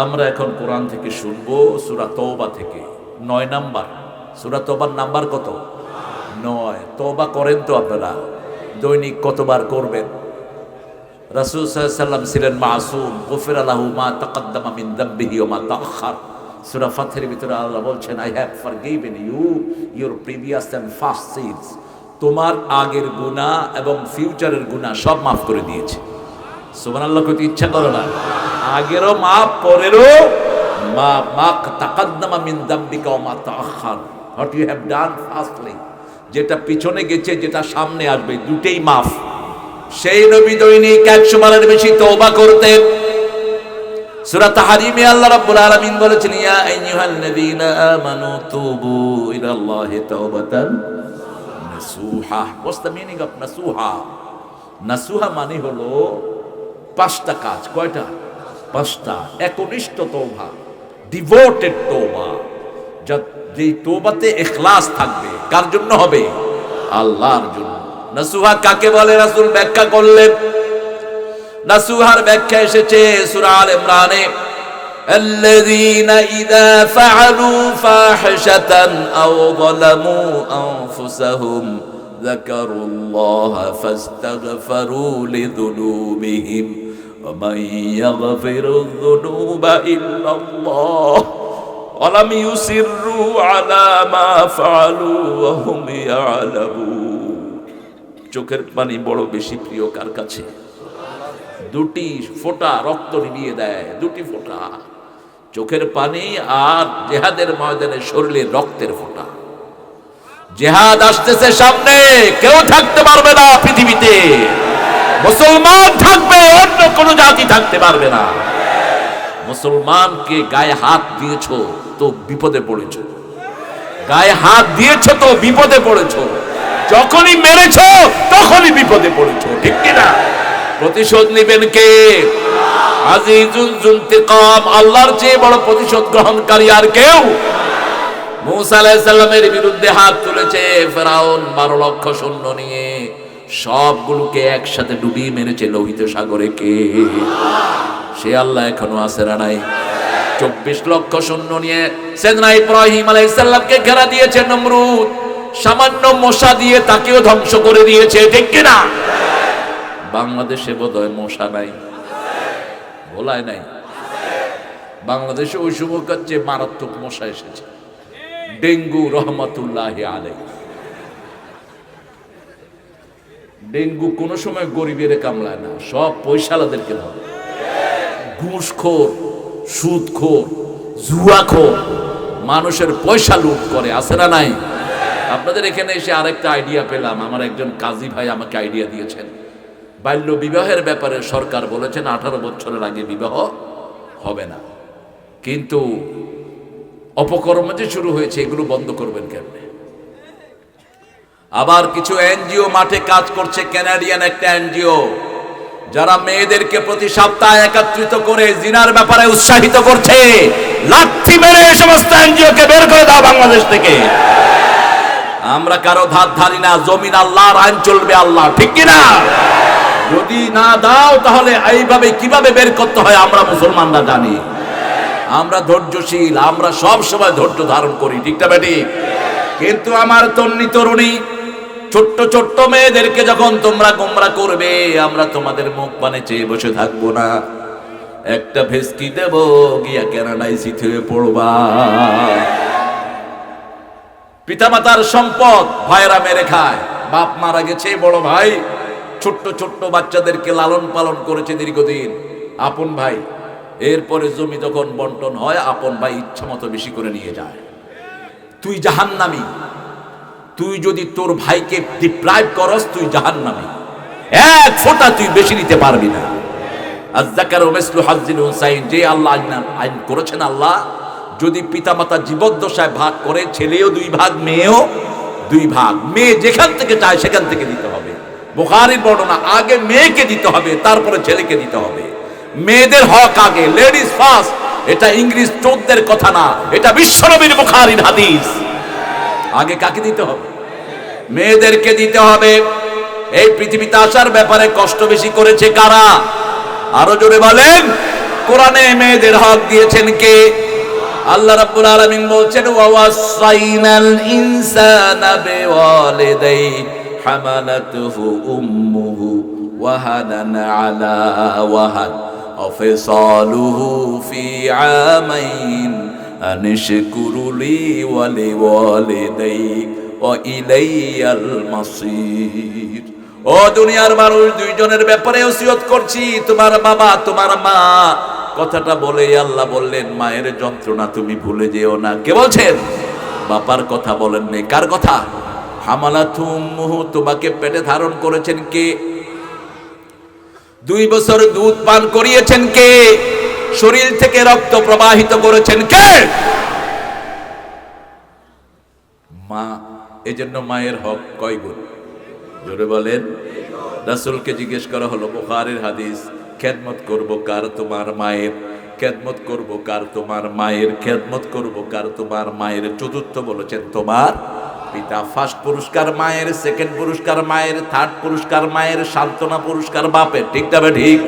আমরা এখন কোরআন থেকে শুনবো সূরা তওবা থেকে 9 নাম্বার। সূরা তওবার নাম্বার কত? 9। তওবা করেন তো আপনারা? দৈনিক কতবার করবেন? রাসূল সাল্লাল্লাহু আলাইহি ওয়াসাল্লাম ছিলেন মাসুম, গুফিরা লাহু মা তাকাদ্দামা মিন যামবিহি ওয়া মা তাআখার। সূরা ফাতিহার ভিতরে আল্লাহ বলছেন, I have forgiven you your previous and past sins. তোমার আগের গুনাহ এবং ফিউচারের গুনাহ সব মাফ করে দিয়েছে। সুবহানাল্লাহ কইতে ইচ্ছা করে না? আগেরও মাফ, পরেরও মাফ। মা তাকাদ্দামা মিন যামবিকা ওয়া মা তাআখার, what you have done fastly, যেটা পিছনে গেছে, যেটা সামনে আসবে, দুটেই মাফ। সেই নবী দৈনিক 100 বারের বেশি তওবা করতেন। সূরা তাহরিমে আল্লাহ রাব্বুল আলামিন বলেছেন, ইয়া আইয়ুহাল্লাযীনা আমানু তুবু ইলাল্লাহি তাওবাতান নাসুহা। হোয়াটস দ্য মিনিং অফ নাসুহা? নাসুহা মানে হলো 5টা কাজ। কয়টা? 5টা। একনিষ্ঠ তওবা, ডিভোটেড তওবা, যেই তওবাতে ইখলাস থাকবে। কার জন্য হবে? আল্লাহর জন্য। নাসুহা কাকে বলে? রাসূল ব্যাখ্যা করলেন। নাসুহার ব্যাখ্যা এসেছে সূরা আল ইমরানে, আল্লাযীনা ইযা ফাআলু ফাহিশাতান আও যালামু আনফুসাহুম যাকারুল্লাহা ফাস্তাগফিরু লিযুনুবিহিম ওয়া মান ইয়াগফিরুয যুনুবা ইল্লাল্লাহ ওয়া লাম ইউসিররু আলা মা ফাআলু ওয়া হুম ইয়ালামুন। চোখের পানি বড় বেশি প্রিয় কার কাছে? 2টি ফোঁটা রক্ত নিভিয়ে দেয়। 2টি ফোঁটা চোখের পানি আর জিহাদের ময়দানে শরীরের রক্তের ফোঁটা। জিহাদ আসতেছে সামনে, কেউ থাকতে পারবে না পৃথিবীতে। মুসলমান থাকবে, অন্য কোনো জাতি থাকতে পারবে না। মুসলমানকে গায়ে হাত দিয়েছো তো বিপদে পড়েছো, গায়ে হাত দিয়েছো তো বিপদে পড়েছো। যখনই মেরেছো তখনই বিপদে পড়েছো, ঠিক কিনা? প্রতিশোধ নেবেন কে? আজিজুল যুনতিকাম, আল্লাহর চেয়ে বড় প্রতিশোধ গ্রহণকারী আর কেউ? মূসা আলাইহিস সালামের বিরুদ্ধে হাত তুলেছে ফেরাউন 12 লক্ষ সৈন্য নিয়ে, সবগুলোকে একসাথে ডুবিয়ে মেরেছে লোহিত সাগরে। কে? সে আল্লাহ এখনো আছে না নাই? 24 লক্ষ সৈন্য নিয়ে সাইয়েদনা ইব্রাহিম আলাইহিস সালামকে ঘেরা দিয়েছে নমরুদ, সামান্য মশা দিয়ে তাকেও ধ্বংস করে দিয়েছে, ঠিক কিনা? বাংলাদেশে বোধহয় মশা নাই, ভোলায় নাই। বাংলাদেশে ওই সময়কার চেয়ে মারাত্মক মশা এসেছে, ডেঙ্গু রহমাতুল্লাহি আলাইহি। ডেঙ্গু কোন সময় গরিবের কামলায় না, সব পয়সালাদেরকে ধরে। ঘুষখোর, সুদখোর, জুয়াখোর মানুষের পয়সা লুট করে, আছে না নাই? আপনাদের এখানে এসে আরেকটা আইডিয়া পেলাম। আমার একজন কাজী ভাই আমাকে আইডিয়া দিয়েছেন। বাল্য বিবাহের ব্যাপারে সরকার বলেছেন 18 বছরের আগে বিবাহ হবে না, কিন্তু অপকর্ম যে শুরু হয়েছে এগুলো বন্ধ করবেন কেমনে? আবার কিছু এনজিও মাঠে কাজ করছে, কানাডিয়ান একটা এনজিও, যারা মেয়েদেরকে প্রতি সপ্তাহে একত্রিত করে জিনার ব্যাপারে উৎসাহিত করছে। লাঠি মেরে এই সমস্ত এনজিওকে বের করে দাও বাংলাদেশ থেকে। আমরা কারো ধার ধারি না, জমিন আল্লাহর, আইন চলবে আল্লাহ, ঠিক কিনা? যদি না দাও তাহলে এইভাবে কিভাবে বের করতে হয় আমরা মুসলমানরা জানি। আমরা ধৈর্যশীল, আমরা সব সময় ধৈর্য ধারণ করি, ঠিক না বেটি? কিন্তু আমার তন্নি তরুণী ছোট্ট ছোট্ট মেয়েদেরকে যখন তোমরা গোমরা করবে, আমরা তোমাদের মুখ পানে চেয়ে বসে থাকবো না। একটা ভেস্কি দেব, গিয়া কানাডায় সিট হয়ে পড়বা। পিতামাতার সম্পদ ভাইরা মেরে খায়। বাপ মারা গেছে, বড় ভাই ছোট্ট ছোট্ট বাচ্চাদেরকে লালন পালন করেছে দীর্ঘদিন, আপন ভাই। এরপরে জমি যখন বন্টন হয়, আপন ভাই ইচ্ছা মতো বেশি করে নিয়ে যায়। তুই জাহান্নামী। তুই যদি তোর ভাইকে ডিপ্রাইভ করস, তুই জাহান্নামী। এক ফোঁটা তুই বেশি নিতে পারবি না। আয-যাকারু মিসলু হাজ্জিল উনসাইন, যে আল্লাহ আইন করেছেন আল্লাহ, যদি পিতামাতা জীবদ্দশায় ভাগ করে, ছেলেও 2 ভাগ, মেয়েও 2 ভাগ। মেয়ে যেখান থেকে চায় সেখান থেকে দিতে হবে। বুখারীর বর্ণনা, আগে মেয়েকে দিতে হবে, তারপরে ছেলেকে দিতে হবে। মেয়েদের হক আগে, লেডিস ফার্স্ট। এটা ইংরেজ চোরদের কথা না, এটা বিশ্বনবীর বুখারীর হাদিস। আগে কাকে দিতে হবে? মেয়েদেরকে দিতে হবে। এই পৃথিবীতে আসার ব্যাপারে কষ্ট বেশি করেছে কারা? আরো জোরে বলেন। কোরআনে মেয়েদের হক দিয়েছেন কে? আল্লাহ রাব্বুল আলামিন বলছেন ওয়াসাইনাল ইনসানা বিওয়ালিদাইহি হামালাতুহু উম্মুহু ওয়াহানান আলা ওয়াহান ওয়াফিসালুহু ফি আমাইন আনিশকুরু লি ওয়া লিওয়ালিদাইক ওয়া ইলাইয়াল মাসির। ও দুনিয়ার মানুষ, দুইজনের ব্যাপারে ওসিয়ত করছি, তোমার বাবা তোমার মা। কথাটা বলে আল্লাহ বললেন মায়ের যন্ত্রণা তুমি ভুলে যেও না। কে বলছেন? বাবার কথা বলেন নেই। কার কথা? হামালাতু উম্মুহু, তোমাকে পেটে ধারণ করেছেন কে? 2 বছর দুধ পান করিয়েছেন কে? শরীর থেকে রক্ত প্রবাহিত করেছেন কে? মা। এজন্য মায়ের হক কয় গুণ? জোরে বলেন। রাসূলকে জিজ্ঞেস করা হলো, বুখারীর হাদিস, খেদমত করব কার? তোমার মায়ের। খেদমত করব কার? তোমার মায়ের। খেদমত করব কার? তোমার মায়ের। চতুর্থ বলেছেন তোমার পিতা। ফার্স্ট পুরস্কার মায়ের, সেকেন্ড পুরস্কার মায়ের, থার্ড পুরস্কার মায়ের, সান্ত্বনা পুরস্কার বাপের। ঠিক তবে ঠিক?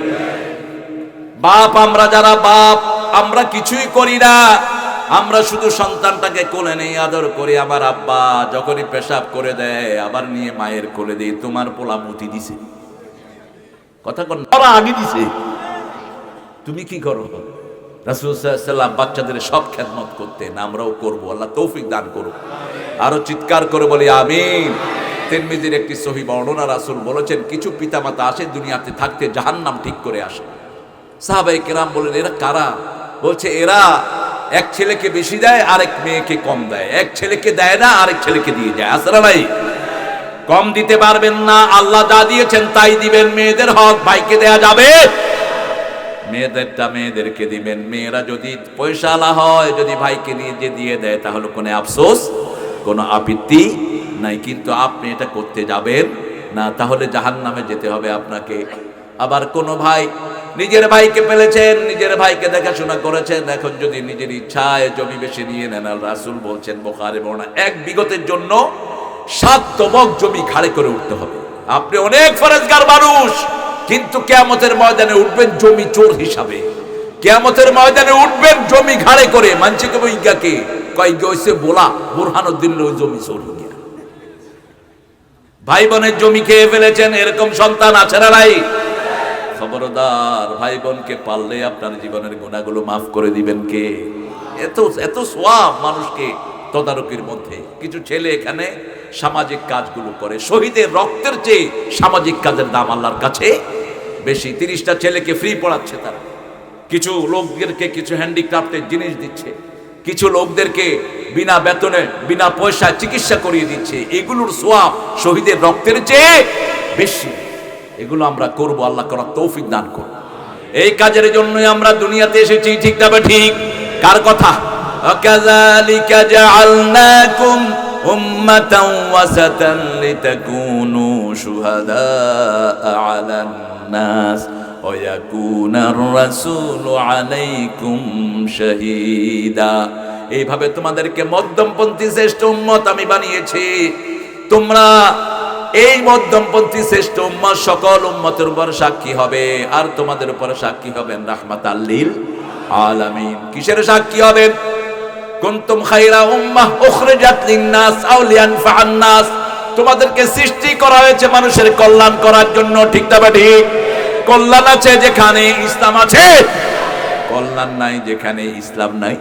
বাপ আমরা যারা বাপ, আমরা কিছুই করি না, আমরা শুধু সন্তানটাকে কোলে নেই, আদর করি। আমার আব্বা যখনই পেশাব করে দেয় আবার নিয়ে মায়ের কোলে দেই। তোমার পোলা মুতি দিছে, কথা কোন আগে দিছে, তুমি কি করো? রাসূল সাল্লাল্লাহু আলাইহি ওয়াসাল্লাম বাচ্চাদের সব খেদমত করতেন, আমরাও করব। আল্লাহ তৌফিক দান করুন। আরো চিৎকার করে বলি আমিন। তিরমিজির একটি সহিহ বর্ণনা, রাসূল বলেছেন কিছু পিতামাতা আসে দুনিয়াতে থাকতে জাহান্নাম ঠিক করে আসে। সাহাবায়ে কেরাম বলেন এরা কারা? বলছে এরা এক ছেলেকে বেশি দেয়, আরেক মেয়েকে কম দেয়। এক ছেলেকে দেয় না, আরেক ছেলেকে দিয়ে যায়। আসলে ভাই কম দিতে পারবেন না, আল্লাহ যা দিয়েছেন তাই দিবেন। মেয়েদের হক ভাইকে দেয়া যাবে, মেয়েদেরটা মেয়েদেরকে দিবেন। মেয়েরা যদি পয়সাওয়ালা হয়, যদি ভাইকে নিয়ে যে দিয়ে দেয়, তাহলে কোনো আফসোস, কোনো আপত্তি নাই। কিন্তু আপনি এটা করতে যাবেন না, তাহলে জাহান্নামে যেতে হবে আপনাকে। আবার কোনো ভাই নিজের ভাইকে পেলেছেন, নিজের ভাইকে দেখাশোনা করেছেন, এখন যদি নিজের ইচ্ছায় জমি বেশি নিয়ে নেন, রাসূল বলছেন বুখারী বর্ণনা, এক বিগতের জন্য 7 তবক জমি ঘাড়ে করে উঠতে হবে। আপনি অনেক ফরজগার মানুষ, কিন্তু কিয়ামতের ময়দানে উঠবেন জমি চোর হিসাবে। কিয়ামতের ময়দানে উঠবেন জমি ঘাড়ে করে। মানছে কে বইগাকে কয় গইছে বলা বুরহানুদ্দিন ওই জমি চোর হইয়া। ভাই বোনের জমি খেয়ে ফেলেছেন, এরকম সন্তান আছে না নাই? খবরদার, ভাই বোনকে পারলে আপনার জীবনের গুনাহগুলো মাফ করে দিবেন কে? এত সওয়াব মানুষকে তদারকির মধ্যে। কিছু ছেলে এখানে সামাজিক কাজগুলো করে, শহীদের রক্তের চেয়ে সামাজিক কাজের দাম আল্লাহর কাছে বেশি। 30টা ছেলেকে ফ্রি পড়াচ্ছে তারা, কিছু লোকদেরকে কিছু হ্যান্ডিক্রাফটের জিনিস দিচ্ছে, কিছু লোকদেরকে বিনা বেতনে বিনা পয়সায় চিকিৎসা করিয়ে দিচ্ছে। এগুলোর সওয়াব শহীদের রক্তের চেয়ে বেশি। এগুলো আমরা করব, আল্লাহ করার তৌফিক দান করুন। এই কাজের জন্যই আমরা দুনিয়াতে এসেছি। ঠিক তবে ঠিক? কার কথা? কাযালিকা জাআলনাকুম উম্মাতান ওয়াসাতান লিতাকুনু শুহাদাআ আলান নাস ওয়া ইয়াকুনার রাসূলু আলাইকুম শাহীদা। এইভাবে তোমাদেরকে মধ্যমপন্থী শ্রেষ্ঠ উম্মত আমি বানিয়েছি। তোমরা এই মধ্যমপন্থী শ্রেষ্ঠ উম্মত সকল উম্মতের উপর সাক্ষী হবে, আর তোমাদের উপর সাক্ষী হবেন রাহমাতাল লিল আলামিন। কিসের সাক্ষী হবেন? কুনতুম খায়রা উম্মাহ উখরিজাত লিন-নাস আও লিয়ানফা'আন নাস। তোমাদেরকে সৃষ্টি করা হয়েছে মানুষের কল্যাণ করার জন্য। ঠিক তবে ঠিক? কল্যাণ আছে যেখানে ইসলাম আছে, কল্যাণ নাই যেখানে ইসলাম নাই।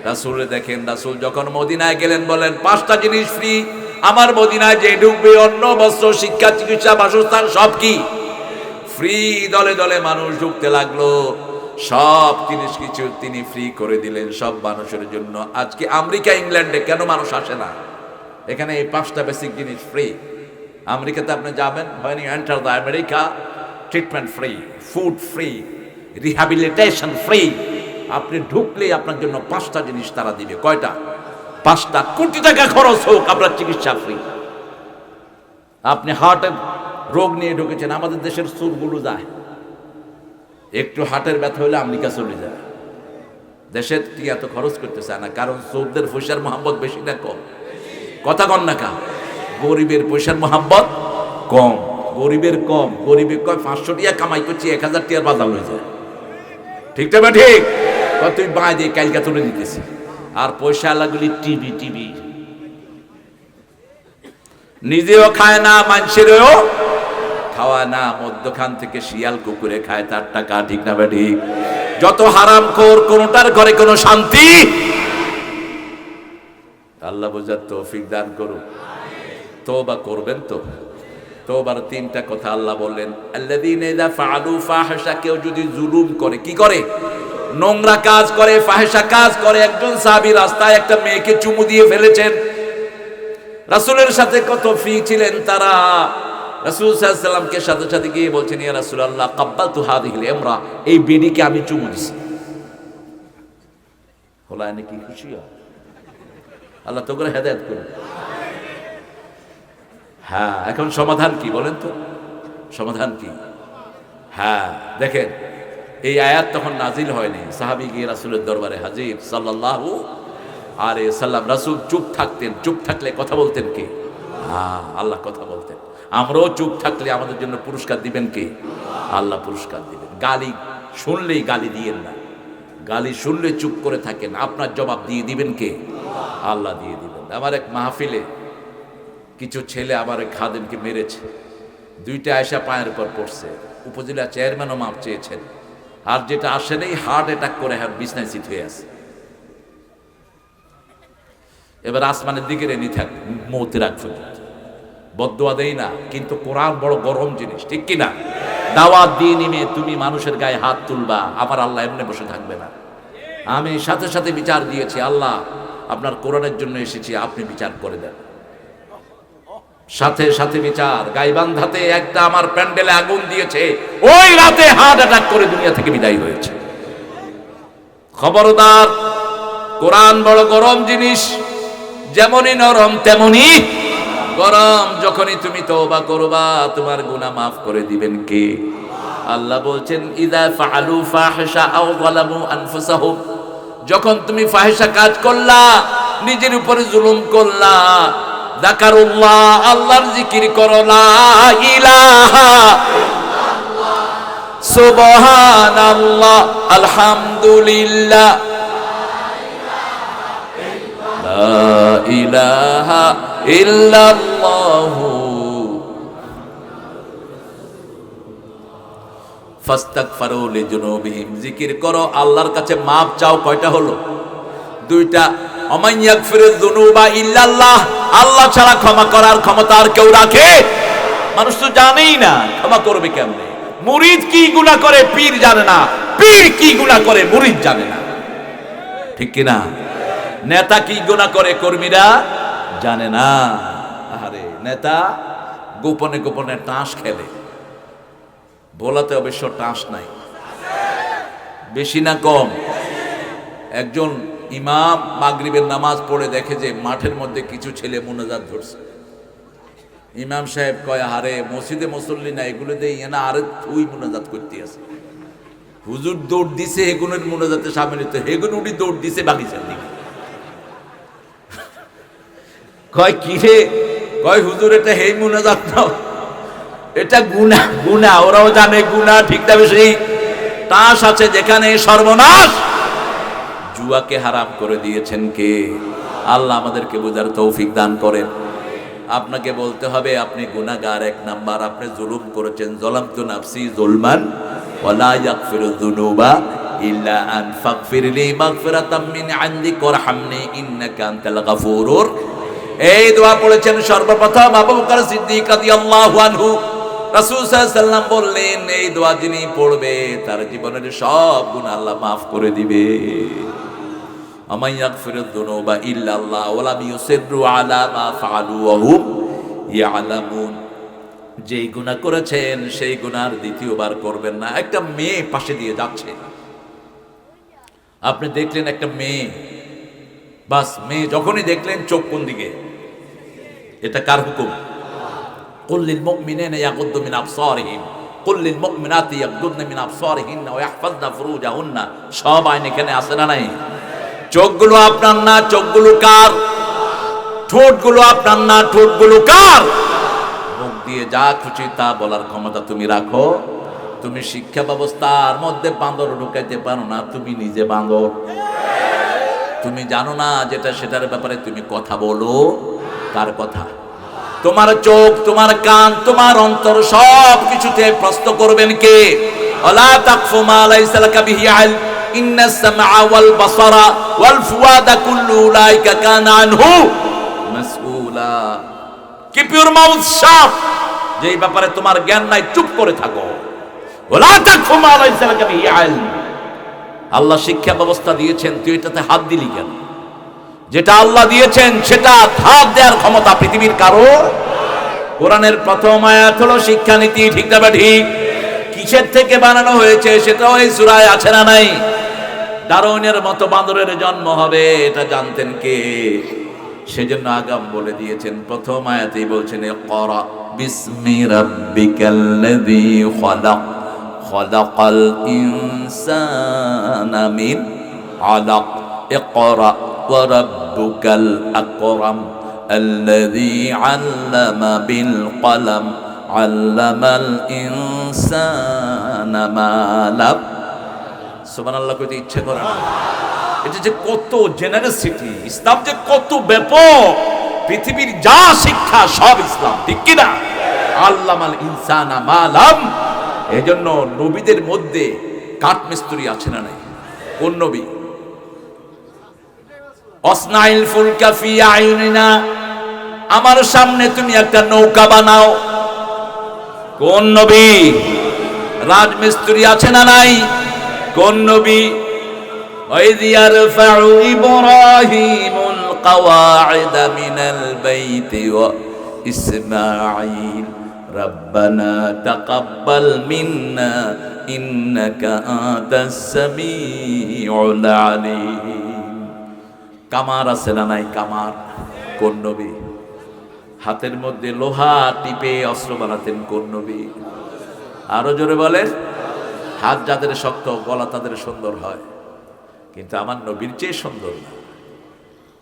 রাসূল দেখেন, রাসূল যখন মদিনায় গেলেন বলেন 5টা জিনিস ফ্রি। আমার মদিনায় যে ঢুকবে অন্ন, বস্ত্র, শিক্ষা, চিকিৎসা, বাসস্থান সব কি ফ্রি। দলে দলে মানুষ ঢুকতে লাগলো, সব জিনিস কিছু তিনি ফ্রি করে দিলেন সব মানুষের জন্য। আজকে আমেরিকা ইংল্যান্ডে কেন মানুষ আসে না? এখানে এই 5টা বেসিক জিনিস ফ্রি। আমেরিকাতে আপনি যাবেন, when you enter the America, treatment free, food free, rehabilitation free. আপনি ঢুকলেই আপনার জন্য 5টা জিনিস তারা দিবে। কয়টা? 5টা। কোটি টাকা খরচ হোক, আপনার চিকিৎসা ফ্রি। আপনি হার্টের রোগ নিয়ে ঢুকেছেন, আমাদের দেশের সুরগুলো যায়, একটু হার্টের ব্যথা হলে আমেরিকা চলে যায়। দেশের কি এত খরচ করতে চায় না, কারণ সৌদের পয়সার মোহাম্মত বেশি না কম? কথা কন না কা? গরিবের পয়সার মোহাম্মত কম, গরিবের কম। গরিবের কয় 500 টাকা কামাই করছি, 1000 টাকার বাজার হয়ে যায়। ঠিক না ঠিক? তুই বাঁ দিয়ে কালকা তুলে দিতেছি, আর পয়সা লাগলি টিভি টিভি, নিজেও খায় না মানুষেরও খাওয়ায় না, মধ্যখান থেকে শিয়াল কুকুরে খায় তার টাকা। ঠিক না ঠিক? যত হারামখোর, কোনটার ঘরে কোনো শান্তি। আল্লাহ বোঝার তৌফিক দান করুন। তওবা করবেন তো? তওবার তিনটা কথা আল্লাহ বললেন, আল্লাযীনা ইযা ফাআলু ফাহিশা, কেউ যদি জুলুম করে, কি করে? নোংরা কাজ করে, ফাহিশা কাজ করে। একজন সাহাবী রাস্তায় একটা মেয়েকে চুমু দিয়ে ফেলেছেন। রাসূলের সাথে কত ফ্রি ছিলেন তারা। রাসূল সাল্লাল্লাহু আলাইহি ওয়াসাল্লামকে সাথে সাথে গিয়ে বলছেন, ইয়া রাসূলুল্লাহ কাব্বালতু হাযিহিল ইমরা, এই বেডিকে আমি চুমু দিছি। হলা নাকি খুশি হয়? আল্লাহ তো করে হেদায়েত করুন। হ্যাঁ, এখন সমাধান কি বলেন তো? সমাধান কি? হ্যাঁ, দেখেন এই আয়াত তখন নাজিল হয়নি, সাহাবী গিয়ে রাসূলের দরবারে হাজির সাল্লাল্লাহু আলাইহি সাল্লাম। রাসূল চুপ থাকতেন, চুপ থাকলে কথা বলতেন কে? হ্যাঁ, আল্লাহ কথা বলতেন। আমরাও চুপ থাকলে আমাদের জন্য পুরস্কার দিবেন কে? আল্লাহ পুরস্কার দিবেন। গালি শুনলেই গালি দিয়েন না, গালি শুনলে চুপ করে থাকেন, আপনার জবাব দিয়ে দিবেন কে? আল্লাহ দিয়ে দিবেন। আমার এক মাহফিলে কিছু ছেলে আমার এক খাদেমকে মেরেছে, দুইটা আয়সা পায়ের উপর পড়ছে। উপজেলা চেয়ারম্যানও মাপ চেয়েছেন, আর যেটা আসেনি হার্ট অ্যাটাক করে বিছনায় চিত হয়ে আছে। এবার আসমানের দিকে রেনি থাক, মৌতের আগ পর্যন্ত বদদোয়া দেই না, কিন্তু কোরআন বড় গরম জিনিস, ঠিক কিনা? দাওয়াত দিয়ে নিমে তুমি মানুষের গায়ে হাত তুলবা, আমার আল্লাহ এমনি বসে থাকবে না। আমি সাথে সাথে বিচার দিয়েছি, আল্লাহ আপনার কোরআনের জন্য এসেছি, আপনি বিচার করে দেন। সাথে সাথে বিচার। গাইবান্ধাতে একটা আমার প্যান্ডেলে আগুন দিয়েছে, ওই রাতে হার্ট অ্যাটাক করে দুনিয়া থেকে বিদায় হয়েছে। খবরদার, কোরআন বড় গরম জিনিস, যেমনই নরম তেমনই গরম। যখনই তুমি তওবা করবা, তোমার গুনাহ মাফ করে দিবেন কে? আল্লাহ বলছেন, ইযা ফাআলু ফাহিশা আও যালামু আনফুসাহুম, যখন তুমি ফাহিশা কাজ করলা, নিজের উপরে জুলুম করলা, যাকারুল্লাহ, আল্লাহর জিকির করো, লা ইলাহা ইল্লাল্লাহ, সুবহানাল্লাহ, আলহামদুলিল্লাহ, লা ইলাহা ইল্লাল্লাহ, ফাস্তাগফিরু লিযুনুবিহিম, জিকির করো, আল্লাহর কাছে মাপ চাও। কয়টা হলো? দুইটা। ওমান ইয়াগফিরুয যুনুবা ইল্লাল্লাহ, আল্লাহ ছাড়া ক্ষমা করার ক্ষমতা আর কেউ রাখে? মানুষ তো জানেই না, ক্ষমা করবে কেমনে? মুরিদ কি গুনাহ করে পীর জানে না, পীর কি গুনাহ করে মুরিদ জানে না, ঠিক কি না? নেতা কি গুনাহ করে কর্মীরা জানে না। আরে নেতা গোপনে গোপনে টাস খেলে, বলাতে অবশ্য টাস নাই, বেশি না কম? একজন ইমাম মাগরিবের নামাজ পড়ে দেখে যে মাঠের মধ্যে কিছু ছেলে মুনাজাত ধরছে। ইমাম সাহেব কয়, আরে মসজিদে মুসল্লি না, এগুলো দিয়ে এনা আরে তুই মুনাজাত করতে আছে। হুজুর দৌড় দিছে হেগুনের মুনাজাতে সামিল হতে, হেগুন উঠি দৌড় দিছে বাগিচার দিকে। কয় কি রে? কয় হুজুর এটা হেই মুনাজাত না, এটা গুনাহ। গুনাহ ওরাও জানে গুনাহ, ঠিক না বেশি? তাস আছে যেখানে সর্বনাশ। জুয়াকে হারাম করে দিয়েছেন কে? আল্লাহ আমাদেরকে বোঝার তৌফিক দান করেন। আপনাকে বলতে হবে আপনি গুনাহগার, এক নাম্বার আপনি জুলুম করেছেন। যালামতু নাফসি যুলমান ওয়ালা ইয়াগফিরুয যুনুবা ইল্লা আন ফাগফিরলি মাগফিরাতাম মিন ইনদিক ওয়ারহামনি ইন্নাকা আনতাল গাফুরুর। এই দোয়া পড়েছেন সর্বপ্রথম আবু বকর সিদ্দিক রাদিয়াল্লাহু আনহু। রাসূল সাল্লাল্লাহু আলাইহি ওয়াসাল্লাম বললেন, এই দোয়া যিনি পড়বে তার জীবনের সব গুনাহ আল্লাহ মাফ করে দিবে। আমান ইয়াগফিরুয যুনুবা ইল্লাল্লাহ ওয়া লাম ইউসিররু আলা মা ফাআলু ওয়া হুম ইয়ালামুন। যেই গুনাহ করেছেন সেই গুনার দ্বিতীয়বার করবেন না। একটা মেয়ে পাশে দিয়ে যাচ্ছে, আপনি দেখলেন একটা মেয়ে, বাস মেয়ে যখনই দেখলেন চোখ কোন দিকে? এটা কার হুকুম? কুল লিল মুমিনিনা ইয়াগুদ্দু মিন আবসারিহিম কুল লিল মুমিনাতি ইয়াগুদ্দুনা মিন আবসারিহিন্না ওয়া ইয়াহফাযনা ফুরুজাহুন্না। সব আইন এখানে আছে না নাই? চোখগুলো আপনার না, চোখগুলো কার? ঠোঁটগুলো আপনার না, ঠোঁটগুলো কার? মুখ দিয়ে যা খুশি তা বলার ক্ষমতা তুমি রাখো। তুমি শিক্ষা ব্যবস্থার মধ্যে বান্দর ঢুকাইতে পারো না, তুমি নিজে বান্দর। তুমি জানো না যেটা সেটার ব্যাপারে তুমি কথা বলো, কার কথা? তোমার চোখ, তোমার কান, তোমার অন্তর সব কিছুতে প্রশ্ন করবেন কে? ওয়ালা তাকফু মা লাইসা লাকা বিহি ইলম ইন্নাস সামআ ওয়াল বাসারা ওয়াল ফুয়াদা কুল্লু উলাইকা কানা আনহু মাসউলা। কিপ ইউর মাউথ শাট, যেই ব্যাপারে তোমার জ্ঞান নাই চুপ করে থাকো। ওয়ালা তাকফু মা লাইসা লাকা বিহি ইলম। আল্লাহ শিক্ষা ব্যবস্থা দিয়েছেন, তুই এটাতে হাত দিলি কেন? যেটা আল্লাহ দিয়েছেন সেটা হাত দেওয়ার ক্ষমতা পৃথিবীর কারো। কোরআনের প্রথম আয়াত হলো শিক্ষানীতি, ঠিক না ঠিক? কিসের থেকে বানানো হয়েছে সেটাও এই সূরায় আছে না নাই? ডারউইনের মতো বান্দরের জন্ম হবে এটা জানতেন কে? সেজন্য আগাম বলে দিয়েছেন, প্রথম আয়াতেই বলছেন ইকরা বিসমি রাব্বিকাল্লাযী খালাক খালাকাল ইনসানা মিন আলাক ইকরা ওয়া রাব্বুকাল আকরাম আল্লাযী আল্লামা বিল কলম আল্লামাল ইনসানা মা লাম। সুবহানাল্লাহ কইতে ইচ্ছে করে না? এটা যে কত জেনারেসিটি, ইসলাম যে কত ব্যাপক, পৃথিবীর যা শিক্ষা সব ইসলাম, ঠিক কি না? আল্লামাল ইনসানা মা লাম। এজন্য নবীদের মধ্যে কাঠমিস্ত্রি আছে না নাই? কোন নবী? অসনাইল ফুলকা ফি আইনিনা, আমার সামনে তুমি একটা নৌকা বানাও। কোন নবী? রাজমিস্ত্রি আছে না নাই? কোন নবী? وَإِذْ يَرْفَعُ إِبْرَاهِيمُ الْقَوَاعِدَ مِنَ الْبَيْتِ وَإِسْمَاعِيلُ رَبَّنَا تَقَبَّلْ مِنَّا إِنَّكَ أَنْتَ السَّمِيعُ الْعَلِيمُ। কামার আছে না নাই? কামার কোন নবী? হাতের মধ্যে লোহা টিপে অস্ত্র বানাতেন কোন নবী? আরো জোরে বলেন। হাত যাদের শক্ত, গলা তাদের সুন্দর হয়, কিন্তু আমার নবীর চেয়ে সুন্দর না।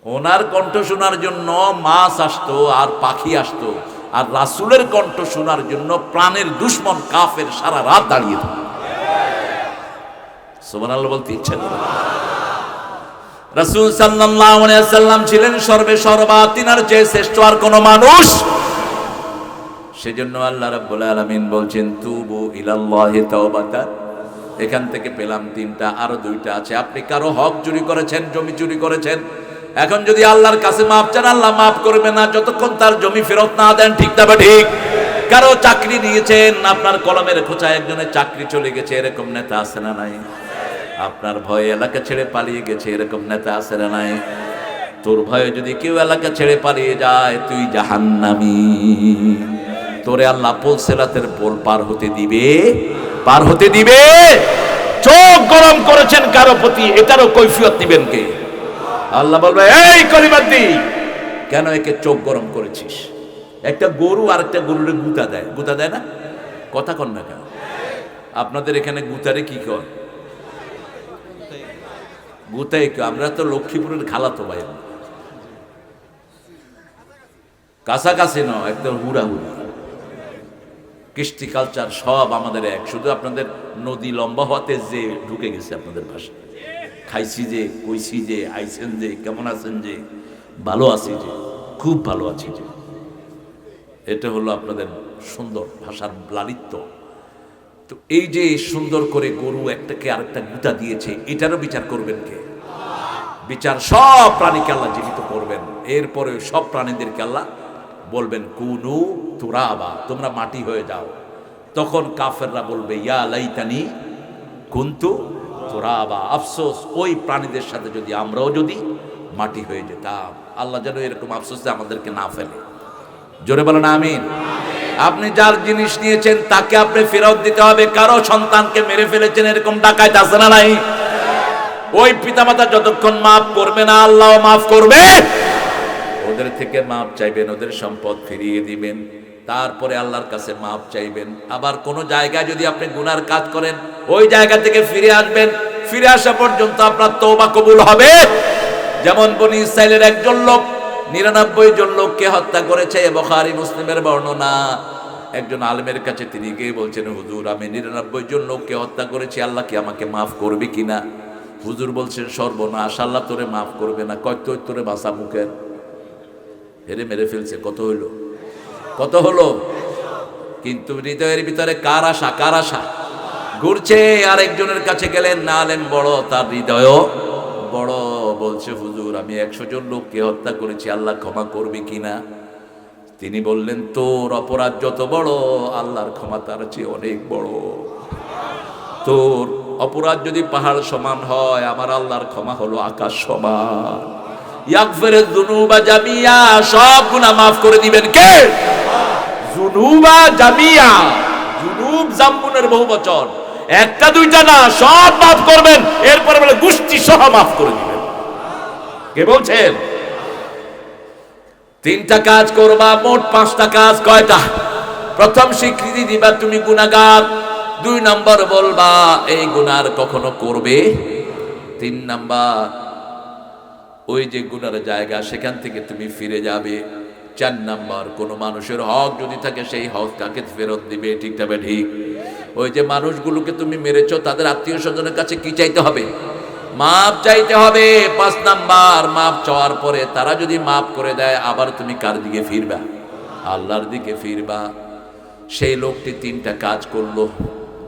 ওনার কণ্ঠ শোনার জন্য মাছ আসতো আর পাখি আসতো, আর রাসূলের কণ্ঠ শোনার জন্য প্রাণের দুশমন কাফের সারা রাত দাঁড়িয়ে থাকতো। সুবহানাল্লাহ বলতে ইচ্ছা করে। রাসূল সাল্লাল্লাহু আলাইহি ওয়াসাল্লাম ছিলেন সর্বে সর্বা, তিনার চেয়ে শ্রেষ্ঠ আর কোন মানুষ। সেজন্য আল্লাহ রাব্বুল আলামিন বলছেন তুবু ইলাল্লাহি তাওবাতান। এখান থেকে পেলাম তিনটা, আরো দুইটা আছে। আপনি কারো হক চুরি করেছেন, জমি চুরি করেছেন, এখন যদি আল্লাহর কাছে মাপ চান আল্লাহ মাফ করবে না যতক্ষণ তার জমি ফেরত না দেন, ঠিক না বা ঠিক? কারো চাকরি নিয়েছেন, আপনার কলমের খোঁচায় একজনের চাকরি চলে গেছে, এরকম নেতা আছে না নাই? আপনার ভয়ে এলাকা ছেড়ে পালিয়ে গেছে, এরকম নেতা আছে না নাই? তোর ভয়ে যদি কেউ এলাকা ছেড়ে পালিয়ে যায় তুই জাহান্নামী। তোরে আল্লাহ পোল সিরাতের পোল পার হতে দিবে, পার হতে দিবে। চোখ গরম করেছেন কারো প্রতি, এটারও কৈফিয়ত দিবেন কে? আল্লাহ বলবে এই কলিমাদ্দি, কেন একে চোখ গরম করেছিস? একটা গরু আর একটা গরুরে গুতা দেয়, গুতা দেয় না? কথা কন না কেন? আপনাদের এখানে গুতারে কি কর? গুতাই কেউ? আমরা তো লক্ষ্মীপুরের খালাতো ভাই, কাছাকাছি নয়, একদম হুড়াহুড়ি। কৃষ্টি কালচার সব আমাদের এক, শুধু আপনাদের নদী লম্বা হতে যে ঢুকে গেছে আপনাদের ভাষা। খাইছি যে, কইছি যে, আইছেন যে, কেমন আছেন যে, ভালো আছি যে, খুব ভালো আছি যে, এটা হলো আপনাদের সুন্দর ভাষার লালিত্য। তো এই যে সুন্দর করে গরু একটাকে আরেকটা গুতা দিয়েছে, এটারও বিচার করবেন কে? বিচার সব প্রাণীকে আল্লাহ জীবিত করবেন। এরপরে সব প্রাণীদেরকে আল্লাহ বলবেন কুনু তুরাবা, তোমরা মাটি হয়ে যাও। তখন কাফেররা বলবে ইয়া লাইতানি কুনতু তুরাবা, আফসোস ওই প্রাণীদের সাথে যদি আমরাও যদি মাটি হয়ে যেতাম। আল্লাহ যেন এরকম আফসোসে আমাদেরকে না ফেলে। জোরে বলেন আমিন। আপনি যার জিনিস নিয়েছেন তাকে আপনি ফেরত দিতে হবে। কারো সন্তানকে মেরে ফেলেছেন, এরকম ডাকাইত আছে না নাই? ওই পিতামাতা যতক্ষণ মাফ করবে না আল্লাহ মাফ করবে। ওদের থেকে মাপ চাইবেন, ওদের সম্পদ ফিরিয়ে দিবেন, তারপরে আল্লাহর কাছে মাপ চাইবেন। আবার কোন জায়গায় যদি আপনি গুনার কাজ করেন ওই জায়গা থেকে ফিরে আসবেন, ফিরে আসা পর্যন্ত আপনার তওবা কবুল হবে। যেমন বনি ইসরাইলের একজন লোক 99 জন লোককে হত্যা করেছে, বুখারী মুসলিমের বর্ণনা। একজন আলেমের কাছে তিনি গিয়ে বলছেন, হুজুর আমি 99 জন লোককে হত্যা করেছি, আল্লাহ কি আমাকে মাফ করবে কিনা? হুজুর বলছেন, সর্বনাশ, আল্লাহ তোরে মাফ করবে না। কত তোরে বাসা মুখের হেরে মেরে ফেলছে। কত হইল? কত হলো? কিন্তু হৃদয়ের ভিতরে কার আশা? কার আশা? ঘুরছে। আরেকজনের কাছে গেলেন, না আলেম বড়, তার হৃদয়ও বড়। বলছে, হুজুর আমি 100 জন লোককে হত্যা করেছি, আল্লাহ ক্ষমা করবে কিনা? তিনি বললেন, তোর অপরাধ যত বড়, আল্লাহর ক্ষমা তার চেয়ে অনেক বড়। তোর অপরাধ যদি পাহাড় সমান হয়, আমার আল্লাহর ক্ষমা হলো আকাশ সমান। ইয়াগফিরুয যুনুবা জামিয়া, সব গুনাহ মাফ করে দিবেন কে? যুনুবা জামিয়া, যুনুব জাম্বুনের বহুবচন, একটা দুইটা না, সব মাফ করবেন। এরপরে বলে গোষ্ঠী সহ মাফ করে দিবেন। কে বলছেন? 3টা কাজ করবা, মোট 5টা কাজ। কয়টা? প্রথম, স্বীকৃতি দিবা তুমি গুনাহগার। 2 নাম্বার বলবা এই গুনার কখনো করবে। 3 নাম্বার, ওই যে গুনার জায়গা সেখান থেকে তুমি ফিরে যাবে। 4 নাম্বার, কোন মানুষের হক যদি থাকে সেই হক তাকে ফেরত দিবে। ঠিক তবে ঠিক। ওই যে মানুষগুলোকে তুমি মেরেছো, তাদের আত্মীয় স্বজনের কাছে কি চাইতে হবে? মাপ চাইতে হবে। 5 নাম্বার, মাপ চাওয়ার পরে তারা যদি মাপ করে দেয়, আবার তুমি কার দিকে ফিরবা? আল্লাহর দিকে ফিরবা। সেই লোকটি 3টা কাজ করলো,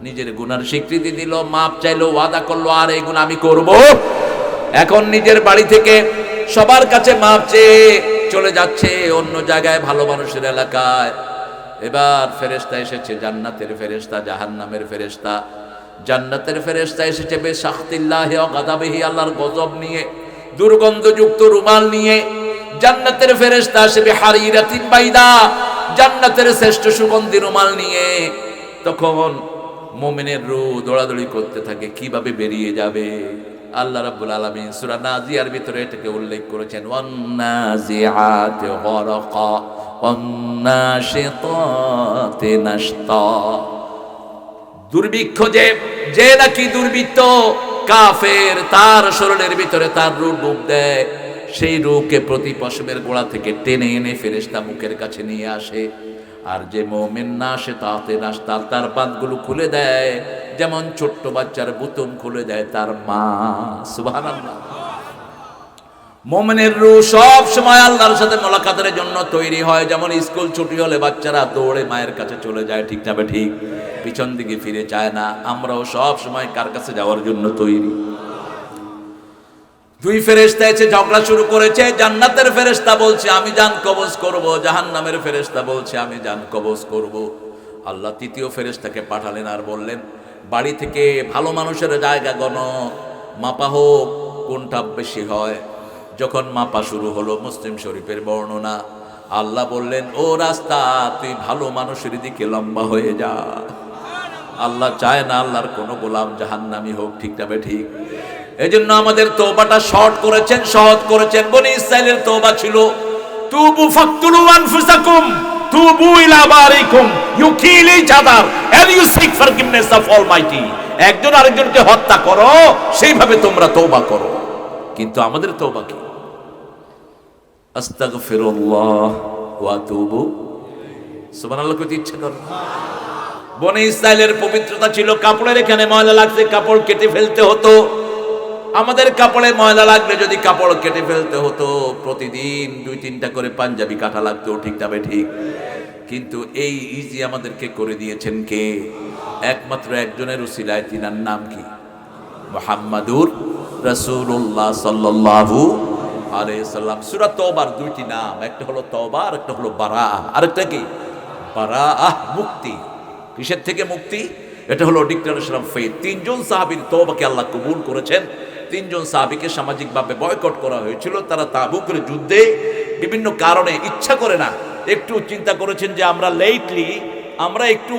নিজের গুনার স্বীকৃতি দিল, মাপ চাইলো, ওয়াদা করলো আর এই গুনাহ আমি করব। এখন নিজের বাড়ি থেকে সবার কাছে মাপ চেয়ে চলে যাচ্ছে অন্য জায়গায়, ভালো মানুষের এলাকায়। এবার ফেরেশতা এসেছে, জান্নাতের ফেরেশতা, জাহান্নামের ফেরেশতা। জান্নাতের ফেরেশতা এসেছে বেসাখতিল্লাহি ওয়া গাদাবিহি, আল্লাহর গজব নিয়ে, দুর্গন্ধযুক্ত রুমাল নিয়ে। জান্নাতের ফেরেশতা আসে বিহারিরাতিন বাইদা, জান্নাতের শ্রেষ্ঠ সুগন্ধি রুমাল নিয়ে। তখন মুমিনের রূহ দৌড়াদৌড়ি করতে থাকে, কিভাবে বেরিয়ে যাবে। আল্লাহ রাব্বুল আলামিন সূরা নাজিয়ার ভিতরে এটাকে উল্লেখ করেছেন, ওয়ান্নাজিআতি গরকা ওয়ান্নাশিতাতি নাশতা। দুর্ভিক্ষ, যে নাকি দুর্বৃত্ত কাফের, তার শরীরের ভিতরে তার রূহ ডুব দেয়, সেই রূহকে প্রতি পশমের গোড়া থেকে টেনে এনে ফেরেশতা মুখের কাছে নিয়ে আসে। আর যে মুমিন নাশিতাতে নাশতা, তার বাঁধগুলো খুলে দেয়, যেমন ছোট্ট বাচ্চার বুতুম খুলে দেয় তার মা। সুবহানাল্লাহ। মুমিনের রূহ সব সময় আল্লাহর সাথে মোলাকাতের জন্য তৈরি হয়। যেমন স্কুল ছুটি হলে বাচ্চারা দৌড়ে মায়ের কাছে চলে যায়, ঠিক না ঠিক? পিছন দিকে ফিরে যায় না। আমরাও সব সময় কার কাছে যাওয়ার জন্য তৈরি। 2 ফেরেশতা এসে ঝগড়া শুরু করেছে। জান্নাতের ফেরেশতা বলছে আমি জান কবজ করব, জাহান্নামের ফেরেশতা বলছে আমি জান কবজ করব। আল্লাহ 3য় ফেরেশতাকে পাঠালেন আর বললেন, বাড়ি থেকে ভালো মানুষের জায়গা গণ, মাপা হোক কোনটা বেশি হয়। যখন মাপা শুরু হলো, মুসলিম শরীফের বর্ণনা, আল্লাহ বললেন, ও রাস্তা, তুই ভালো মানুষের দিকে লম্বা হয়ে যা। আল্লাহ চায় না আল্লাহর কোনো গোলাম জাহান্নামী হোক, ঠিক না ঠিক? এজন্য আমাদের তওবাটা শর্ট করেছেন, সহজ করেছেন। বনি ইসরাইলের তওবা ছিল, তুবু ফাকতুলু আনফুসাকুম তুবু ইলা বারিকুম you kill each other and you seek forgiveness of Almighty. একজন আরেকজনকে হত্যা করো, সেইভাবে তোমরা তওবা করো। কিন্তু আমাদের তওবা কি? আস্তাগফিরুল্লাহ ওয়া আতুবু। সুবহানাল্লাহ কইতে ইচ্ছা করে। বনি ইসরাইলের পবিত্রতা ছিল, কাপড়ের এখানে ময়লা লাগছে কাপড় কেটে ফেলতে হতো। আমাদের কাপড়ে ময়লা লাগলে যদি কাপড় কেটে ফেলতে হতো, প্রতিদিন 2-3টা করে পাঞ্জাবি কাটা লাগতো, ঠিক না ঠিক? কিন্তু এই ইজি আমাদেরকে করে দিয়েছেন কে? একমাত্র একজনের উসিলায়। তিনার নাম কি? মুহাম্মাদুর রাসূলুল্লাহ সাল্লাল্লাহু আলাইহি সাল্লাম। সূরা তওবার 2টি নাম, একটা হলো তওবা আর একটা হলো বারাআহ। আরেকটা কি? বারাআহ, মুক্তি। কিসের থেকে মুক্তি? এটা হলো ডিক্লারেশন অফ ফেথ। 3 জন সাহাবীর তওবাকে আল্লাহ কবুল করেছেন। 3 জন সাহাবীকে সামাজিকভাবে বয়কট করা হয়েছিল। তারা তাবুকের যুদ্ধে বিভিন্ন কারণে, ইচ্ছা করে না, একটু চিন্তা করেছেন যে আমরা একটু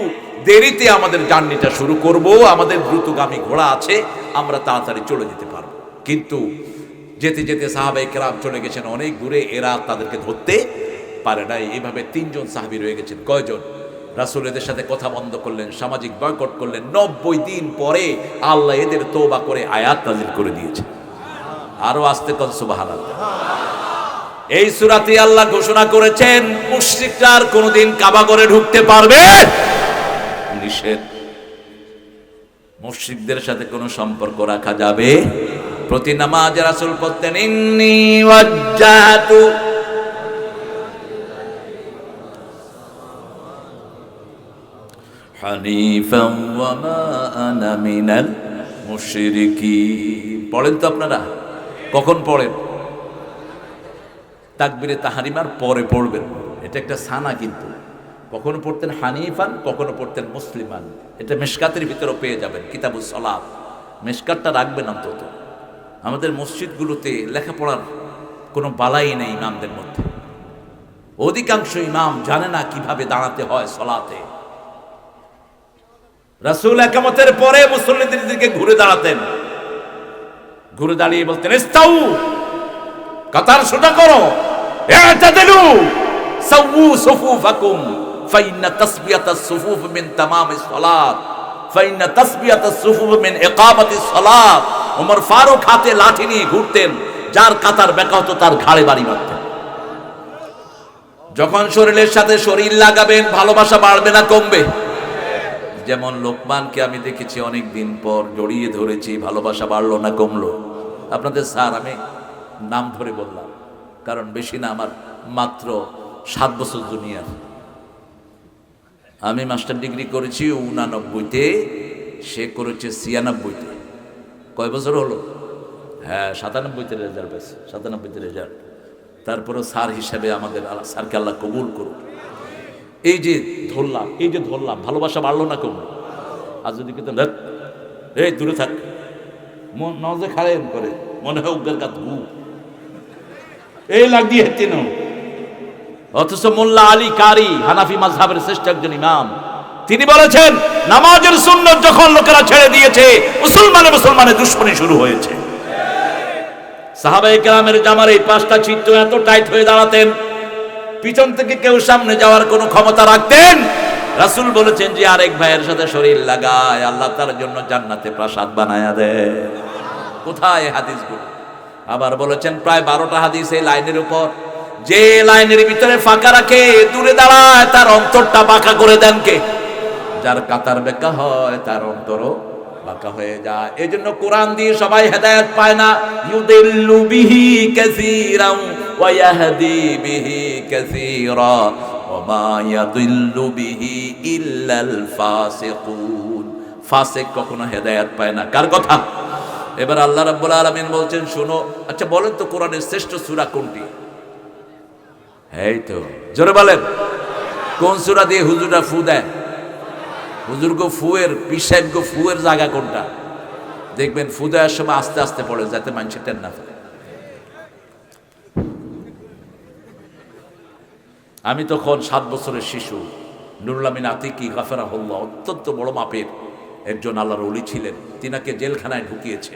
দেরিতে আমাদের জার্নিটা শুরু করব, আমাদের দ্রুতগামী ঘোড়া আছে, আমরা তাড়াতাড়ি চলে যেতে পারবো। কিন্তু যেতে যেতে সাহাবায়ে কেরাম চলে গেছেন অনেক দূরে, এরা তাদেরকে ধরতে পারে নাই। এইভাবে 3 জন সাহাবী রয়ে গেছেন। কয়জন? রাসূল এদের সাথে কথা বন্ধ করলেন, সামাজিক বয়কট করলেন। 90 দিন পরে আল্লাহ এদের তওবা করে আয়াত নাযিল করে দিয়েছে। আরো আস্তে কর সুবহানাল্লাহ। এই সূরাতে আল্লাহ ঘোষণা করেছেন মুশরিকরা আর কোনোদিন কাবা ঘরে ঢুকতে পারবে নিষেধ। মুশরিকদের সাথে কোনো সম্পর্ক রাখা যাবে। প্রতি নামাজে রাসূল পড়তেন ইন্নী ওয়াজ্জাহতু হানিফান ওয়া মা আনা মিনাল মুশরিকিন। পড়েন তো আপনারা? কখন পড়েন? তাকবীরে তাহরিমার পরে পড়বেন। এটা একটা সানা, কিন্তু কখনো পড়তেন হানিফান, কখনো পড়তেন মুসলিমান। এটা মিশকাতের ভিতরে পেয়ে যাবেন, কিতাবুস সালাত। মিশকাতটা রাখবেন অন্তত। আমাদের মসজিদগুলোতে লেখাপড়ার কোনো বালাই নেই ইমামদের মধ্যে। অধিকাংশ ইমাম জানে না কিভাবে দাঁড়াতে হয় সালাতে। রাসূল ইকামতের পরে মুসল্লিদের দিকে ঘুরে দাঁড়াতেন, ঘুরে দাঁড়িয়ে বলতেন ইস্তাউ, কাতার সোজা করো, ইআতাদিলু, সাওয়ু সুফুফাকুম, ফাইন্না তাসবিয়াতাস সুফুফ মিন তামামিস সালাত, ফাইন্না তাসবিয়াতাস সুফুফ মিন ইকামাতিস সালাত। ওমর ফারুক হাতে লাঠি নিয়ে ঘুরতেন, যার কাতার বেঁকা হতো তার ঘাড়ে বাড়ি মারতেন। যখন শরীরের সাথে শরীর লাগাবেন ভালোবাসা বাড়বে না কমবে? যেমন লোকমানকে আমি দেখেছি অনেক দিন পর জড়িয়ে ধরেছি, ভালোবাসা বাড়লো না কমলো? আপনাদের স্যার আমি নাম ধরে বললাম, কারণ বেশি না, আমার মাত্র 7 বছর জুনিয়র। আমি মাস্টার ডিগ্রি করেছি 89-তে, সে করেছে 96-তে। কয় বছর হলো? হ্যাঁ, 97-তে রেজাল্ট পেয়েছে, 97-তে রেজাল্ট। তারপরে স্যার হিসেবে আমাদের স্যারকে আল্লাহ কবুল করুক। এই যে ধরলাম, ভালোবাসা বাড়লো না কমলো? আর যদি কিন্তু এই দূরে থাক, মন নজে খারেন করে, মনে হয় উগ্রের কাত এই লাগ দিয়ে হেঁটে নাও। অথচ মোল্লা আলী কারি হানাফি মাযহাবের শ্রেষ্ঠ একজন ইমাম, তিনি বলেছেন নামাজের সুন্নত যখন লোকেরা ছেড়ে দিয়েছে মুসলমানের দুশমনি শুরু হয়েছে। সাহাবায়ে কেরামের জামার এই 5টা ছিদ্র এত টাইট হয়ে দাঁড়াতেন, পিছন থেকে কেউ সামনে যাওয়ার কোনো ক্ষমতা রাখতেন? রাসূল বলেছেন যে আরেক ভাইয়ের সাথে শরীর লাগায় আল্লাহ তার জন্য জান্নাতে প্রাসাদ বানায়া দেয়। কোথায় হাদিসগুলো? আবার বলেছেন প্রায় 12টা হাদিস এই লাইনের উপর, যে লাইনের ভিতরে ফাঁকা রাখে, দূরে দাঁড়ায়, তার অন্তরটা বাঁকা করে দেন কে? যার কাতার বেঁকা হয় তার অন্তরও বাঁকা হয়ে যায়। এই জন্য কোরআন দিয়ে সবাই হেদায়েত পায় না। ইউদিল্লু বিহি কাসীরান ওয়া ইয়াহদি বিহি কাসীরা ওয়া মা ইয়াদিল্লু বিহি ইল্লাল ফাসিকুন। ফাসিক কখনো হেদায়েত পায় না। কার কথা? এবার আল্লাহ রাব্বুল আলামিন বলছেন শোনো। আচ্ছা বলেন তো কোরআনের শ্রেষ্ঠ সূরা কোনটি? এই তো জোরে বলেন, কোন সূরা দিয়ে হুজুররা ফু দেয়? হুজুর গো ফুয়ের, পীর সাহেব গো ফুয়ের জায়গা কোনটা? দেখবেন ফু দেওয়ার সময় আস্তে আস্তে পড়ে, যাতে মানুষ টেন না পায়। আমি তখন 7 বছরের শিশু। নুরুল আমিন আতিকি গাফেরাহুল্লাহ অত্যন্ত বড় মাপের একজন আল্লাহর ওলি ছিলেন। তিনাকে জেলখানায় ঢুকিয়েছে।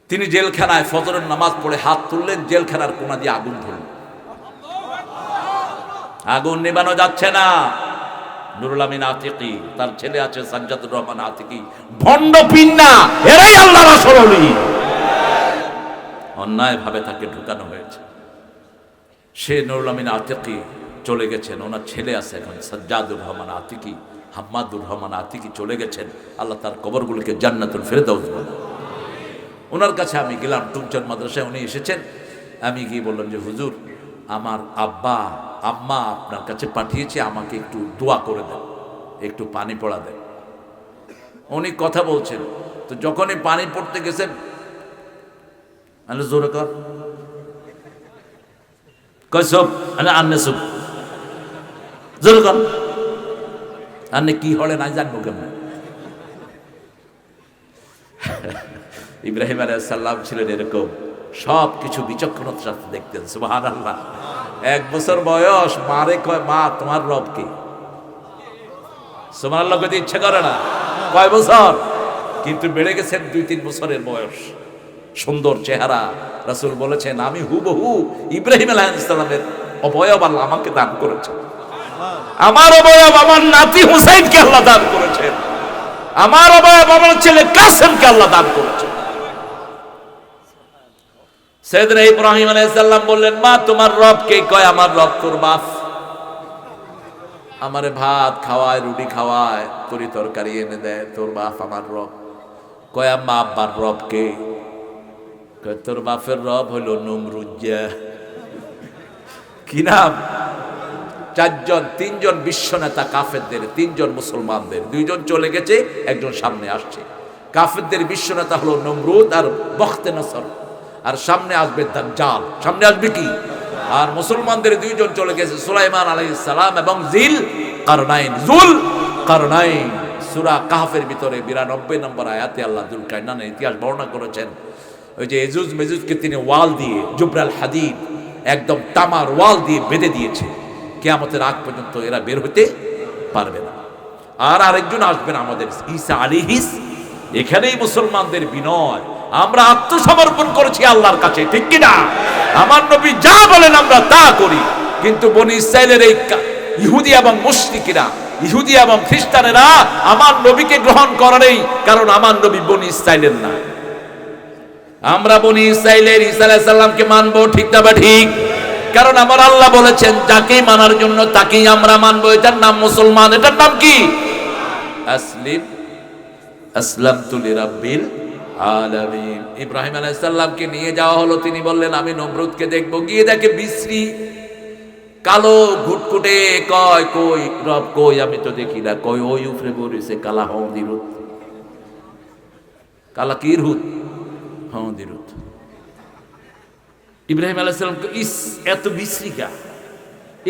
তিনি জেলখানায় ফজরের নামাজ পড়ে হাত তুললেন, জেলখানার কোনা দিয়ে আগুন ধরল। আগুন নেবানো যাচ্ছে না। নুরুল আমিন আতিকি, তার ছেলে আছে সাজ্জাদুর রহমান আতিকি, ভণ্ড পিন্না, এরাই আল্লাহর আসল ওলি। অন্যায় ভাবে তাকে ঢুকানো হয়েছে। সে নুরুল আমিন আতিকি চলে গেছেন, ওনার ছেলে আছে এখন সাজ্জাদুর রহমান আতিকি, হাম্মাদুর রহমান আতিকি চলে গেছেন। আল্লাহ তার কবরগুলোকে জান্নাতুল ফেরদাউস বানান। ওনার কাছে আমি গেলাম, টুকচাঁদ মাদ্রাসায় উনি এসেছেন। আমি গিয়ে বললাম যে হুজুর, আমার আব্বা আম্মা আপনার কাছে পাঠিয়েছে, আমাকে একটু দোয়া করে দেন, একটু পানি পড়া দেন। উনি কথা বলছেন, তো যখনই পানি পড়তে গেছেন, আরে জোরে কর কসব, আরে আন্নে সব জোরে কর, আন্নে কি হলে নাই জানবো কেমন। ইব্রাহিম আলাইহিস সালাম ছিলেন এরকম, সব কিছু বিচক্ষণতার সাথে দেখতেন। সুবহানাল্লাহ। 1 বছর বয়স, মারে কয় মা তোমার রব কি? সুবহানাল্লাহ কইতে ইচ্ছে করে না? কয় বছর? কিন্তু বেড়ে গেছেন 2-3 বছরের বয়স। সুন্দর চেহারা। রাসূল বলেছেন আমি হুবহু ইব্রাহিম আলাইহিস সালামের অবয়ব আল্লাহ আমাকে দান করেছেন। আমার অবয়ব আমার নাতি হুসাইনকে আল্লাহ দান করেছেন। আমার অবয়ব আমার ছেলে কাসেমকে আল্লাহ দান করেছেন। সাইয়েদনা ইব্রাহিম আলাইহিস সালাম বললেন, মা তোমার রব কে? কয় আমার রব তোর বাপ, আমারে ভাত খাওয়ায়, রুটি খাওয়ায়, তরি তরকারি এনে দেয়, তোর বাপ আমার রব। কয় আম্মা আব্বার রব কে? কয় তোর বাপের রব হইল নমরুজ্জা। কি নাম? চারজন, তিনজন বিশ্ব নেতা কাফেরদের, তিনজন মুসলমানদের, দুইজন চলে গেছে, একজন সামনে আসছে। কাফেরদের বিশ্ব নেতা হলো নমরুদ আর বখতে নসর, আর সামনে আসবে দাজ্জাল। সামনে আসবে কি? আর মুসলমানদের দুইজন চলে গেছে, সুলাইমান আলাইহিস সালাম এবং জিল কারনাইন। জুল কারনাইন সূরা কাহফের ভিতরে 92 নম্বর আয়াতে আল্লাহ যুল কারনাইনের ইতিহাস বর্ণনা করেছেন। ওই যে এজুজ মেজুজকে তিনি ওয়াল দিয়ে, জুবরাল হাদিদ, একদম তামার ওয়াল দিয়ে বেঁধে দিয়েছে। কিয়ামতের আগ পর্যন্ত এরা বের হতে পারবে না। আর আরেকজন আসবেন আমাদের ঈসা আলাইহিস। এখানেই মুসলমানদের বিনয়, আমরা আত্মসমর্পণ করেছি আল্লাহর কাছে, ঠিক কি না? আমার নবী যা বলেন আমরা তা করি। কিন্তু বনি ইসরাইলের এই ইহুদি এবং মুশরিকরা, ইহুদি এবং খ্রিস্টানেরা আমার নবীকে গ্রহণ করে নেই, কারণ আমার নবী বনি ইসরাইলের না। আমরা বনি ইসরাইলের ঈসা আলাইহিস সালামকে মানবো, ঠিক না বা ঠিক? কারণ আমার আল্লাহ বলেছেন যাকেই মানার জন্য তাকেই আমরা মানবো। এটার নাম মুসলমান। এটার নাম কি? আসলিম আসলামতু লিরাব্বিল আলামিন। ইব্রাহিম আলাইহিস সালামকে নিয়ে যাওয়া হলো, তিনি বললেন আমি নমরুদকে দেখবো। গিয়ে দেখে বিশ্রী কালো ঘুটকুটে। কয় কই রব কই? আমি তো দেখি না। কই ওই উপরে বলিছে কালা হদিরুত। কালা কি রুত? হদিরুত। ইব্রাহিম আলাইহিস সালাম ইস এত বিশ্রিকা,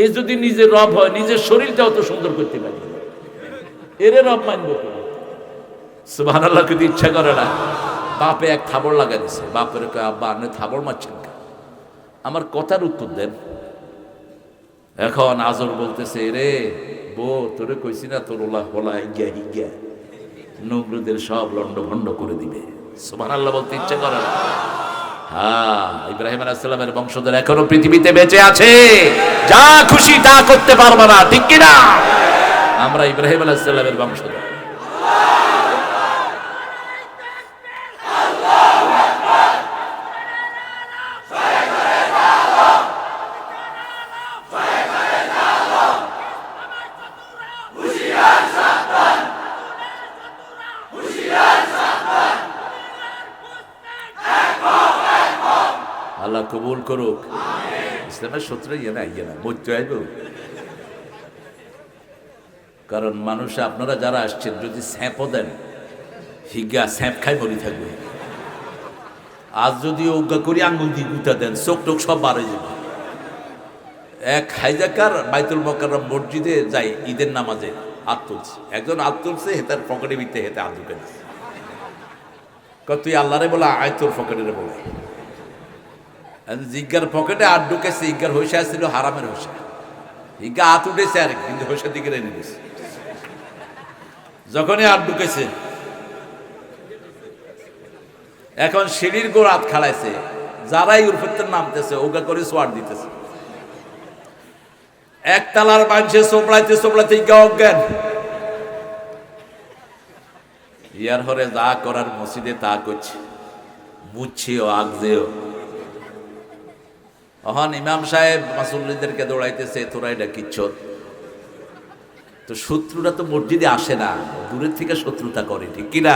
এ যদি নিজের রব হয়, নিজের শরীরটাও তো সুন্দর করতে পারে, এরে রব মানবো কি? সুবহানাল্লাহ, কিন্তু ইচ্ছা করে না। বাপে এক থাবড় লাগা দিছে। বাপের কয় আব্বা আপনি থাবড় মারছেন কেন? আমার কথার উত্তর দেন। এখন আজর বলতেছে, রে বো তোরে কইছি না তোর ওলা হোলা হিগা হিগা নমরুদের সব লন্ড ভন্ড করে দিবে। সুবহানাল্লাহ বলতে ইচ্ছা করে না। হ্যাঁ, ইব্রাহিম আলাইহিস সালামের বংশধর এখনো পৃথিবীতে বেঁচে আছে, যা খুশি তা করতে পারবে না, ঠিক কি না? আমরা ইব্রাহিম আলাইহিস সালামের বংশধর। আল্লাহ কবুল করুক। ইসলামের সূত্রে ইয়ে না মরতে আইব। কারণ মানুষ, আপনারা যারা আসছেন, যদি স্যাঁপও দেন হিগা স্যাঁপ খাই মরি থাকবে। আজ যদি অজ্ঞা করি আঙ্গুল দিয়ে গুতা দেন, চোখ টোক সব বাড়ে যাবে। এক হাইজাকার বাইতুল মোকাররম মসজিদে যাই ঈদের নামাজে হাত তুলছে। একজন হাত তুলছে, হেতার পকেটে বিতে হেতে হাত ঢুকে দিচ্ছে। তুই আল্লাহরে বলে আয়, তোর পকেটে বলে। জিজ্ঞার পকেটে হাত ঢুকেছে, ইজ্ঞার হইসা ছিল হারামের হইসা। ইজ্ঞা হাত উঠেছে আর কিন্তু হইসার দিকে রেনে দিয়েছে। যখনই হাত ঢুকেছে, এখন সিঁড়ির গোড় হাত খালাইছে। যারাই উর্ফের নামতেছে ওগা করে সোয়ার দিতেছে। একতলার মানুষে সোপড়াইতে সোপড়াইতে ইজ্ঞা অজ্ঞান। ইয়ার হরে যা করার মসজিদে তা করছে, বুঝছিও আগজেও। এখন ইমাম সাহেব মাসুল্লিদেরকে দৌড়াইতেছে, তোরা এটা কিচ্ছত। তো শত্রুরা তো মসজিদে আসে না, দূরের থেকে শত্রুতা করে, ঠিক কিনা?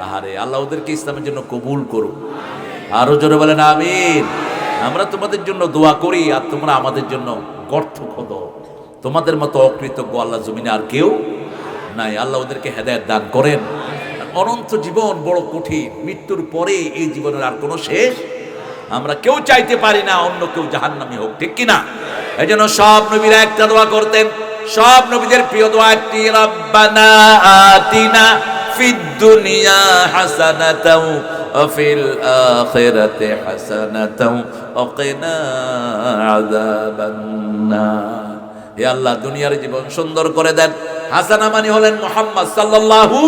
আহারে, আল্লাহ ওদেরকে ইসলামের জন্য কবুল করুক। আরো জোরে বলেন আমিন। আমরা তোমাদের জন্য দোয়া করি, আর তোমরা আমাদের জন্য গর্ত খোদো। তোমাদের মতো অকৃতজ্ঞ আল্লাহ জমিনে আর কেউ নাই। আল্লাহ ওদেরকে হেদায়েত দান করেন। অনন্ত জীবন বড় কঠিন, মৃত্যুর পরে এই জীবনের আর কোনো শেষ আমরা কেউ চাইতে পারি না অন্য কেউ জাহান্নামী হোক, ঠিক কিনা? এই জন্য সব নবীরা একটা দোয়া করতেন। সব নবীদের প্রিয় দোয়া একটি, রাব্বানা আতিনা ফিদ দুনিয়া হাসানাতাও ওয়া ফিল আখিরাতি হাসানাতাও ওয়া কিনা আযাবান নার। হে আল্লাহ, দুনিয়ার জীবন সুন্দর করে দেন। হাসানা মানে হলেন মুহাম্মদ সাল্লাল্লাহু,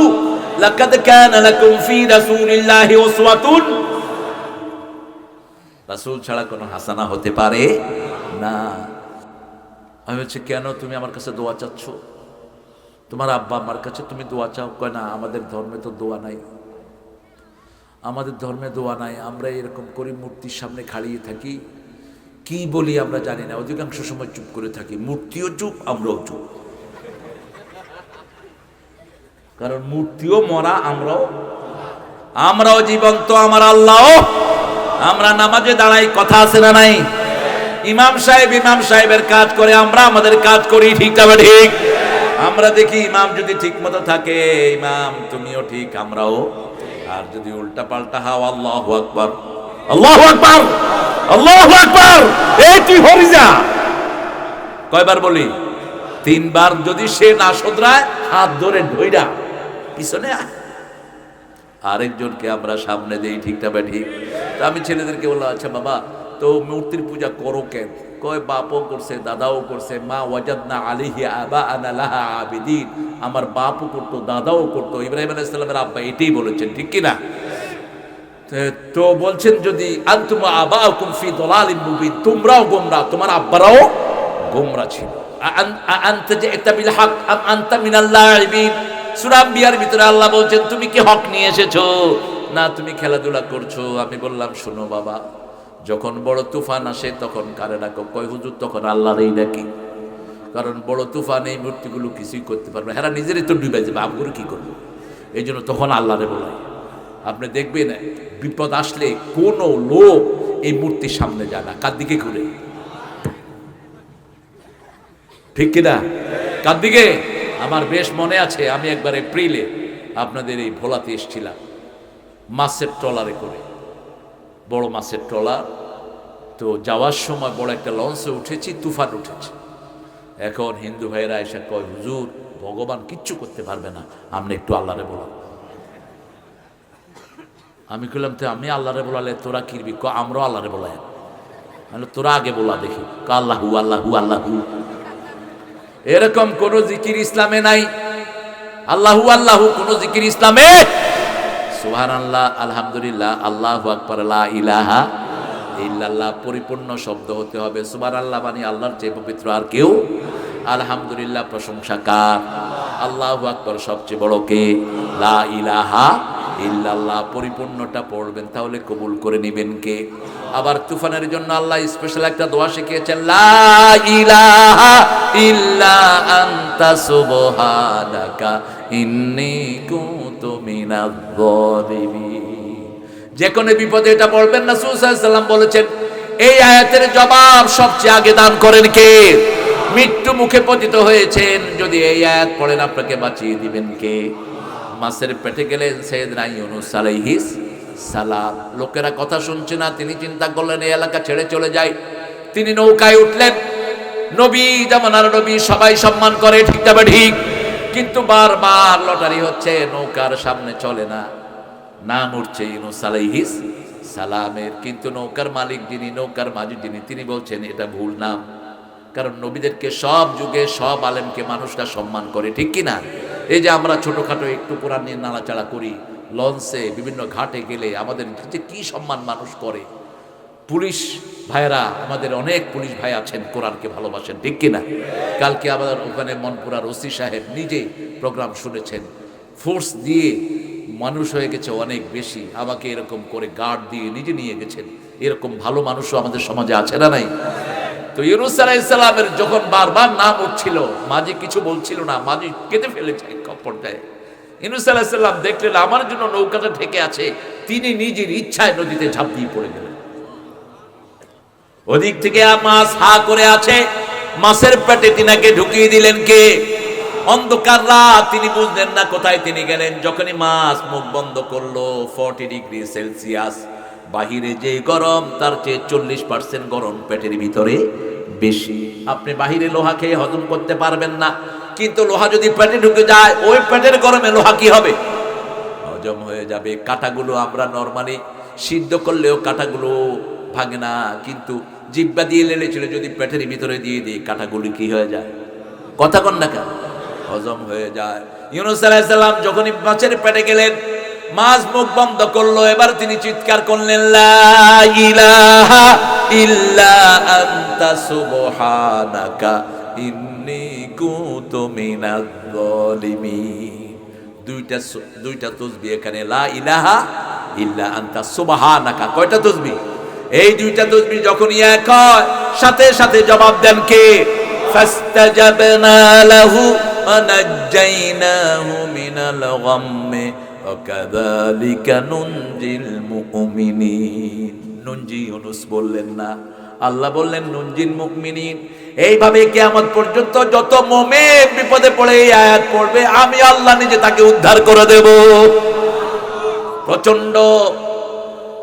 লাকাদ কানা লাকুম ফি রাসূলিল্লাহি উসওয়াতুন। রাসূল ছাড়া কোনো হাসানা হতে পারে না। আমি বলছি, কেন তুমি আমার কাছে দোয়া চাচ্ছ? তোমার আব্বা আমার কাছে তুমি দোয়া চাও? কয় না, আমাদের ধর্মে তো দোয়া নাই। আমাদের ধর্মে দোয়া নাই, আমরা এরকম করে মূর্তির সামনে খাড়িয়ে থাকি, কি বলি আমরা জানি না, অধিকাংশ সময় চুপ করে থাকি। মূর্তিও চুপ, আমরাও চুপ, কারণ মূর্তিও মরা, আমরাও জীবন্ত, আমার আল্লাহ। আমরা নামাজে দাঁড়াই, কথা আছে না নাই? ইমাম সাহেবের কাজ করে, আমরা আমাদের কাজ করি, ঠিক তবে ঠিক। আমরা দেখি ইমাম যদি ঠিক মতো থাকে, ইমাম তুমিও ঠিক, আমরাও। আর যদি উল্টা পাল্টা হাও, আল্লাহু আকবার, আল্লাহু আকবার, আল্লাহু আকবার, এই তুই হরি যা। কয়বার বলি? 3 বার। যদি সে না শোধরায়, হাত ধরে ধইরা পিছনে আরেকজনকে আমরা সামনে দেই, ঠিক তবে ঠিক। তো আমি ছেলেদেরকে বললাম, আচ্ছা বাবা, তো মূর্তির পূজা করো কেন? কয় বাপও করছে, দাদাও করছে, মা ওয়াজাদনা আলাইহি আবাআনা লাহা আবিদিন, আমার বাপও করতো, দাদাও করতো। ইব্রাহিম আলাইহিস সালামের আব্বা এটাই বলেছেন, ঠিক কি না? তো বলছেন, যদি আনতুম আবাউকুম ফি দালালিন মুবিন, তোমরাও গোমরা, তোমার আব্বারাও গোমরা ছিল। আনতা জি'তা বিল হক আম আনতা মিনাল লাইবিন। সূরা আম্বিয়ার ভিতরে আল্লাহ বলছেন, তুমি কি হক নিয়ে এসেছো, না তুমি খেলাধুলা করছো? আমি বললাম, শোনো বাবা, যখন বড় তুফান আসে তখন কারে ডাকো? কয় হুজুর, তখন আল্লাহরই ডাকি, কারণ বড় তুফান এই মূর্তিগুলো কিছুই করতে পারবে, হেরা নিজেরই তো ডুবে যাবে, আমগুলো কি করবো? এই জন্য তখন আল্লাহরে বলাই। আপনি দেখবেন বিপদ আসলে কোনো লোক এই মূর্তির সামনে যায় না, কার দিকে ঘুরে, ঠিক কিনা? কার দিকে? আমার বেশ মনে আছে, আমি একবার এপ্রিলে আপনাদের এই ভোলাতে এসেছিলাম মাছের ট্রলারে করে, বড় মাছের ট্রলার। তো যাওয়ার সময় বড় একটা লঞ্চে উঠেছি, তুফান উঠেছে। এখন হিন্দু ভাইয়েরা এসে কয়, হুজুর ভগবান কিচ্ছু করতে পারবে না, আপনি একটু আল্লাহরে বলো। আমি কইলাম, তো আমি আল্লাহরে বলালে তোরা কিরবি? আমরাও আল্লাহরে বলাই। তোরা আগে বলা দেখি। আল্লাহু আল্লাহু আল্লাহু, এরকম কোন জিকির ইসলামে নাই। আল্লাহু আল্লাহু কোন জিকির ইসলামে? সুবহানাল্লাহ, আলহামদুলিল্লাহ, আল্লাহু আকবার, লা ইলাহা ইল্লাল্লাহ পরিপূর্ণ শব্দ হতে হবে। সুবহানাল্লাহ মানে আল্লাহর চেয়ে পবিত্র আর কেউ। আলহামদুলিল্লাহ প্রশংসা কার? আল্লাহু আকবার সবচেয়ে বড় কে? লা ইলাহা ইল্লাল্লাহ পরিপূর্ণটা পড়বেন, তাহলে কবুল করে নেবেন কে? আবার তুফানের জন্য আল্লাহ স্পেশাল একটা দোয়া শিখিয়েছেন, লা ইলাহা ইল্লা আনতা সুবহানাকা ইন্নী কুনতু মিনাজ জালিমিন। যে কোনো বিপদে এটা পড়বেন। রাসূল সাল্লাল্লাহু আলাইহি ওয়াসাল্লাম বলেছেন, এই আয়াতের জবাব সবচেয়ে আগে দান করেন কে? মৃত্যু মুখে পতিত হয়েছেন, যদি এই আয়াত পড়েন আপনাকে বাঁচিয়ে দিবেন কে? মাছের পেটে গেলেন সাইয়েদনা ইউনূস আলাইহিস সালাম। লোকেরা কথা শুনছে না, তিনি চিন্তা করলেন এই এলাকা ছেড়ে চলে যায়। তিনি নৌকায় উঠলেন। নবী জামানার নবী, সবাই সম্মান করে, ঠিক তবে ঠিক। কিন্তু বারবার লটারি হচ্ছে, নৌকার সামনে চলে না, নাম উঠছে ইউনূস আলাইহিস সালামের। কিন্তু নৌকার মালিক যিনি, নৌকার মাঝি যিনি, তিনি বলছেন এটা ভুল নাম। কারণ নবীদেরকে সব যুগে সব আলেমকে মানুষরা সম্মান করে, ঠিক কিনা? এই যে আমরা ছোটখাটো একটু কোরআন নিয়ে নাড়াচাড়া করি, লঞ্চে বিভিন্ন ঘাটে গেলে আমাদের যে কি সম্মান মানুষ করে। পুলিশ ভাইরা, আমাদের অনেক পুলিশ ভাই আছেন কোরআনকে ভালোবাসেন, ঠিক কিনা? কালকে আমাদের ওখানে মনপুরার ওসি সাহেব নিজে প্রোগ্রাম শুনেছেন, ফোর্স দিয়ে মানুষ হয়ে গেছে অনেক বেশি, আমাকে এরকম করে গার্ড দিয়ে নিজে নিয়ে গেছেন। এরকম ভালো মানুষও আমাদের সমাজে আছে না নাই? তো ইউনূস আলাইহিস সালামের যখন বারবার নাম উঠছিল, মাঝি কিছু বলছিল না, মাঝি কেঁদে ফেলেছে এক পর্যায়ে। ইউনূস আলাইহিস সালাম দেখলেন আমার জন্য নৌকাটা ঠেকে আছে, তিনি নিজের ইচ্ছায় নদীতে ঝাঁপ দিয়ে পড়ে গেলেন। ওদিক থেকে মাছ হা করে আছে, মাছের পেটে তিনাকে ঢুকিয়ে দিলেন কে? অন্ধকার রাত, তিনি বুঝলেন না কোথায় তিনি গেলেন। যখনই মাছ মুখ বন্ধ করলো, 40 ডিগ্রি সেলসিয়াস, বাহিরে যে গরম তার চেয়ে 40% গরম পেটের ভিতরে বেশি। আপনি বাহিরে লোহা খেয়ে হজম করতে পারবেন না, কিন্তু লোহা যদি পেটে ঢুকে যায়, ওই পেটের গরমে লোহা কি হবে? হজম হয়ে যাবে। কাঁটাগুলো আমরা নরমালি সিদ্ধ করলেও কাঁটাগুলো ভাঙে না, কিন্তু জিহ্বা দিয়ে লেলে ছিল যদি পেটের ভিতরে দিয়ে দিই, কাঁটাগুলো কি হয়ে যায়? কথা কন না কেন? হজম হয়ে যায়। ইউনূস আলাইহিস সালাম যখনই মাছের পেটে গেলেন, মাছ মুখ বন্ধ করলো, এবার তিনি চিৎকার করলেন, লা ইলাহা ইল্লা আনতা সুবহানাকা ইন্নী কুনতু মিনাজ জালিমিন। দুইটা তাসবিহ এখানে, লা ইলাহা ইল্লা আনতা সুবহানাকা। কয়টা তাসবিহ? এই দুইটা তাসবিহ যখন এক হয়, সাথে সাথে জবাব দেন কে? ফাস্তাজাবনা লাহু ওয়া নাজ্জাইনাহু মিনাল গাম্মি ওয়া কাযালিকা নুনজিল মুমিনিন। নুনজি ইউনুস বললেন না, আল্লাহ বললেন নুনজিল মুমিনিন। এইভাবে কিয়ামত পর্যন্ত যত মুমিন বিপদে পড়ে এই আয়াত পড়বে, আমি আল্লাহ নিজে তাকে উদ্ধার করে দেব। প্রচন্ড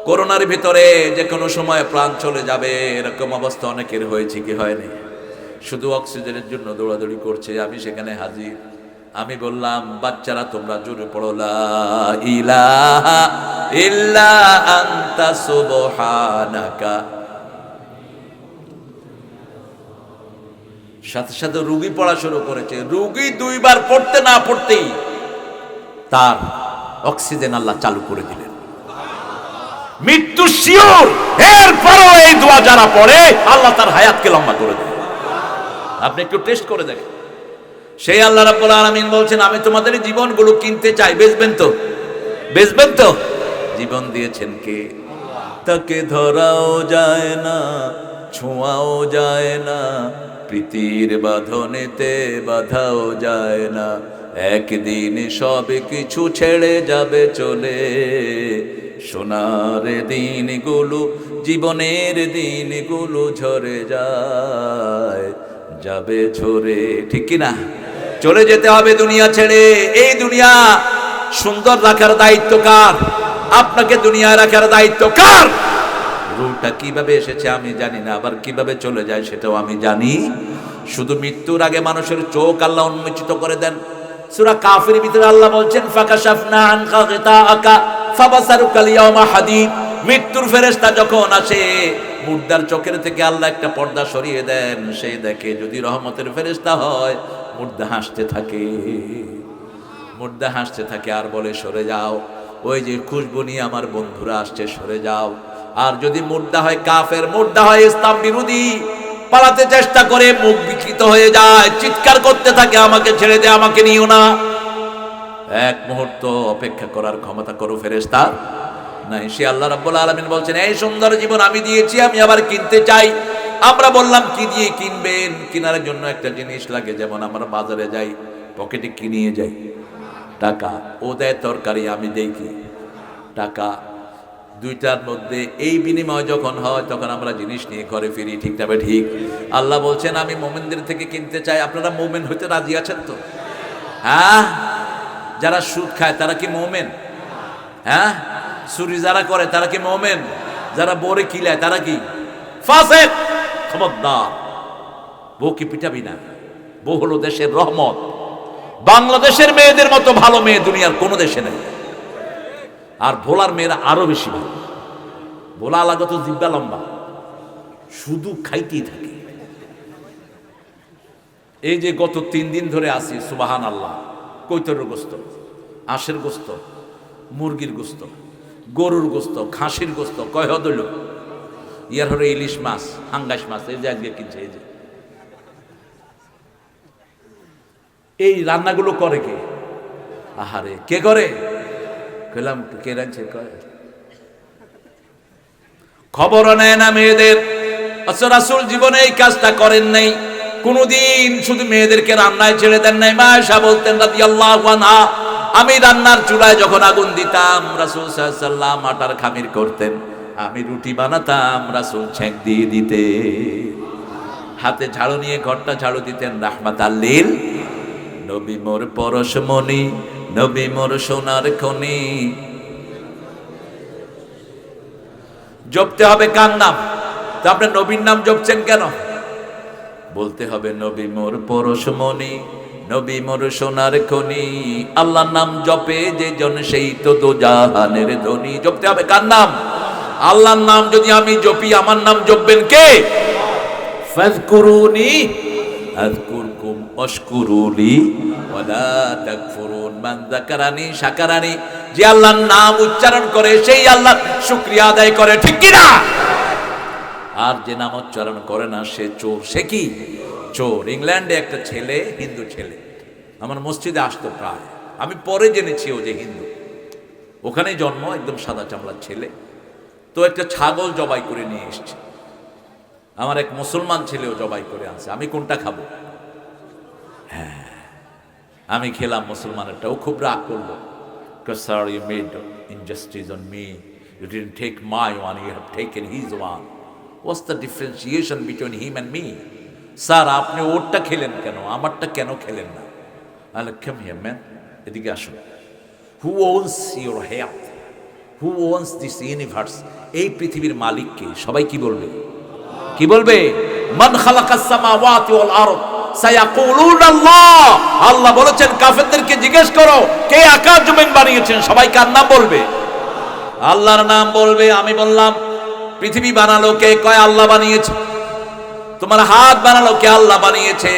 করোনার ভিতরে যে কোনো সময় প্রাণ চলে যাবে, এরকম অবস্থা অনেকের হয়েছে কি হয়নি? শুধু অক্সিজেনের জন্য দৌড়াদৌড়ি করছে, আমি সেখানে হাজির। আমি বললাম, বাচ্চারা তোমরা জোরে পড়ো, লা ইলাহা ইল্লা আনতা সুবহানাকা। সাথে সাথে রুগী পড়া শুরু করেছে। রুগী দুইবার পড়তে না পড়তেই তার অক্সিজেন আল্লাহ চালু করে দিলেন। মৃত্যু শিওর, এরপরও এই দোয়া যারা পড়ে আল্লাহ তার হায়াতকে লম্বা করে দেয়। আপনি একটু টেস্ট করে দেখেন। সেই আল্লাহ রাব্বুল আলামিন বলছেন, আমি তোমাদের জীবনগুলো কিনতে চাই। বেচবেন তো? বেচবেন তো? জীবন দিয়েছেন কে? তাকে ধরাও যায় না, ছোঁয়াও যায় না, প্রীতির বাঁধনেতে বাঁধাও যায় না। একদিন সব কিছু ছেড়ে যাবে চলে, সোনার দিনগুলো, জীবনের দিনগুলো ঝরে যায়, যাবে ঝরে। ঠিক কিনা? চলে যেতে হবে দুনিয়া ছেড়ে। এই দুনিয়া সুন্দর রাখার দায়িত্ব কার? আপনাকে দুনিয়ায় রাখার দায়িত্ব কার? রূহটা কিভাবে এসেছে আমি জানি না, আবার কিভাবে চলে যায় সেটাও আমি জানি। শুধু মৃত্যুর আগে মানুষের চোখ আল্লাহ উন্মোচিত করে দেন। সূরা কাফির ভিতরে আল্লাহ বলছেন, ফাকাশাফনা আনকা গিতাআকা ফাবাসারুকা আল-ইয়াওমা হাদীদ। মৃত্যুর ফেরেশতা যখন আসে, মুর্দার চোখের থেকে আল্লাহ একটা পর্দা সরিয়ে দেন। সেই দেখে যদি রহমতের ফেরেশতা হয়, মুর্দা হাসতে থাকে, মুর্দা হাসতে থাকে আর বলে, সরে যাও, ওই যে খুশবু নিয়ে আমার বন্ধুরা আসছে, সরে যাও। আর যদি মুর্দা হয় কাফের, মুর্দা হয় ইসলাম বিরোধী, পালাতে চেষ্টা করে, মুখ বিকৃত হয়ে যায়, চিৎকার করতে থাকে, আমাকে ছেড়ে দে, আমাকে নিও না। এক মুহূর্ত অপেক্ষা করার ক্ষমতা করো ফেরেশতা নাই। সে আল্লাহ রাব্বুল আলামিন বলছেন, এই সুন্দর জীবন আমি দিয়েছি, আমি আবার কিনতে চাই। আমরা বললাম, কি দিয়ে কিনবেন? কেনার জন্য একটা জিনিস লাগে। যেমন আমরা বাজারে যাই, পকেটে কি নিয়ে যাই? টাকা। ও দেয় তরকারি, আমি দেই কি? টাকা। দুইটার মধ্যে এই বিনিময় যখন হয়, তখন আমরা জিনিস নিয়ে ঘরে ফিরি। ঠিক তবে ঠিক। আল্লাহ বলছেন, আমি মুমিনদের থেকে কিনতে চাই। আপনারা মুমিন হইতে রাজি আছেন তো? হ্যাঁ? যারা সুদ খায় তারা কি মুমিন? হ্যাঁ? চুরি যারা করে তারা কি মুমিন? যারা বরে কিলায় তারা কি ফাসিক? খবরদার, বউকে পিটাবি না। বউ হলো দেশের রহমত। বাংলাদেশের মেয়েদের মতো ভালো মেয়ে দুনিয়ার কোনো দেশে নেই। আর ভোলার মেয়েরা আরো বেশি ভালো। ভোলা লাগত জিব্বা লম্বা, শুধু খাইতেই থাকে। এই যে গত 3 দিন ধরে আসি, সুবাহান আল্লাহ, কৈতরের গোস্ত, আঁশের গোস্ত, মুরগির গোস্ত, গরুর গোস্ত, খাসির গোস্ত, কয় হদল, ইয়ার হরে ইলিশ মাছ, হাঙ্গাস মাছ, এই যে আজকে কিনছে। এই যে এই রান্নাগুলো করে কে? আহারে, কে করে? কইলাম কে রাঁধছে? খবরও নেয় না মেয়েদের। আচ্ছা, রাসূল জীবনে এই কাজটা করেন নাই কোনদিন। শুধু মেয়েদেরকে রান্নায় ছেড়ে দেন নাই। মা আয়েশা বলতেন রাদিয়াল্লাহু আনহা, আমি রান্নার চুলায় যখন আগুন দিতাম, রাসূল সাল্লাল্লাহু আলাইহি ওয়াসাল্লাম আটার খামির করতেন, আমি রুটি বানাতাম, রাসূল ছেঁক দিয়ে দিতে, হাতে ঝাড়ু নিয়ে ঘরটা ঝাড়ু দিতেন। রাহমাতাল লিল নবী মোর পরশমণি, নবী মোর সোনার খনি। জপতে হবে কার নাম? তো আপনি নবীর নাম জপছেন কেন? বলতে হবে নবী মোর পরশমণি, নবী মোর সোনার খনি। আল্লাহর নাম জপে যে জন, সেই তো দোজাহানের ধনী। জপতে হবে কার নাম? আল্লাহর নাম যদি আমি জপি, আমার নাম জপবেন কে? ফাযকুরুনি আযকুরকুম ওয়াশকুরুলি ওয়ালা তাকফুরুন। মান যাকারানি শাকারানি। যে আল্লাহর নাম উচ্চারণ করে সেই আল্লাহর শুকরিয়া আদায় করে। ঠিক কি না? আর যে নাম উচ্চারণ করে না সে চোর। সে কি? চোর। ইংল্যান্ডে একটা ছেলে, হিন্দু ছেলে, আমার মসজিদে আসতো প্রায়। আমি পরে জেনেছি ও যে হিন্দু। ওখানে জন্ম, একদম সাদা চামড়ার ছেলে। তো একটা ছাগল জবাই করে নিয়ে এসছে। আমার এক মুসলমান ছেলেও জবাই করে আনছে। আমি কোনটা খাবো? হ্যাঁ, আমি খেলাম মুসলমানেরটা। ও খুব রাগ করলো। Sir, you made injustice on me. You didn't take my one, you have taken his one. What's the differentiation between him and me? Sir, আপনি ওরটা খেলেন কেন, আমারটা কেন খেলেন না? Come here, man. এদিকে আসুন। Who owns your health? Who owns this universe? এই পৃথিবীর মালিক কে? সবাই কি বলবে? কি বলবে? মান খালাকাস সামাওয়াতি ওয়াল আরদ সায়াকুলুনা আল্লাহ। আল্লাহ বলেছেন কাফেরদেরকে জিজ্ঞেস করো কে আকাশ জমিন বানিয়েছেন, সবাই কার নাম বলবে? আল্লাহর নাম বলবে। আমি বললাম পৃথিবী বানালো কে? কয় আল্লাহ বানিয়েছে। তোমার হাত বানালো কে? আল্লাহ বানিয়েছে।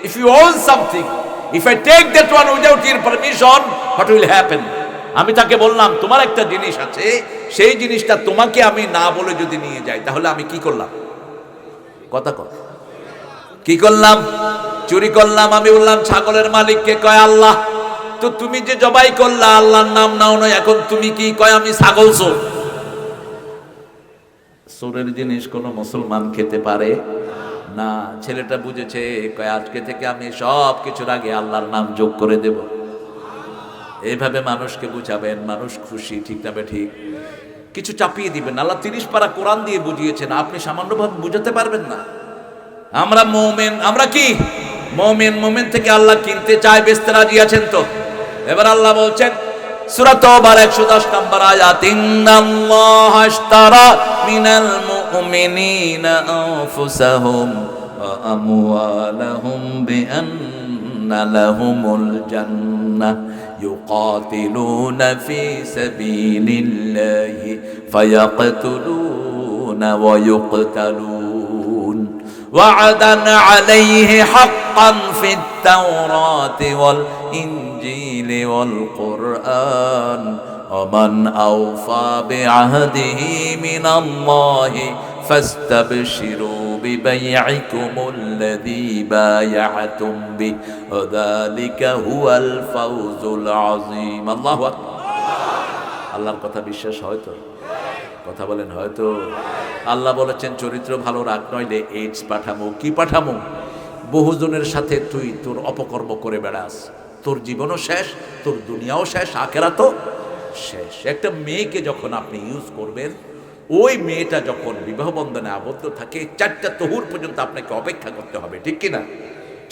If you own something, if I take that one without your permission, what will happen? আমি তাকে বললাম তোমার একটা জিনিস আছে, সেই জিনিসটা তোমাকে আমি না বলে যদি নিয়ে যাই তাহলে আমি কি করলাম? কথা কর, কি করলাম? চুরি করলাম। আমি বললাম ছাগলের মালিককে? কয় আল্লাহ। তো তুমি যে জবাই করলা আল্লাহর নাম নাও না, এখন তুমি কি? কয় আমি ছাগল চোর। চোরের জিনিস কোন মুসলমান খেতে পারে না। ছেলেটা বুঝেছে। কয় আজকে থেকে আমি সব কিছুর আগে আল্লাহর নাম যোগ করে দেব। এইভাবে মানুষকে বুঝাবেন, মানুষ খুশি। ঠিক না ঠিক? কিছু চাপিয়ে দিবেন। আল্লাহ 30 পারা কোরআন দিয়ে বুঝিয়েছেন, আপনি সামান্যভাবে বুঝাতে পারবেন না। আমরা মুমিন। আমরা কি মুমিন? মুমিন থেকে আল্লাহ কিনতে চায়, বেচতে রাজি আছেন তো? এবার আল্লাহ বলছেন সূরা তাওবার 110 নম্বর আয়াত, ইন্নাল্লাহা আশতারা মিনাল মুমিনিনা আনফুসাহুম ওয়া আমওয়ালাহুম বিআন্না লাহুমুল জান্নাহ ইউকাতিলুনা ফি সাবিলিল্লাহি ফায়াকতুলুনা ওয়া ইউকতালুন ওয়া'দান আলাইহি হাক্কান ফিত তাওরাতি ওয়াল ইনজিলি ওয়াল কুরআন ওয়া মান আওফা বিআহদিহি মিনাল্লাহি ফাস্তাবশিরু বিবাই'iকুমুল্লাযী বায়া'তুম বিহি ওয়া যালিকা হুয়াল ফাওজুল আযীম। আল্লাহু আকবার। আল্লাহর কথা বিশ্বাস হয় তো? কথা বলেন হয়তো? আল্লাহ বলেছেন চরিত্র ভালো রাখ, নইলে এইডস পাঠামো। কি পাঠামো? বহুজনের সাথে তুই তোর অপকর্ম করে বেড়াস, তোর জীবনও শেষ, তোর দুনিয়াও শেষ, আখিরাতও শেষ। একটা মেয়েকে যখন আপনি ইউজ করবেন, ওই মেয়েটা যখন বিবাহ বন্ধনে আবদ্ধ থাকে 4টা তহুর পর্যন্ত আপনাকে অপেক্ষা করতে হবে। ঠিক কিনা?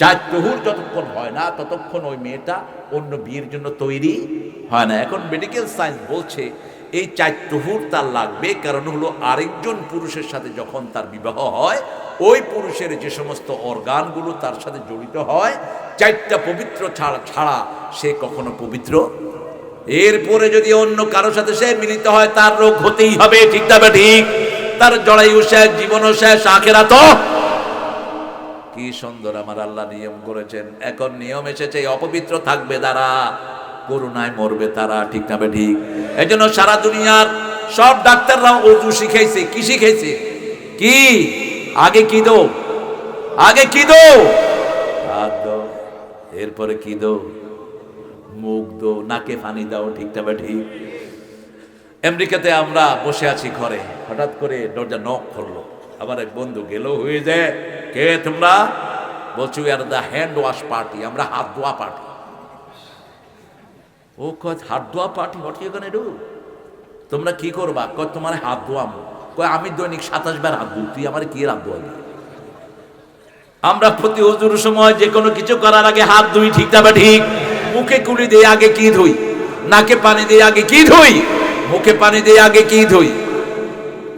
4 তহুর যতক্ষণ হয় না ততক্ষণ ওই মেয়েটা অন্য বিয়ের জন্য তৈরি হয় না। এখন মেডিকেল সায়েন্স বলছে এই 4 তহুর তার লাগবে, কারণ হলো আরেকজন পুরুষের সাথে যখন তার বিবাহ হয়, ওই পুরুষের যে সমস্ত অর্গানগুলো তার সাথে জড়িত হয়, 4টা পবিত্র ছাড়া সে কখনো পবিত্র। এরপরে যদি অন্য কারোর সাথে সে মিলিত হয় তার রোগ হতেই হবে। ঠিক না ঠিক? তার জরায়ু শেষ, জীবনও শেষ, আখিরাতও। কি সুন্দর আমার আল্লাহ নিয়ম করেছেন। এখন নিয়ম এসেছে অপবিত্র থাকবে তারা, করোনায় মরবে তারা। ঠিক না ঠিক? এই জন্য সারা দুনিয়ার সব ডাক্তাররা ওযু শিখাইছে। কি শিখাইছে? কি? আগে কি দো? আগে কি দো? হাত দো। এরপরে কি দো? মুখ দো, নাকে পানি দাও। ঠিক না ঠিক? আমেরিকাতে আমরা বসে আছি ঘরে, হঠাৎ করে দরজা নক করলো। আমার এক বন্ধু গেল, হয়ে যায় কে তোমরা? বলছি we are the hand wash party, আমরা হাত ধোয়া পার্টি। ও কয় হাত ধোয়া party? What you gonna do? তোমরা কি করবা? কয় তোমার হাত ধোয়ামো। কয় আমি দৈনিক 27 বার হাত ধুই, তুই আমার কি হাত ধোয়াবি? আমরা প্রতি ওযুর সময় যে কোনো কিছু করার আগে হাত ধুই। ঠিক না ঠিক? মুখে কুলি দিয়ে আগে কি ধুই? নাকে পানি দিয়ে আগে কি ধুই? মুখে পানি দিয়ে আগে কি ধুই?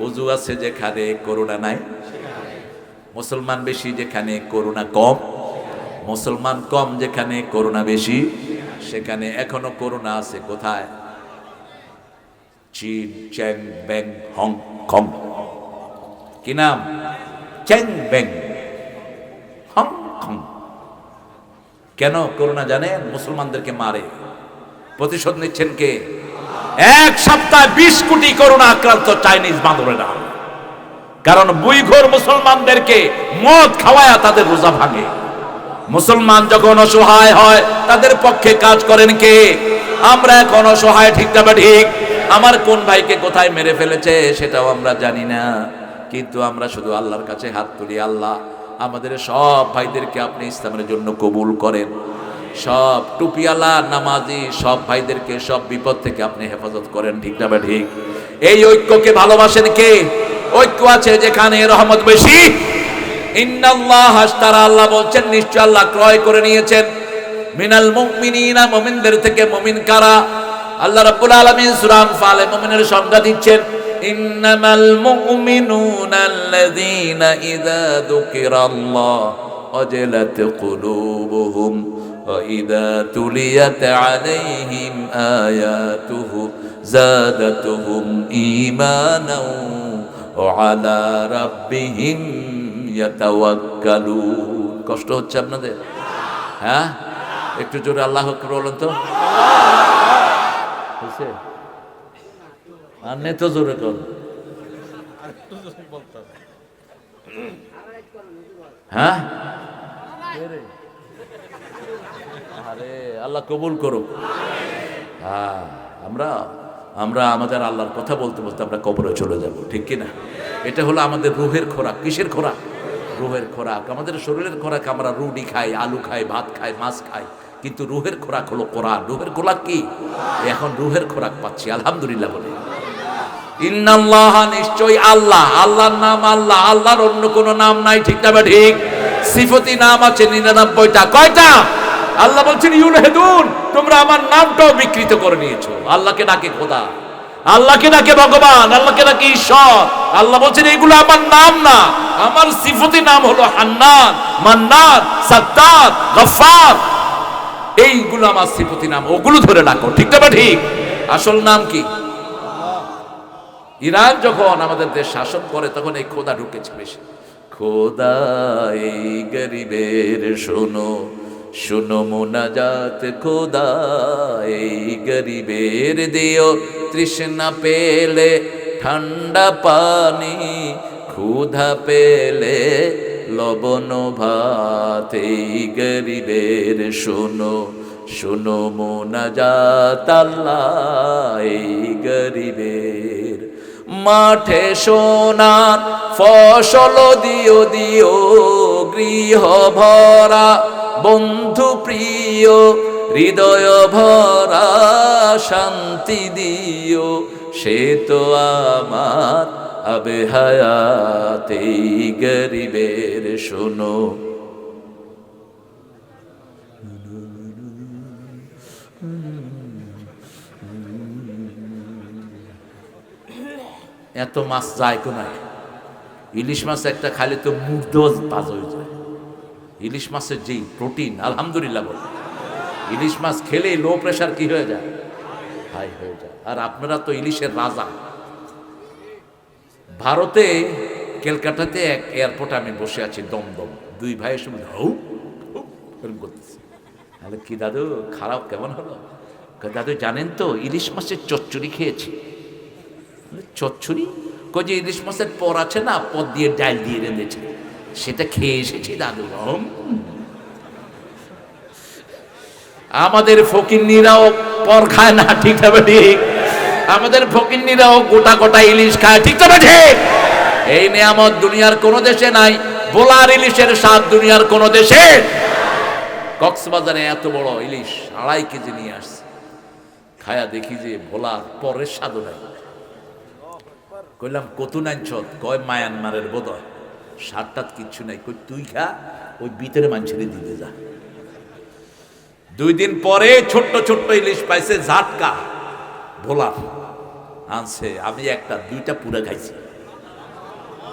ওযু আছে যেখানে করোনা নাই, মুসলমান বেশি যেখানে করোনা কম, মুসলমান কম যেখানে করোনা বেশি, সেখানে এখনো করোনা আছে। কোথায়? চীন, চ্যাং ব্যাং, হংকং। কি নাম? চ্যাং ব্যাং, হংকং। কেন করোনা জানেন? মুসলমানদেরকে মারে। প্রতিশোধ নিচ্ছেন কে? এক সপ্তাহে 20 কোটি করোনা আক্রান্ত চাইনিজ বাঁদরেরা। কারণ বুইঘর মুসলমানদেরকে মদ খাওয়ায়া তাদের রোজা ভাঙে। মুসলমান যখন অসহায় হয় তাদের পক্ষে কাজ করেন কে? আমরা এখন অসহায়, ঠিক না ঠিক? আমার কোন ভাইকে কোথায় মেরে ফেলেছে সেটাও আমরা জানি না, কিন্তু আমরা শুধু আল্লাহর কাছে হাত তুলি, আল্লাহ আমাদের সব ভাইদেরকে আপনি ইসলামের জন্য কবুল করেন, সব টুপিওয়ালা নামাজি সব ভাইদেরকে সব বিপদ থেকে আপনি হেফাজত করেন, ঠিক না ঠিক? এই ঐক্যকে ভালোবাসেন কে? ঐক্য আছে যেখানে রহমত বেশি। ইন্নাল্লাহ আশতারা, আল্লাহ বলছেন নিশ্চয় আল্লাহ ক্রয় করে নিয়েছেন মিনাল মুমিনিনা, মুমিনদের থেকে। মুমিন কারা? আল্লাহ রাব্বুল আলামিন সূরা আনফালে মুমিনের সংজ্ঞা দিচ্ছেন, ইন্নামাল মুমিনুনা আল্লাযীনা ইযা যুকিরাল্লাহ ওয়াজিলাত কুলুবুহুম ওয়া ইযা তুলিয়াত আলাইহিম আয়াতুহু যাদাতুহুম ঈমানাও ওয়া আলা রাব্বিহিম ইয়াতাওয়াক্কালুন। কষ্ট হচ্ছে আপনাদের? হ্যাঁ, একটু জোরে আল্লাহু আকবার বলুন তো। হয়েছে? আর নে তো জোরে কর। হ্যাঁ, আরে আল্লাহ কবুল করুক। হ্যাঁ, আমরা আমাদের আল্লাহর কথা বলতে বলতে আমরা কবরে চলে যাব, ঠিক কিনা? এটা হলো আমাদের রুহের খোরাক। কিসের খোরাক? রুহের খোরাক। আমাদের শরীরের খোরাক আমরা রুটি খাই, আলু খাই, ভাত খাই, মাছ খাই, কিন্তু রুহের খোরাক হলো কোরআন। রুহের খোরাক কি? এখন রুহের খোরাক পাচ্ছি, আলহামদুলিল্লাহ বলে। ইন্নাল্লাহ, নিশ্চয়ই আল্লাহ, আল্লাহর নাম আল্লাহ, আল্লাহর অন্য কোনো নাম নাই, ঠিক না ঠিক? সিফতি নাম আছে 99টা। কয়টা? আল্লাহ বলছেন ইউলহিদুন, তোমরা আমার নামটাও বিকৃত করে নিয়েছো। আল্লাহকে ডাকে খোদা, আল্লাহকে ডাকে ভগবান, আল্লাহকে ডাকে ঈশ্বর। আল্লাহ বলছেন এইগুলো আমার নাম না, আমার সিফতি নাম হলো হান্নান, মান্নান, সাত্তার, গফফার। এইগুলো আমার সিফতি নাম, ওগুলো ধরে ডাকো, ঠিক না ঠিক? আসল নাম কি? ইরান যখন আমাদের দেশ শাসন করে তখন এই খোদা ঢুকেছে বেশি। খোদা এই গরিবের শোনো, শোনো মুনাজাত, খোদা এই গরিবের দিও তৃষ্ণা পেলে ঠান্ডা পানি, ক্ষুধা পেলে লবণ ভাত। এই গরিবের শোনো, শোনো মুনাজাত, আল্লাহ এই গরিবের। মাঠে সোনার ফসল দিও দিও, গৃহ ভরা বন্ধু প্রিয়, হৃদয় ভরা শান্তি দিও, সে তো আমার আবে হায়াত। এই গরিবের শোনো। এত মাছ যায় কোনায়? ইলিশ মাছ একটা খাইলে তো মুগ্ধ তাজা হয়ে যায়। ইলিশ মাছের যেই প্রোটিন, আলহামদুলিল্লাহ বলে, ইলিশ মাছ খেলে লো প্রেশার কি হয়ে যায়? হাই হয়ে যায়। আর আপনারা তো ইলিশের রাজা। ভারতে ক্যালকাটাতে এক এয়ারপোর্টে আমি বসে আছি, দমদম, দুই ভাইয়ের সঙ্গে করতেছি। তাহলে কি দাদু খারাপ কেমন হলো? দাদু জানেন তো ইলিশ মাছের চচ্চড়ি খেয়েছি। চচ্চড়ি? কই যে ইলিশ মাছের পর আছে না, পর দিয়ে ডাল দিয়ে রেঁধেছে, সেটা খেয়ে এসেছি দাদু। আমাদের ফকিন্নিরাও পর খায় না, ঠিক না ঠিক? আমাদের ফকিন্নিরাও গোটা গোটা ইলিশ খায়, ঠিক না ঠিক? এই নিয়ামত দুনিয়ার কোন দেশে নাই। বোলার ইলিশের স্বাদ দুনিয়ার কোন দেশে। কক্সবাজারে এত বড় ইলিশ 2.5 কেজি নিয়ে আসছে, খায়া দেখি যে ভোলার পরের স্বাদও নাই। কইলাম কত নাইছ? কয় মায়ানমারের বোধহয়, স্বাদটাত কিচ্ছু নাই। কই তুই খা, ওই ভিতরে মানুষের দিতে যা। 2 দিন পরে ছোট্ট ছোট্ট ইলিশ পাইছে, ঝাটকা ভোলার আনছে। আমি 1টা 2টা পুরা খাইছি,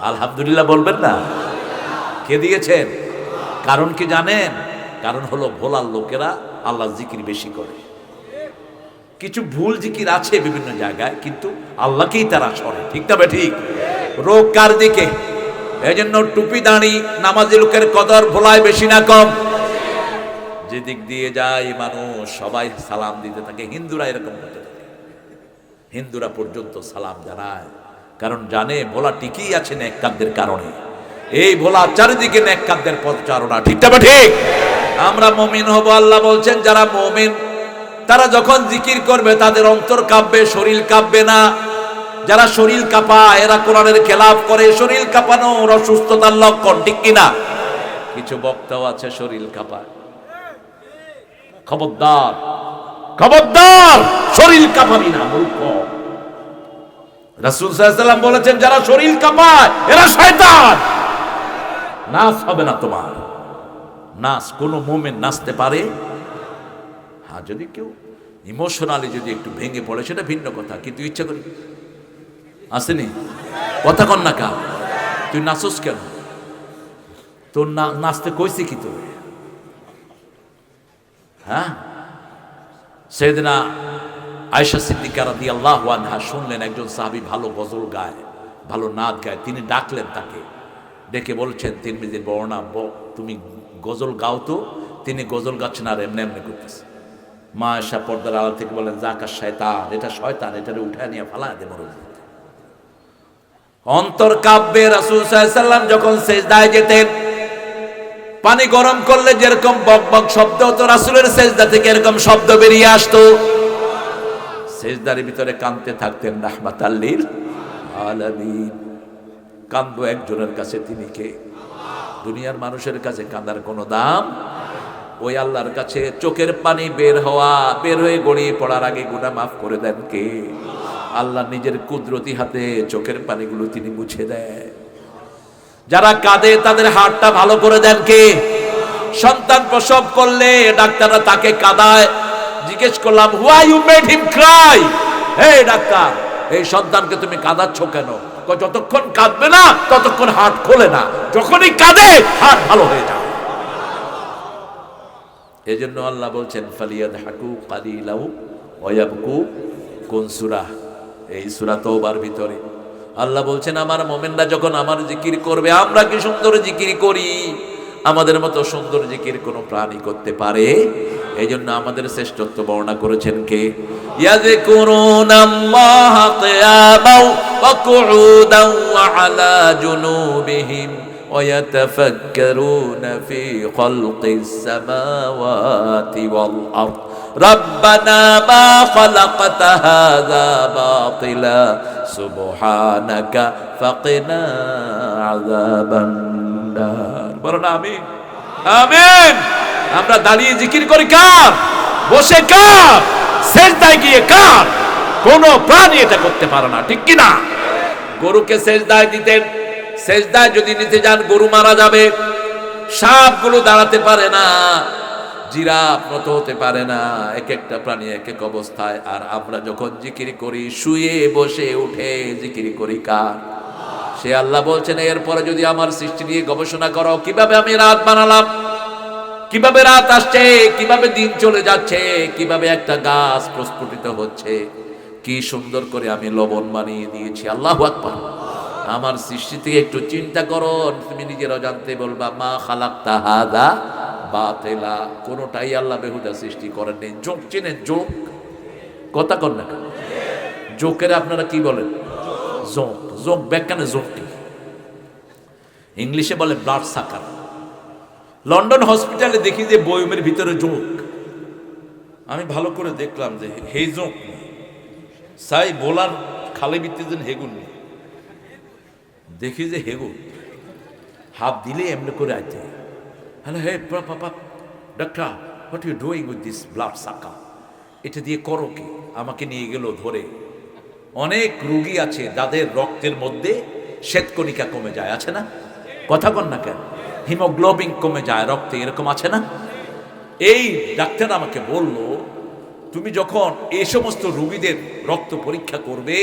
আলহামদুলিল্লাহ বলবেন না? কে দিয়েছেন? কারণ কি জানেন? কারণ হলো ভোলার লোকেরা আল্লাহ জিকির বেশি করে। কিছু ভুল জিকির আছে বিভিন্ন জায়গায়, কিন্তু আল্লাহকেই তারা ছড়ে, ঠিক না ঠিক? রোগ কার দিকে? এই জন্য টুপি দাঁড়ি নামাজি লোকের কদর ভোলায় বেশি না কম? যেদিক দিয়ে যায় মানুষ সবাই সালাম দিতে থাকে। হিন্দুরা এরকম করতে থাকে, হিন্দুরা পর্যন্ত সালাম জানায়, কারণ জানে ভোলা টিকেই আছে নেককারদের কারণে। এই ভোলা চারিদিকে নেককারদের প্রচারণা, ঠিক না ঠিক? আমরা মুমিন হব। আল্লাহ বলছেন যারা মুমিন তারা যখন জিকির করবে তাদের অন্তর কাঁপবে, শরীর কাঁপবে না। যারা শরীর কাঁপায় এরা কোরআনের খেলাফ করে। শরীর কাঁপানো ওরা অসুস্থতার লক্ষণ, ঠিক কিনা? কিছু বক্তাও আছে শরীর কাঁপায়। খবরদার, খবরদার, শরীর কাঁপাবি না মূর্খ। রাসূল সাল্লাল্লাহু আলাইহি ওয়াসাল্লাম বলেছেন যারা শরীর কাঁপায় এরা শয়তান। নাচ হবে না তোমার। নাচ কোন মুমিন নাচতে পারে? হ্যাঁ, যদি কেউ ইমোশনালি যদি একটু ভেঙে পড়ে সেটা ভিন্ন কথা, কিন্তু ইচ্ছা করি আসেনি। কথা কন না কা, তুই নাচস কেন? তোর নাচতে কইছি কি তোর? হ্যাঁ, সাইয়েদনা আয়েশা সিদ্দিকা রাদিয়াল্লাহু আনহা শুনলেন একজন সাহাবী ভালো গজল গায়, ভালো নাচ গায়। তিনি ডাকলেন তাকে, ডেকে বলছেন তিরমিজির বর্ণনা, তুমি গজল গাও তো। তিনি গজল গাচ্ছেন আর এমনি এমনি করতেছে। মা আয়েশা পর্দার আড়াল থেকে বলেন যাকা শয়তান, এটা শয়তান, এটারে উঠায় নিয়ে ফালায় দে মরুভূমিতে। অন্তর কাব্যে। রাসূল সাল্লাল্লাহু আলাইহি ওয়াসাল্লাম যখন সেজদায় যেতেন পানি গরম করলে যেরকম বক বক শব্দ হতো রাসূলের সেজদা থেকে এরকম শব্দ বেরিয়ে আসতো। সেজদার ভিতরে কাঁদতে থাকতেন রাহমাতাল লিল আলামিন। কান্দো একজনের কাছে, তিনি কে? দুনিয়ার মানুষের কাছে কাঁদার কোনো দাম? ওই আল্লাহর কাছে চোখের পানি বের হয়ে গড়িয়ে পড়ার আগে গুনাহ মাফ করে দেন কে? আল্লাহ নিজের কুদরতি হাতে চোখের পানিগুলো তিনি মুছে দেয়। যারা কাঁদে তাদের হাড়টা ভালো করে দেন কে? সন্তান প্রসব করলে ডাক্তাররা তাকে কাঁদায়। জিজ্ঞেস করলাম why you made him cry? হে ডাক্তার, এই সন্তানকে তুমি কাঁদাচ্ছ কেন? যতক্ষণ কাঁদবে না ততক্ষণ হার্ট খোলে না, যখনই কাঁদে হার্ট ভালো হয়ে যায়। এজন্য আল্লাহ বলছেন ফালিয়াদহাকু কালিলাহু ওয়া ইয়াবকু। কোন সূরা? এই সূরা তওবার ভিতরে আল্লাহ বলছেন আমার মুমিনরা যখন আমার জিকির করবে, আমরা কি সুন্দর জিকির করি, আমাদের মতো সুন্দর জিকির কোনো প্রাণী করতে পারে? এই জন্য আমাদের শ্রেষ্ঠত্ব বর্ণনা করেছেন কে? ইয়াযকুরুনাল্লাহা কিয়ামান ওয়া কুউদান ওয়া আলা জুনুবিহিম ওয়া ইয়াতাফাক্কারুনা ফি খালকিস সামাওয়াতি ওয়াল আরদ রাব্বানা মা খালাকতা হাযা বাতিলা সুবহানাকা ফাকিনা আযাবান নার। বলো না আমিন? আমিন। আমরা দাঁড়িয়ে জিকির করি কার? বসে কার? সেজদায় গিয়ে কার? কোন প্রাণী এটা করতে পারে না, ঠিক কি না? গরুকে সেজদায় দিতেন, সেজদায় যদি নিতে যান গরু মারা যাবে। সাপগুলো দাঁড়াতে পারে না, জিরাফ মতো হতে পারে না, এক একটা প্রাণী এক এক অবস্থায়। আর আমরা যখন জিকির করি শুয়ে বসে উঠে জিকির করি কার? সে আল্লাহ বলছেন এরপরে যদি আমার সৃষ্টি নিয়ে গবেষণা করো, কিভাবে আমি রাত বানালাম, কিভাবে রাত আসছে, কিভাবে দিন চলে যাচ্ছে, কিভাবে একটা গাছ প্রস্ফুটিত হচ্ছে, কি সুন্দর করে আমি লবণ বানিয়ে দিয়েছি। আল্লাহু আকবার। আমার সৃষ্টি থেকে একটু চিন্তা করো, তুমি নিজের অজান্তে বলবা মা খালাকতা হাযা বাতিলা। কোনটাই আল্লাহ বেহুদা সৃষ্টি করেননি। জোক চিনেন? জোক কথা কন না, জোকের আপনারা কি বলেন? জোক। জোক ব্যাখ্যানে জোকটি ইংলিশে বলে ব্লাড সাকার। লন্ডন হসপিটালে দেখি যে বয়মের ভিতরে জোক। আমি ভালো করে দেখলাম যে হে জোক সাই বোলার খালে বিতেছেন হেগুন, দেখি যে হেগুন হাত দিলে এমনি করে আছে। Hello, hey papa doctor, what you doing with this blood sucker? এটা দিয়ে করো কি? আমাকে নিয়ে গেল ধরে। অনেক রোগী আছে যাদের রক্তের মধ্যে শ্বেতকণিকা কমে যায়, আছে না? কথা কন না কেন? হিমোগ্লোবিন কমে যায় রক্তে, এরকম আছে না? এই ডাক্তার আমাকে বলল তুমি যখন এই সমস্ত রোগীদের রক্ত পরীক্ষা করবে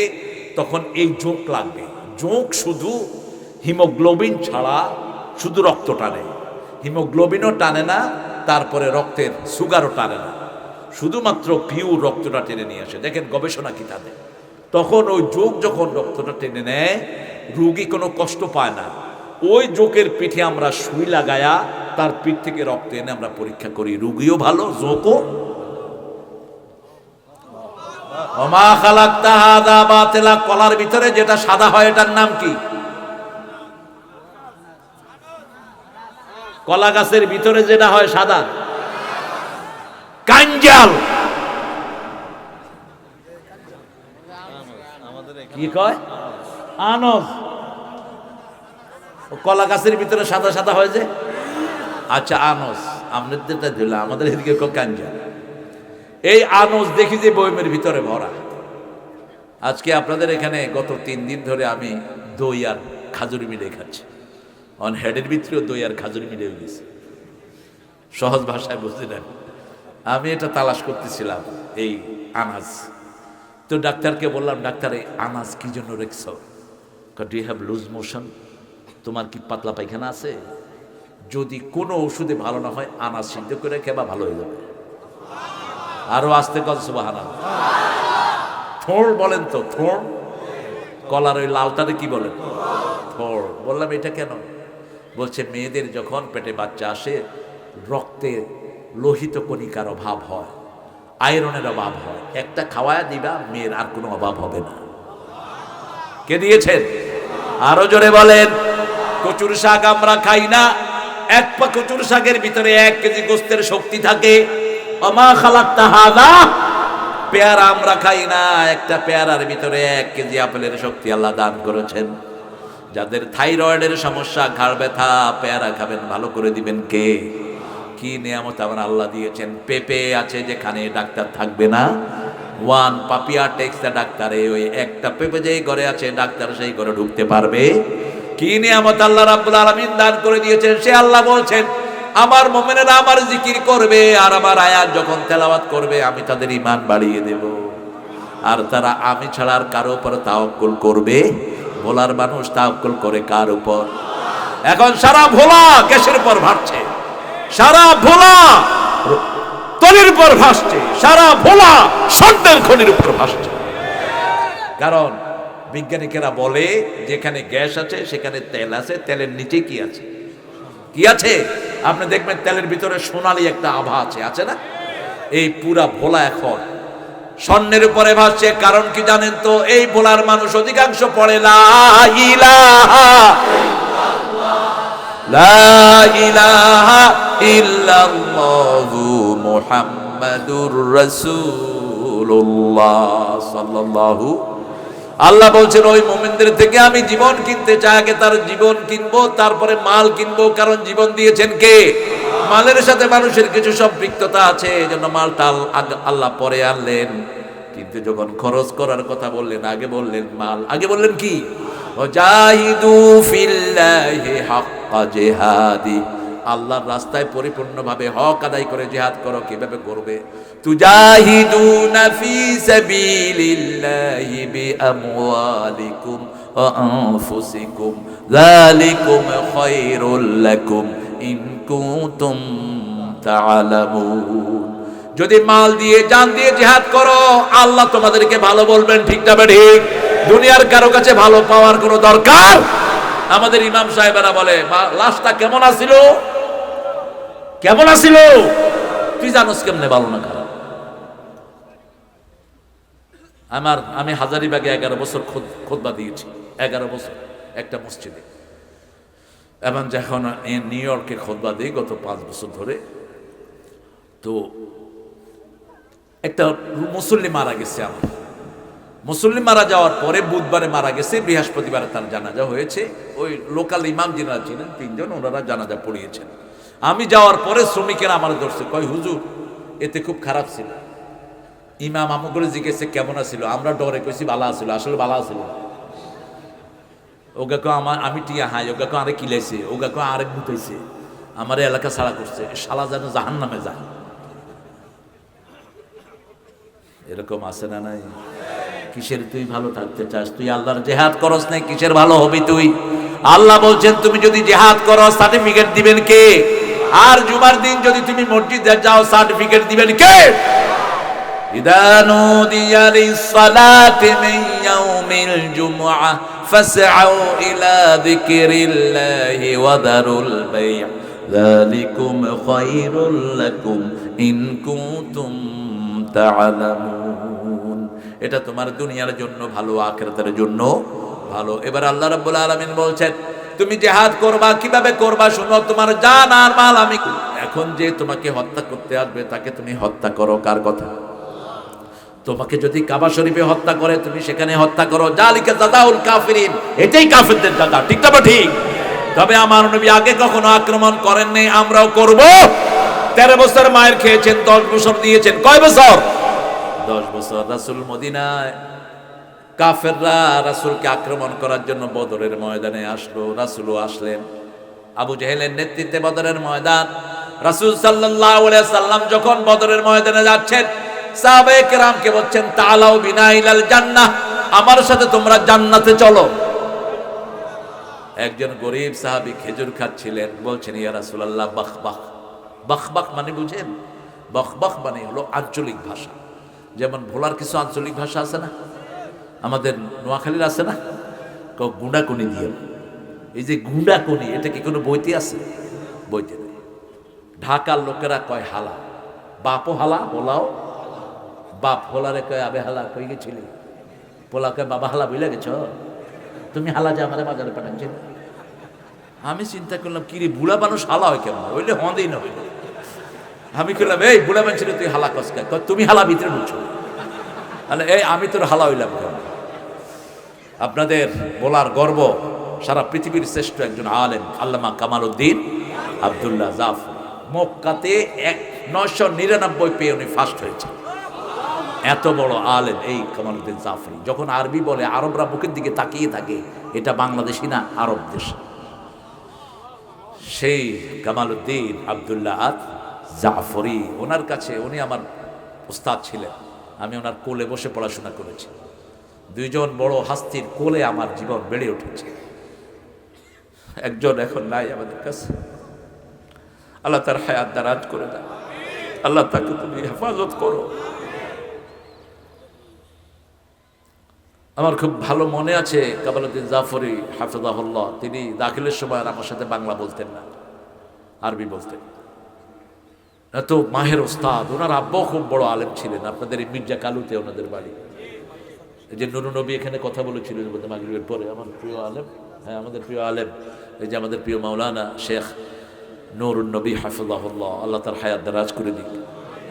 তখন এই জোঁক লাগবে। জোঁক শুধু হিমোগ্লোবিন ছাড়া শুধু রক্ত টানে, হিমোগ্লোবিনও টানে না, তারপরে রক্তের সুগারও টানে না, শুধুমাত্র পিওর রক্তটা টেনে নিয়ে আসে। দেখেন গবেষণা কি তাদের। তখন ওই জোঁক যখন রক্তটা টেনে নেয় রোগী কোনো কষ্ট পায় না। ওই জোঁকের পিঠে আমরা সুই লাগায়া তার পিঠ থেকে রক্ত এনে আমরা পরীক্ষা করি। রোগীও ভালো, জোঁকও। ওমা খালাকতা হাযা বাতিলা। কলার ভিতরে যেটা সাদা হয় এটার নাম কি? কলা গাছের ভিতরে যেটা হয় সাদা কাঞ্জাল। কি কয়? আনস। কলা গাছের ভিতরে সাদা সাদা হয় যে, আচ্ছা আনস। আপনাদেরটা দিল, আমাদের এদিকে কাঞ্জাল। এই আনস দেখি যে বয়মের ভিতরে ভরা। আজকে আপনাদের এখানে গত 3 দিন ধরে আমি দই আর খাজুরি মিলে খাচ্ছি। অন হেডের ভিতরেও দই আর খাজুরি মিলে গেছে। সহজ ভাষায় বুঝতে দেন, আমি এটা তালাশ করতেছিলাম এই আনাজ। তো ডাক্তারকে বললাম, ডাক্তার এই আনাজ কি জন্য রেখছ? Do you have loose motion? তোমার কি পাতলা পায়খানা আছে? যদি কোনো ওষুধে ভালো না হয় আনাজ সিদ্ধ করে খেবা ভালো হয়ে যাবে। আরো আস্তে কল সুবহানাল্লাহ। থোড় বলেন তো, থোড়। কলার ওই লালটারে কি বলেন? থোড়। বললাম এটা কেন? বলছে মেয়েদের যখন পেটে বাচ্চা আসে রক্তে লোহিত কণিকার অভাব হয়, আয়রনের অভাব হয়, একটা খাওয়ায় দিবা মেয়ের আর কোনো অভাব হবে না। কে দিয়েছেন? আরো জোরে বলেন। কচুর শাক আমরা খাই না, এক পা কচুর শাকের ভিতরে 1 কেজি গোস্তের শক্তি থাকে। ওমা খালাকতা হাযা। পেয়ারা আমরা খাই না, একটা পেয়ারার ভিতরে 1 কেজি আপেলের শক্তি আল্লাহ দান করেছেন। যাদের থাইরয়েডের সমস্যা, ঘাড় ব্যথা, পেয়ারা খাবেন, ভালো করে দিবেন কে? কি নিয়ামত আমার আল্লাহ দিয়েছেন। পেঁপে আছে যেখানে ডাক্তার থাকবে না। ওয়ান পাপিয়া টেক্স দ্য ডাক্তারে, ওই একটা পেঁপে যেই ঘরে আছে ডাক্তার সেই ঘরে ঢুকতে পারবে। কি নিয়ামত আল্লাহ রাব্বুল আলামিন দান করে দিয়েছেন। সে আল্লাহ বলছেন, আমার মুমিনেরা আমার জিকির করবে আর আমার আয়াত যখন তেলাওয়াত করবে আমি তাদের ঈমান বাড়িয়ে দেব। আর তারা আমি ছাড়া আর কারো উপর তাওয়াক্কুল করবে। ভোলার মানুষ তাওয়াক্কুল করে কার উপর? এখন সারা ভোলা গ্যাসের উপর ভাসছে, সারা ভোলা তলির উপর ভাসছে, সারা ভোলা স্বর্ণের খনির উপর ভাসছে। কারণ বিজ্ঞানীরা বলে যেখানে গ্যাস আছে সেখানে তেল আছে, তেলের নিচে কি আছে? কি আছে? আপনি দেখবেন তেলের ভিতরে সোনালী একটা আভা আছে, আছে না? এই পুরা ভোলা এখন স্বর্ণের উপরে ভাসছে। কারণ কি জানেন তো? এই ভোলার মানুষ অধিকাংশ পড়ে লা ইলাহা লা ইলাহা ইল্লাল্লাহু মুহাম্মাদুর রাসূলুল্লাহ সাল্লাল্লাহু। আল্লাহ বলছেন ওই মুমিনদের থেকে আমি জীবন কিনতে চাই। আগে তার জীবন কিনবো, তারপরে মাল কিনবো। কারণ জীবন দিয়েছেন কে? মালের সাথে মানুষের কিছু সম্পৃক্ততা আছে, এজন্য মালটা আল্লাহ পরে আনলেন। কিন্তু যখন খরচ করার কথা বললেন আগে বললেন মাল, আগে বললেন কি? ওয়াজাহিদু ফিল্লাহি হাক্কা জিহাদি। আল্লাহর রাস্তায় পরিপূর্ণভাবে হক আদায় করে জিহাদ করো। কিভাবে করবে? তুজাহিদুনা ফি সাবিলিল্লাহি বিআমওয়ালিকুম ওয়া আনফুসিকুম যালিকুম খায়রুল লাকুম ইন কুনতুম তা'লামুন। যদি মাল দিয়ে জান দিয়ে জিহাদ করো আল্লাহ তোমাদেরকে ভালো বলবেন। ঠিক না ঠিক? দুনিয়ার কারো কাছে ভালো পাওয়ার কোনো দরকার? আমাদের ইমাম সাহেবেরা বলে লাশটা কেমন আছিল, কেমন আছিল তুই জানোস কেমনে ভালো না খারাপ? আমি হাজারীবাগে 11 বছর খুতবা দিয়েছি, 11 বছর একটা মসজিদে। এবং যখন নিউ ইয়র্কে খুতবা দিই গত 5 বছর ধরে, তো একটা মুসল্লি মারা গেছে। আমার মুসল্লি মারা যাওয়ার পরে বুধবারে মারা গেছে, বৃহস্পতিবারে তার জানাজা হয়েছে। ওই লোকাল ইমাম যিনারা ছিলেন 3 জন, ওনারা জানাজা পড়িয়েছেন। আমি যাওয়ার পরে শ্রমিকেরা আমার ধরছে, কয় হুজুর এতে খুব খারাপ ছিল। ইমাম আমাকে জিজ্ঞেসে কেমন আছিল? আমরা ডরে কইছি ভালো আছিল। আসলে ভালো আছিল। ওগাকে আমি টিয়া হাই, ওগাকে আরে কিলাইছে, ওগাকে আরেক মুতাইছে, আমার এলাকা ছাড়া করছে, শালা যেন জাহান্নামে যায়। এরকম আছে না নাই? কিসের তুই ভালো থাকতে চাস? তুই আল্লাহর জিহাদ করস নাই, কিসের ভালো হবি তুই? আল্লাহ বলছেন তুমি যদি জিহাদ করো সার্টিফিকেট দিবেন কে? আর জুমার দিন যদি তুমি মসজিদে যাও সার্টিফিকেট দিবেন কে? ইদা নুদিয়া লিস-সালাতি মিন ইয়াউমিল জুমআহ ফাসআউ ইলা যিকরিল্লাহি ওয়া দারুল বাই' যালিকুম খায়রুল লাকুম ইন কুনতুম তা'লামুন। এটা তোমার দুনিয়ার জন্য ভালো, আখিরাতের জন্য ভালো। এবার আল্লাহ রাব্বুল আলামিন বলছেন তুমি জিহাদ করবা, কিভাবে করবা শুনো, তোমার জান আর মাল আমি। এখন যে তোমাকে হত্যা করতে আসবে তাকে তুমি হত্যা করো, কার কথা? তোমাকে যদি কাবা শরীফে হত্যা করে তুমি সেখানে হত্যা করো, জালিকা জাযাউল কাফিরিন, এটাই কাফিরদের জাযা, ঠিক না ঠিক? তবে আমার নবী আগে কখনো আক্রমণ করেন নাই, আমরাও করব। 13 বছর মায়ের খেয়েছেন, 10 বছর দিয়েছেন, কয় বছর? 10 বছর। রাসূল মদিনায়, কাফেররা রাসূলকে আক্রমণ করার জন্য বদরের ময়দানে আসলো, রাসূলও আসলেন। আবু জেহেলের নেতৃত্বে বদরের ময়দান, রাসূল সাল্লাল্লাহু আলাইহি সাল্লাম যখন বদরের ময়দানে যাচ্ছেন, সাহাবায়ে কেরামকে বলছেন তাআলাউ বিনা ইলাল জান্নাহ, আমার সাথে তোমরা জান্নাতে চলো। একজন গরীব সাহাবী খেজুর খাচ্ছিলেন, বলছেন ইয়া রাসূলুল্লাহ বাখবাখ। বাখবাখ মানে বুঝেন? বাখবাখ মানে হলো আঞ্চলিক ভাষা। যেমন ভোলার কিছু আঞ্চলিক ভাষা আছে না, আমাদের নোয়াখালীর আছে না, গুঁড়াকুনি দিয়ে। এই যে গুঁড়াকুনি, এটা কি কোনো বইতে আছে? বইতে নেই। ঢাকার লোকেরা কয় হালা, বাপও হালা, হোলাও বাপ। হোলারে কয় আবে হালা, কই গেছিলি? পোলা কয় বাবা হালা, বুঝলে গেছ তুমি হালা, যে আমাদের বাজারে পাঠাচ্ছেন। আমি চিন্তা করলাম কিরে বুড়া মানুষ হালা হয় কেমন? হইলে হঁদেই না হইলে। আমি করলাম এই বুড়া মানুষের তুই হালা কসকা, তুমি হালা ভিতরে ঢুকছো, তাহলে এই আমি তোর হালা হইলাম কেমন? আপনাদের বলার গর্ব, সারা পৃথিবীর শ্রেষ্ঠ একজন আলেম আল্লামা কামালউদ্দিন আব্দুল্লাহ জাফর, মক্কাতে 999 পেয়ে উনি ফার্স্ট হয়েছে। এত বড় আলেম এই কামালউদ্দিন জাফরি। যখন আরবি বলে আরবরা মুখের দিকে তাকিয়ে থাকে, এটা বাংলাদেশি না, আরব দেশ। সেই কামালউদ্দিন আব্দুল্লাহ জাফরি, ওনার কাছে, উনি আমার উস্তাদ ছিলেন। আমি ওনার কোলে বসে পড়াশোনা করেছি। দুইজন বড় হাস্তির কোলে আমার জীবন বেড়ে উঠেছে। একজন এখন নাই আমাদের কাছে, আল্লাহ তার হায়াত দারাজ করে দেয়, আল্লাহ তাকে তুমি হেফাজত করো। আমার খুব ভালো মনে আছে কামালউদ্দিন জাফরি হাফিজাহুল্লাহ, তিনি দাখিলের সময় আর আমার সাথে বাংলা বলতেন না, আরবি বলতেন। এত মাহের ওস্তাদ। ওনার আব্বাও খুব বড় আলেম ছিলেন, আপনাদের এই মির্জা কালুতে ওনাদের বাড়ি। এই যে নুরু নবী এখানে কথা বলেছিলেন মাগরিবের পরে, আমার প্রিয় আলেম, হ্যাঁ আমাদের প্রিয় আলেম, এই যে আমাদের প্রিয় মাওলানা শেখ নুরুন নবী হাফিজাহুল্লাহ, আল্লাহ তার হায়াত দারাজ করে দিক।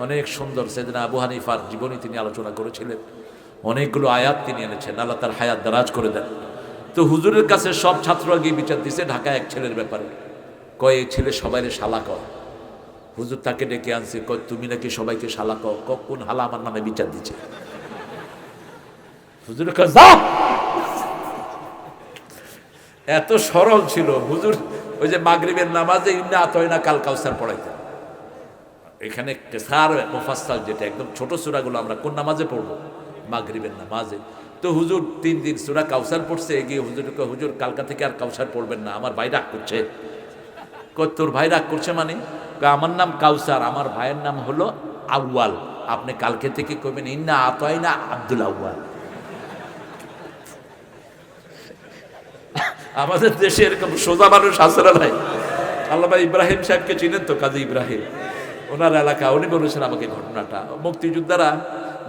অনেক সুন্দর সাইয়েদনা আবু হানিফার জীবনী তিনি আলোচনা করেছিলেন, অনেকগুলো আয়াত তিনি এনেছেন, আল্লাহ তার হায়াত দারাজ করে দেন। তো হুজুরের কাছে সব ছাত্ররা গিয়ে বিচার দিছে ঢাকায় এক ছেলের ব্যাপারে, কয় এই ছেলে সবাইরে শালা কর। হুজুর তাকে ডেকে আনছে, কয় তুমি নাকি সবাইকে শালা কর, কোন হালা আমার নামে বিচার দিচ্ছে? হুজুরের কাছে যাও। এত সরল ছিল হুজুর। ওই যে মাগরিবের নামাজে ইন্না আতয়না কাল কাউসার পড়াইতেন। এখানে কেসার মুফাসসাল, যেটা একদম ছোট সূরাগুলো আমরা কোন নামাজে পড়বো? মাগরিবের নামাজে। তো হুজুর 3 দিন সূরা কাউসার পড়ছে। এগিয়ে হুজুরকে, হুজুর কালকা থেকে আর কাউসার পড়বেন না, আমার ভাই রাগ করছে। কই তোর ভাই রাগ করছে মানে? আমার নাম কাউসার, আমার ভাইয়ের নাম হলো আউয়াল, আপনি কালকে থেকে কইবেন ইন্না আতয়না আব্দুল আউয়াল। আমাদের দেশে এরকম সোজা মানুষ আছে না ভাই? আল্লামা ইব্রাহিম সাহেবকে চিনেন তো, কাজী ইব্রাহিম, ওনার এলাকা। উনি বলেছেন আমাকে ঘটনাটা, মুক্তিযোদ্ধারা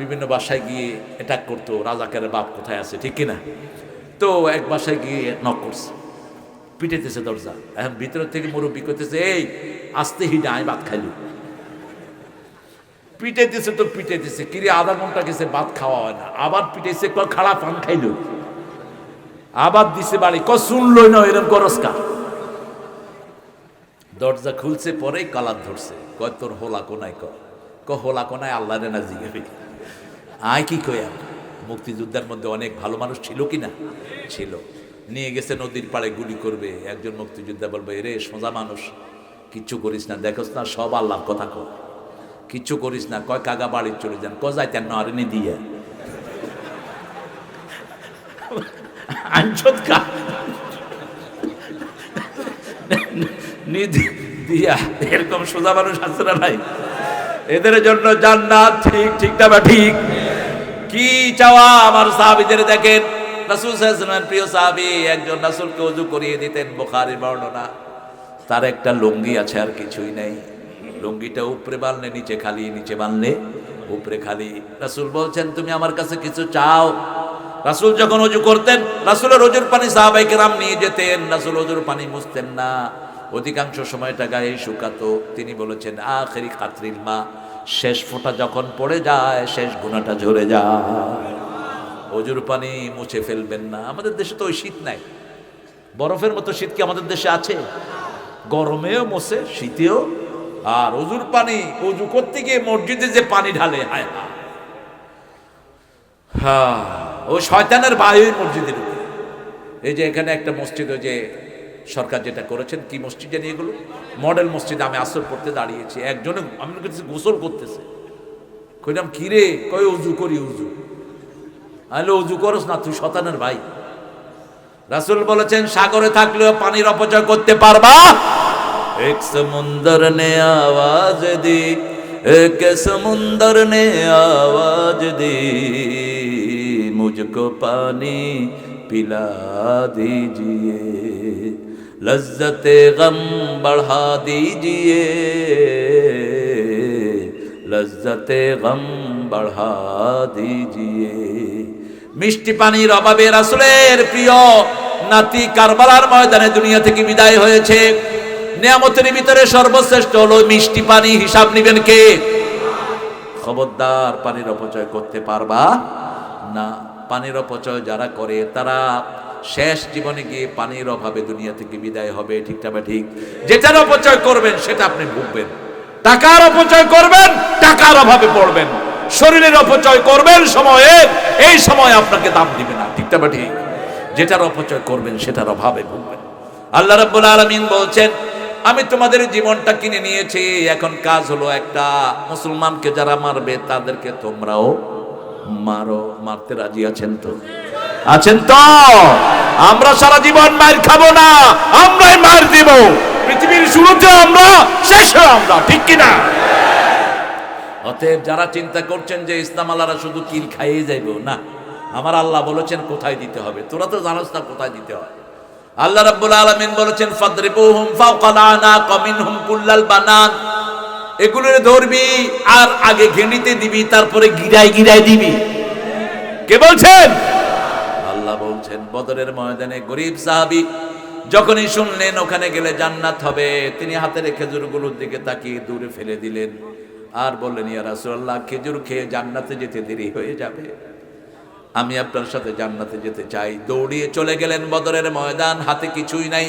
বিভিন্ন বাসায় গিয়ে অ্যাটাক করতো, রাজাকারের বাপ কোথায় আছে, ঠিক কিনা? তো এক বাসায় গিয়ে নক করছে, পিটেতেছে দরজা। এখন ভিতর থেকে মুরব্বী করতেছে, এই আস্তে হিডা, আমি ভাত খাইল। পিটেতেছে তো পিটেতেছে, কিরে আধা ঘন্টা গেছে ভাত খাওয়া হয় না, আবার পিটেছে, খাড়া পান খাইল, আবার দিছে বাড়ি, শুনলই না এরকম করসকা। দরজা খুলছে, পরেই কালার ধরছে, কয় তোর হোলা কোনায়, হোলা কোনায় আল্লাহ রে না জিজ্ঞাসা আয় কি কয়া। মুক্তিযোদ্ধার মধ্যে অনেক ভালো মানুষ ছিল কি না? ছিল। নিয়ে গেছে নদীর পাড়ে, গুলি করবে। একজন মুক্তিযোদ্ধা বলবে, এরে সোজা মানুষ, কিচ্ছু করিস না, দেখোস না সব আল্লাহর কথা কর, কিচ্ছু করিস না। কয় কাগা বাড়ি চলে যান, যাইতেন না, আরে নি দিয়ে আনছত কা দিয়া। এরকম সোজা মানুষ আছে না ভাই? এদের জন্য জান্নাত, ঠিক ঠিক না বা ঠিক? কি চাওয়া আমার সাহাবীদের দেখেন। রাসূল সাল্লাল্লাহু আলাইহি ওয়াসাল্লামের প্রিয় সাহাবী একজন রাসূলকে ওযু করিয়ে দিতেন, বুখারীর বর্ণনা। তার একটা লুঙ্গি আছে, আর কিছুই নেই। লুঙ্গিটা উপরে বাঁধলে নিচে খালি, নিচে বাঁধলে উপরে খালি। রাসূল বলছেন, তুমি আমার কাছে কিছু চাও? রাসূল যখন ওযু করতেন, রাসূলের ওযুর পানি সাহাবায়ে কেরাম নিয়ে যেতেন, রাসূল ওযুর পানি মুছতেন না, অধিকাংশ সময়টা গায়ে শুকাতো। তিনি বলেছেন আখিরি কাতরিল মা, শেষ ফোঁটা যখন পড়ে যায় শেষ গুনাহটা ঝরে যায়। ওযুর পানি মুছে ফেলবেন না। আমাদের দেশে তো ওই শীত নাই, বরফের মতো শীত কি আমাদের দেশে আছে? গরমেও মোছে, শীতেও। আর ওযুর পানি, ওযু করতে গিয়ে মসজিদে যে পানি ঢালে, হায় হায়, হ্যাঁ, ও শয়তানের বায়ু মসজিদে ঢুকে। এই যে এখানে একটা মসজিদ, ওই যে সরকার যেটা করেছেন, কি মসজিদ জানি এগুলো, মডেল মসজিদ। আমি আসর পড়তে দাঁড়িয়েছি, একজনে আমি কাছে গোসল করতেছে, কইলাম কি রে? কই উজু করি। উজু আইলো, উজু করস না, তুই শয়তানের ভাই। রাসূল বলেছেন সাগরে থাকলেও পানির অপচয় করতে পারবা? এক সমুন্দর নে আওয়াজ দি, এক সমুন্দর নে আওয়াজ দি, মুঝকো পানি पिला दीजिए, लज्जते गम बढ़ा दीजिए, लज्जते गम बढ़ा दीजिए। মিষ্টি পানির অভাবে রাসূলের প্রিয় নাতি কারবালার ময়দানে দুনিয়া থেকে বিদায় হয়েছে। নিয়ামতের ভিতরে সর্বশ্রেষ্ঠ হলো মিষ্টি পানি। হিসাব নেবেন কে? খবরদার পানির অপচয় করতে পারবা না। পানির অপচয় যারা করে তারা শেষ জীবনে গিয়ে পানির অভাবে দুনিয়া থেকে বিদায় হবে। ঠিকটা বা ঠিক? যেটার অপচয় করবেন সেটা আপনি ভুগবেন। টাকার অপচয় করবেন, টাকার অভাবে পড়বেন। শরীরের অপচয় করবেন সময়ে, এই সময় আপনাকে দাম দিবে না। ঠিকটা বা ঠিক? যেটার অপচয় করবেন সেটার অভাবে ভুগবেন। আল্লাহ রাব্বুল আলামিন বলছেন আমি তোমাদের জীবনটা কিনে নিয়েছি, এখন কাজ হলো একটা, মুসলমানকে যারা মারবে তাদেরকে তোমরাও মারো। মারতে রাজি আছেন তো? আছেন তো? আমরা সারা জীবন মার খাবো না, আমরাই মার দিব। পৃথিবীর শুরুতে আমরা, শেষে আমরা। ঠিক কিনা? অতএব যারা চিন্তা করছেন যে ইসলাম আল্লাহরা শুধু কিল খাইয়ে যাইব, না, আমার আল্লাহ বলেছেন কোথায় দিতে হবে। তোরা তো জানোস না কোথায় দিতে হয়। আল্লাহ রাব্বুল আলামিন বলেছেন ফাদরিবুহুম ফাওকাল আনাক মিনহুম কুল্লাল বানান। এগুলোরে ধরবি আর আগে ঘেনিতে দিবি, তারপরে গিরায় গিরায় দিবি। কে বলছেন? আল্লাহ বলছেন। বদরের ময়দানে গরীব সাহাবী যখনই শুনলেন ওখানে গেলে জান্নাত হবে, তিনি হাতের খেজুরগুলোর দিকে তাকিয়ে দূরে ফেলে দিলেন আর বললেন ইয়া রাসূলুল্লাহ, খেজুর খেয়ে জান্নাতে যেতে দেরি হয়ে যাবে, আমি আপনার সাথে জান্নাতে যেতে চাই। দৌড়িয়ে চলে গেলেন বদরের ময়দান, হাতে কিছুই নাই।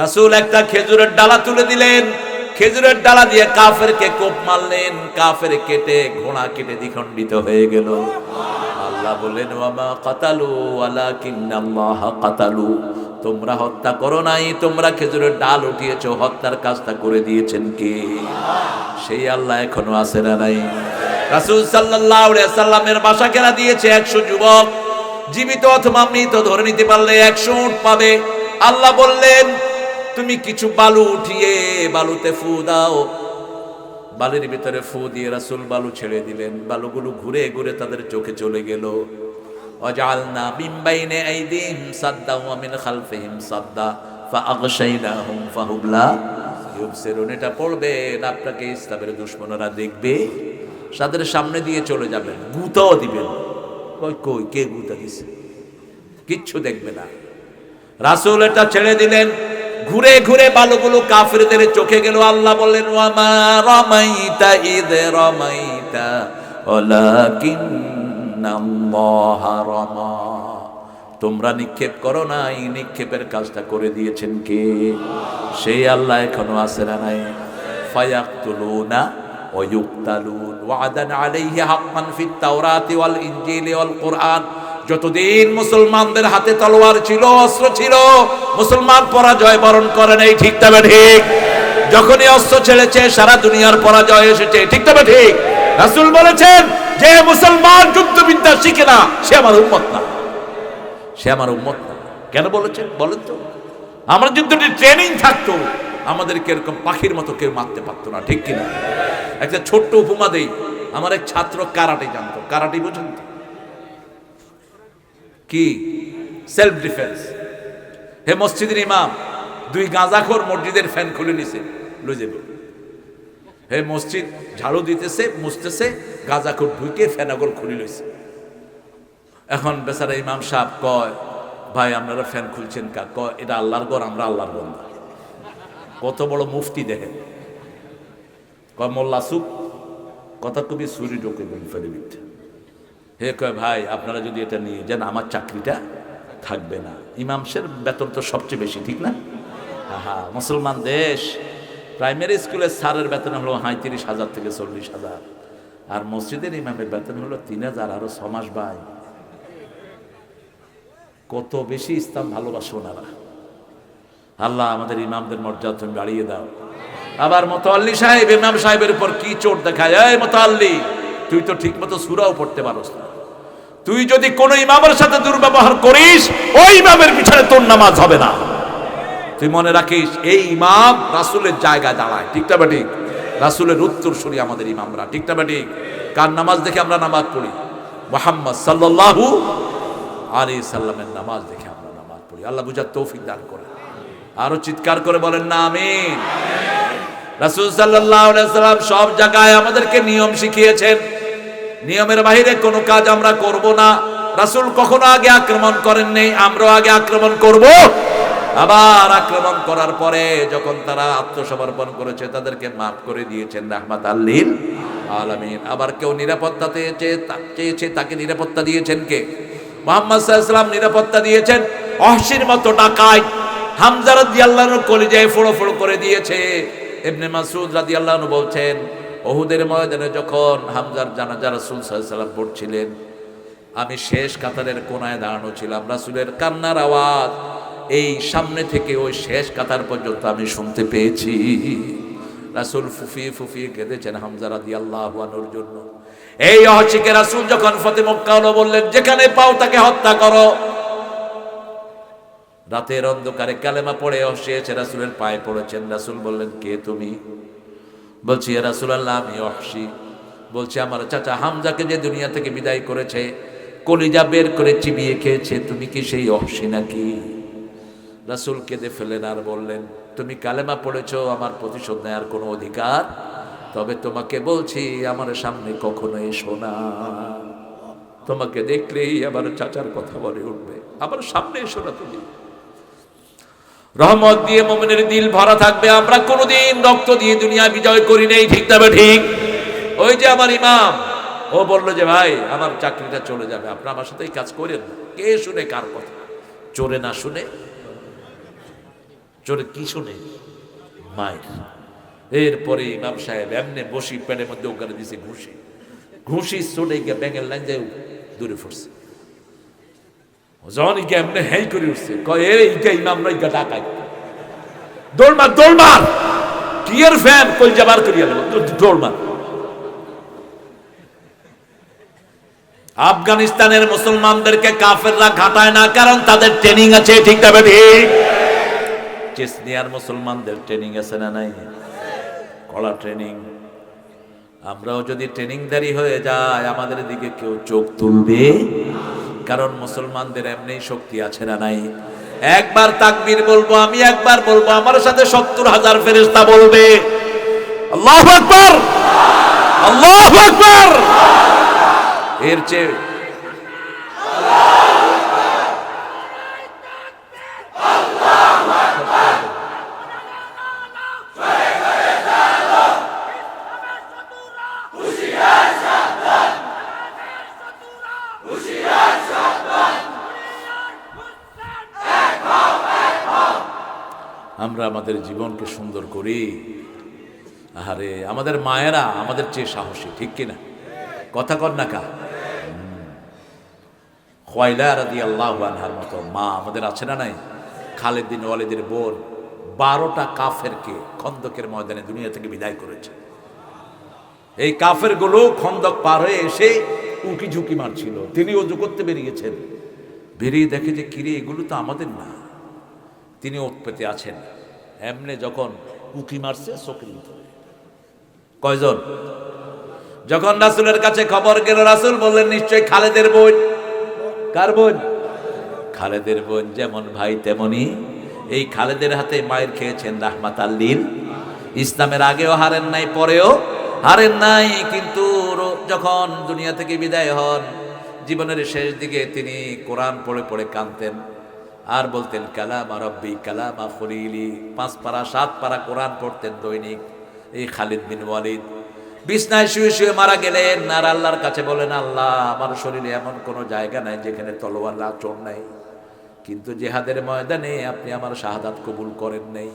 রাসূল একটা খেজুরের ডালা তুলে দিলেন, খেজুরের ডালা দিয়ে কাফেরকে কোপ মারলেন, কাফের কেটে, ঘোড়া কেটে দ্বিখণ্ডিত হয়ে গেল। আল্লাহ বললেন ওয়ামা কাতালু ওয়ালাকিন্নাল্লাহ কাতালু, তোমরা হত্যা করো নাই, তোমরা খেজুরের ডাল উঠিয়েছো, হত্যার কাজটা করে দিয়েছেন কে? সেই আল্লাহ এখনো আছে না নাই? রাসূল সাল্লাল্লাহু আলাইহি সাল্লামের বাসা কেনা দিয়েছে 100 যুবক, জীবিত অথবা মৃত ধরে নিতে পারলে 100 উট পাবে। আল্লাহ বললেন তুমি কিছু বালু উঠিয়ে বালুতে ফু দাও। বালির ভিতরে ফু দিয়ে রাসূল বালু ছেড়ে দিলেন, বালুগুলো ঘুরে ঘুরে তাদের চোখে চলে গেল। ওয়াজআলনা মিন বাইনি আইদিহিম সাদ্দা ওয়া মিন খালফিহিম সাদ্দা ফাআগশাইনাহুম ফাহুম লা ইউবসিরুন। এটা পড়বেন, আপনাকে ইসলামের দুশমনরা দেখবে, তাদের সামনে দিয়ে চলে যাবেন, গুতাও দিবেন। কই কই কে গুতা দিছে? কিচ্ছু দেখবে না। রাসূল এটা ছেড়ে দিলেন, ঘুরে ঘুরে বালুগুলো কাফেরদের চোখে গেল। আল্লাহ বললেন ওয়ামা রামাইতা ইয রামাইতা ওয়ালাকিন্নাল্লাহা রামা, তোমরা নিক্ষেপ করো নাই, নিক্ষেপের কাজটা করে দিয়েছেন কে? সেই আল্লাহ এখনো আছে না নাই? ফায়াকতুলুনা ওয়া ইউকতালুন ওয়াদান আলাইহি হাক্কান ফিত তাওরাতি ওয়াল ইনজিলি ওয়াল কুরআন। যতদিন মুসলমানদের হাতে তলোয়ার ছিল, অস্ত্র ছিল, মুসলমান পরাজয় বরণ করে নাই। ঠিক তবে ঠিক? যখনই অস্ত্র ছেড়েছে সারা দুনিয়ার পরাজয় এসেছে। ঠিক তবে ঠিক? রাসূল বলেছেন যে মুসলমান যুদ্ধবিদ্যা শিখে না সে আমার উম্মত না, সে আমার উম্মত না। কেন বলেছেন বলেন তো? আমরা যুদ্ধটি ট্রেনিং থাকতো, আমাদেরকে এরকম পাখির মতো কেউ মারতে পারতো না। ঠিক কিনা? একটা ছোট্ট উপমা দেই। আমার এক ছাত্র কারাটে জানতো। কারাটে বুঝেন তো? কি? Self defence. হে মসজিদের ইমাম, 2 গাঁজাখোর মসজিদের ফ্যান খুলে নিছে, লই যাবে। হে মসজিদ ঝাড়ু দিতেছে, মুছতেছে, গাঁজাখোর ঢুকে ফ্যানাগল খুলে লইছে। এখন বেচারা ইমাম সাহেব কয়, ভাই আপনারা ফ্যান খুলছেন কা? কয় এটা আল্লাহর ঘর, আমরা আল্লাহর বন্দা। কত বড় মুফতি দেখেন। কয় মোল্লা চুপ, কথা কবি সুরি ঢোকে ফেলে দিচ্ছে। হে কয় ভাই আপনারা যদি এটা নিয়ে যান আমার চাকরিটা থাকবে না। ইমাম সাহেবের বেতন তো সবচেয়ে বেশি, ঠিক না? হ্যাঁ, মুসলমান দেশ। প্রাইমারি স্কুলের স্যারের বেতন হলো ৩৫,০০০ থেকে ৪০,০০০, আর মসজিদের ইমামের বেতন হলো ৩,০০০, আরো ৬ মাস। ভাই কত বেশি ইসলাম ভালোবাসো ওনারা। আল্লাহ আমাদের ইমামদের মর্যাদা তুমি বাড়িয়ে দাও। আবার মুতাল্লি সাহেব ইমাম সাহেবের উপর কি চোট দেখায়, এই মুতাল্লি তুই তো ঠিক মতো সূরাও পড়তে পারোস না, তুই যদি কোনো ইমামের সাথে দুর্ব্যবহার করিস ওই ইমামের পিছনে তোর নামাজ হবে না। তুই মনে রাখিস এই ইমাম রাসূলের জায়গায় দাঁড়ায়, ঠিক না ঠিক? রাসূলের উত্তরসূরি আমাদের ইমামরা, ঠিক না ঠিক? কার নামাজ দেখে আমরা নামাজ পড়ি? মুহাম্মদ সাল্লাল্লাহু আলাইহি সাল্লামের নামাজ দেখে আমরা নামাজ পড়ি। আল্লাহ বুঝার তৌফিক দান করে। আরো চিৎকার করে বলেন না আমিন। রাসূল সাল্লাল্লাহু আলাইহি সাল্লাম সব জায়গায় আমাদেরকে নিয়ম শিখিয়েছেন, নিয়মের বাইরে কোনো কাজ আমরা করব না। রাসূল কখনো আগে আক্রমণ করেন নাই, আমরাও আগে আক্রমণ করব। আবার আক্রমণ করার পরে যখন তারা আত্মসমর্পণ করেছে তাদেরকে মাফ করে দিয়েছেন রাহমাতাল লিল আলামিন। আবার কেউ নিরাপত্তা চেয়েছে, তাকে নিরাপত্তা দিয়েছেন কে? মুহাম্মদ সাল্লাল্লাহু আলাইহি ওয়াসাল্লাম নিরাপত্তা দিয়েছেন। অহসির মতো ডাকাত হামজা রাদিয়াল্লাহু আনহু কলিজায় ফোড়ো ফোড়ো করে দিয়েছে। ইবনে মাসউদ রাদিয়াল্লাহু আনহু বলছেন, উহুদের ময়দানে যখন হামজার জানাজা রাসূল সাল্লাল্লাহু আলাইহি ওয়াসাল্লাম পড়ছিলেন, আমি শেষ কাতারের কোনায় দাঁড়ানো ছিলাম। রাসূলের কান্নার আওয়াজ এই সামনে থেকে ওই শেষ কাতার পর্যন্ত আমি শুনতে পেয়েছি। রাসূল ফুফিয়ে ফুফিয়ে কেঁদেছেন হামজা রাদিয়াল্লাহু আনহুর জন্য। এই অহসিকে রাসূল যখন ফতে মক্কা হলো বললেন, যেখানে পাও তাকে হত্যা করো। রাতের অন্ধকারে কালেমা পড়ে অহসি এসে রাসূলের পায়ে পড়েছেন। রাসূল বললেন, কে তুমি? বলছি, ইয়া রাসূলুল্লাহ আমি অহসি। বলছে, আমার চাচা হামজাকে যে দুনিয়া থেকে বিদায় করেছে, কলিজা বের করে চিবিয়ে খেয়েছে, তুমি কি সেই অহসি নাকি? রাসূল কেঁদে ফেলেন আর বললেন, তুমি কালেমা পড়েছো, আমার প্রতিশোধ নেওয়ার কোনো অধিকার, তবে তোমাকে বলছি আমার সামনে কখনো এসো না। তোমাকে দেখলেই আবার চাচার কথা বলে উঠবে, আবার সামনে এসো না তুমি। রহমত দিয়ে মুমিনের দিল ভরা থাকবে। আমরা কোনোদিন রক্ত দিয়ে দুনিয়া বিজয় করি নাই, ঠিক তবে ঠিক। ওই যে আমার ইমাম, ও বললো যে ভাই আমার চাকরিটা চলে যাবে, আপনারা আমার সাথে কাজ করেন না। কে শুনে কার কথা? চোরে না শুনে, চোরে কি শুনে? মায়ের। এরপরে ইমাম সাহেব এমনি বসি প্যানের মধ্যে ওখানে দিছে ঘুষি, ঘুষি চলে গিয়ে ব্যাঙের লাইন যায় দূরে পড়ছে। যখন ইকে এমনি হেই করে উঠছে, কয় এইটা ইমাম নয়, ইকা ডাকাই। দৌড়মার দৌড়মার, কি এর ফ্যান কই যাবার করিয়া গেল, দৌড়মার। আফগানিস্তানের মুসলমানদেরকে কাফেররা ঘাটায় না, কারণ তাদের ট্রেনিং আছে, ঠিক তবে ঠিক। চেচনিয়ার মুসলমানদের ট্রেনিং আছে না নাই? কড়া ট্রেনিং। আমরাও যদি ট্রেনিংদারি হয়ে যায় আমাদের দিকে কেউ চোখ তুলবে, কারণ মুসলমানদের এমনি শক্তি আছে না নাই? একবার তাকবীর বলবো, আমি একবার বলবো, আমার সাথে ৭০,০০০ ফেরেশতা বলবে আল্লাহু আকবার, আল্লাহু আকবার। এর চেয়ে আমরা আমাদের জীবনকে সুন্দর করি। আরে আমাদের মায়েরা আমাদের চেয়ে সাহসী, ঠিক কিনা? কথা কর না কা? খুয়াইলা রাদিয়াল্লাহু আনহার মতো মা আমাদের আছে না নাই? খালিদ বিন ওয়ালিদের বোন 12টা কাফেরকে খন্দকের ময়দানে দুনিয়া থেকে বিদায় করেছে। এই কাফেরগুলো খন্দক পার হয়ে এসে উকি ঝুঁকি মারছিল, তিনি ওযু করতে বেরিয়েছেন। বেরিয়ে দেখে যে কিরে এগুলো তো আমাদের না। তিনি ওত পেতে আছেন, এমনি যখন উকি মারছে চোখের ভিতরে। কয়জন? যখন রাসূলের কাছে খবর গেল, রাসূল বললেন নিশ্চয়ই খালেদের বোন। কার বোন? খালেদের বোন। যেমন ভাই তেমনি এই খালেদের হাতে মায়ের খেয়েছেন রাহমাতাল লিল। ইসলামের আগেও হারেন নাই, পরেও হারেন নাই, কিন্তু যখন দুনিয়া থেকে বিদায় হন জীবনের শেষ দিকে তিনি কোরআন পড়ে পড়ে কাঁদতেন আর বলতেন কালামা রব্বি কালামা খলিলি। 5 পারা 7 পারা কোরআন পড়তেন দৈনিক। এই খালিদ বিন ওয়ালিদ বিছনায় শুয়ে শুয়ে মারা গেলেন আর আল্লাহর কাছে বলেন, আল্লাহ আমার শরীরে এমন কোনো জায়গা নাই যেখানে তলোয়ার আঁচড় নাই, কিন্তু জিহাদের ময়দানে আপনি আমার শাহাদাত কবুল করেন নাই।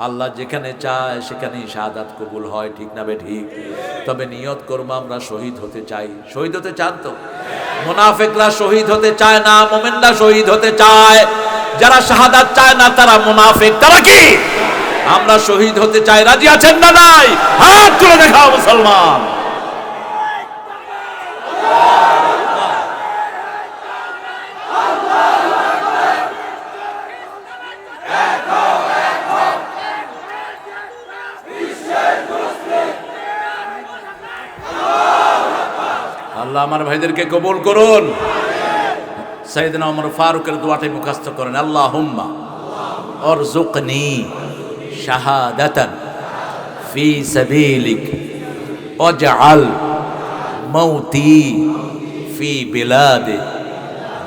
আল্লাহ যেখানে চায় সেখানেই শাহাদাত কবুল হয়, ঠিক না বে ঠিক? তবে নিয়ত করবো আমরা শহীদ হতে চাই। শহীদ হতে চান তো? মুনাফিকরা শহীদ হতে চায় না, মুমিনরা শহীদ হতে চায়। যারা শাহাদাত চায় না তারা মুনাফিক। তারা কি? আমরা শহীদ হতে চাই, রাজি আছেন না নাই? হাত তুলে দেখাও মুসলমান। আল্লাহ আমার ভাইদেরকে কবুল করুন। সাইয়েদনা ওমর ফারুকের দোয়াটাই মুখস্থ করেন, আল্লাহুম্মা অরজুকনি শাহাদাতান ফি সাবিলিক ওয়াজআল মাউতি ফি বিলাদে